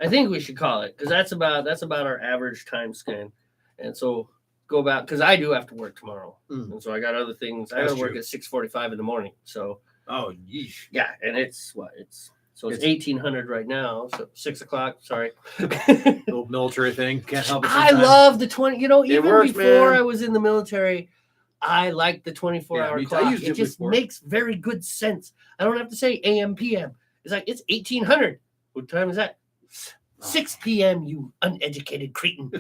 Speaker 1: I think we should call it because that's about our average time scan. And so go about because I do have to work tomorrow, and so I got other things. I got to work at 6:45 in the morning. So
Speaker 2: oh, yeesh.
Speaker 1: yeah, and it's 1800 right now. So 6 o'clock. Sorry.
Speaker 2: Little military thing. Can't help it.
Speaker 1: I love the 20. Even
Speaker 2: works,
Speaker 1: before
Speaker 2: man.
Speaker 1: I was in the military, I like the 24-hour
Speaker 2: I
Speaker 1: clock.
Speaker 2: used
Speaker 1: It
Speaker 2: it
Speaker 1: just
Speaker 2: before.
Speaker 1: makes very good sense. I don't have to say AM, PM. It's like, it's 1800. What time is that? 6 p.m., you uneducated cretin.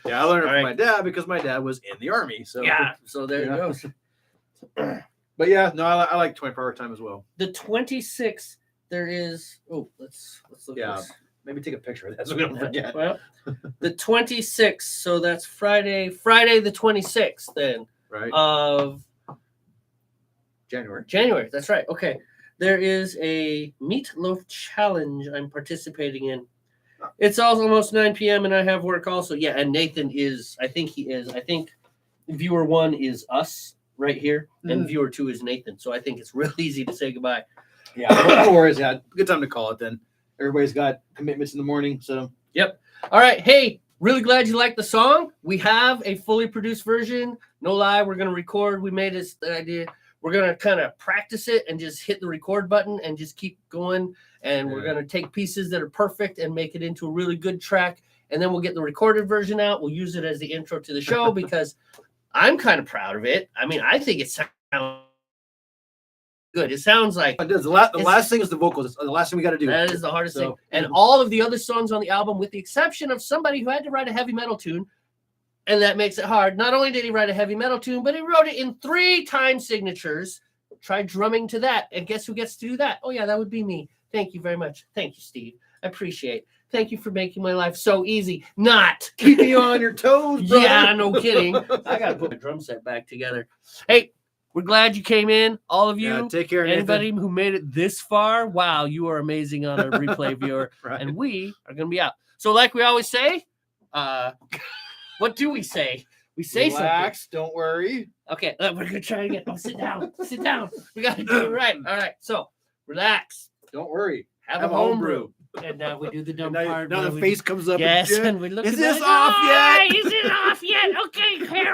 Speaker 2: Yeah, I learned it
Speaker 1: All
Speaker 2: from my dad because my dad was in the army. So
Speaker 1: Yeah, so there
Speaker 2: Yeah.
Speaker 1: you go.
Speaker 2: But yeah, no, I like 24-hour time as well.
Speaker 1: The 26th, there is... Oh, let's look
Speaker 2: Yeah.
Speaker 1: at this.
Speaker 2: Maybe take a picture of that so we don't forget.
Speaker 1: Well, the 26th, so that's Friday the 26th then
Speaker 2: Right.
Speaker 1: of
Speaker 2: January.
Speaker 1: That's right. Okay. There is a meatloaf challenge I'm participating in. It's almost 9 p.m. and I have work also. Yeah, and Nathan is, I think viewer 1 is us right here, and viewer 2 is Nathan. So I think it's real easy to say goodbye.
Speaker 2: Yeah, no worries. Yeah, good time to call it then. Everybody's got commitments in the morning, so.
Speaker 1: Yep. All right. Hey, really glad you liked the song. We have a fully produced version. No lie, we're going to record. We made this idea. We're going to kind of practice it and just hit the record button and just keep going. And we're going to take pieces that are perfect and make it into a really good track. And then we'll get the recorded version out. We'll use it as the intro to the show because I'm kind of proud of it. I mean, I think it sounds good. It sounds like
Speaker 2: The last thing is the vocals. It's the last thing we got to do.
Speaker 1: that is the hardest thing. And all of the other songs on the album, with the exception of somebody who had to write a heavy metal tune, and that makes it hard. Not only did he write a heavy metal tune, but he wrote it in 3 time signatures. Try drumming to that. And guess who gets to do that? Oh, yeah, that would be me. Thank you very much. Thank you, Steve. I appreciate it. Thank you for making my life so easy. Not.
Speaker 2: Keep you on your toes, bro.
Speaker 1: Yeah, no kidding. I got to put my drum set back together. Hey, we're glad you came in, all of you.
Speaker 2: Yeah, take care,
Speaker 1: Anybody who made it this far, wow, you are amazing on a replay viewer.
Speaker 2: Right.
Speaker 1: And we are going to be out. So like we always say, what do we say? We say
Speaker 2: Relax, don't worry.
Speaker 1: something. Okay, we're going to try again. Oh, sit down. Sit down. We got to do it right. All right, so relax.
Speaker 2: Don't worry.
Speaker 1: Have a homebrew. And now we do the dumb part.
Speaker 2: Now
Speaker 1: where
Speaker 2: the
Speaker 1: we-
Speaker 2: face comes up.
Speaker 1: Yes,
Speaker 2: and
Speaker 1: and we look
Speaker 2: Is
Speaker 1: at
Speaker 2: this
Speaker 1: it.
Speaker 2: off yet?
Speaker 1: Is it off yet? Okay, here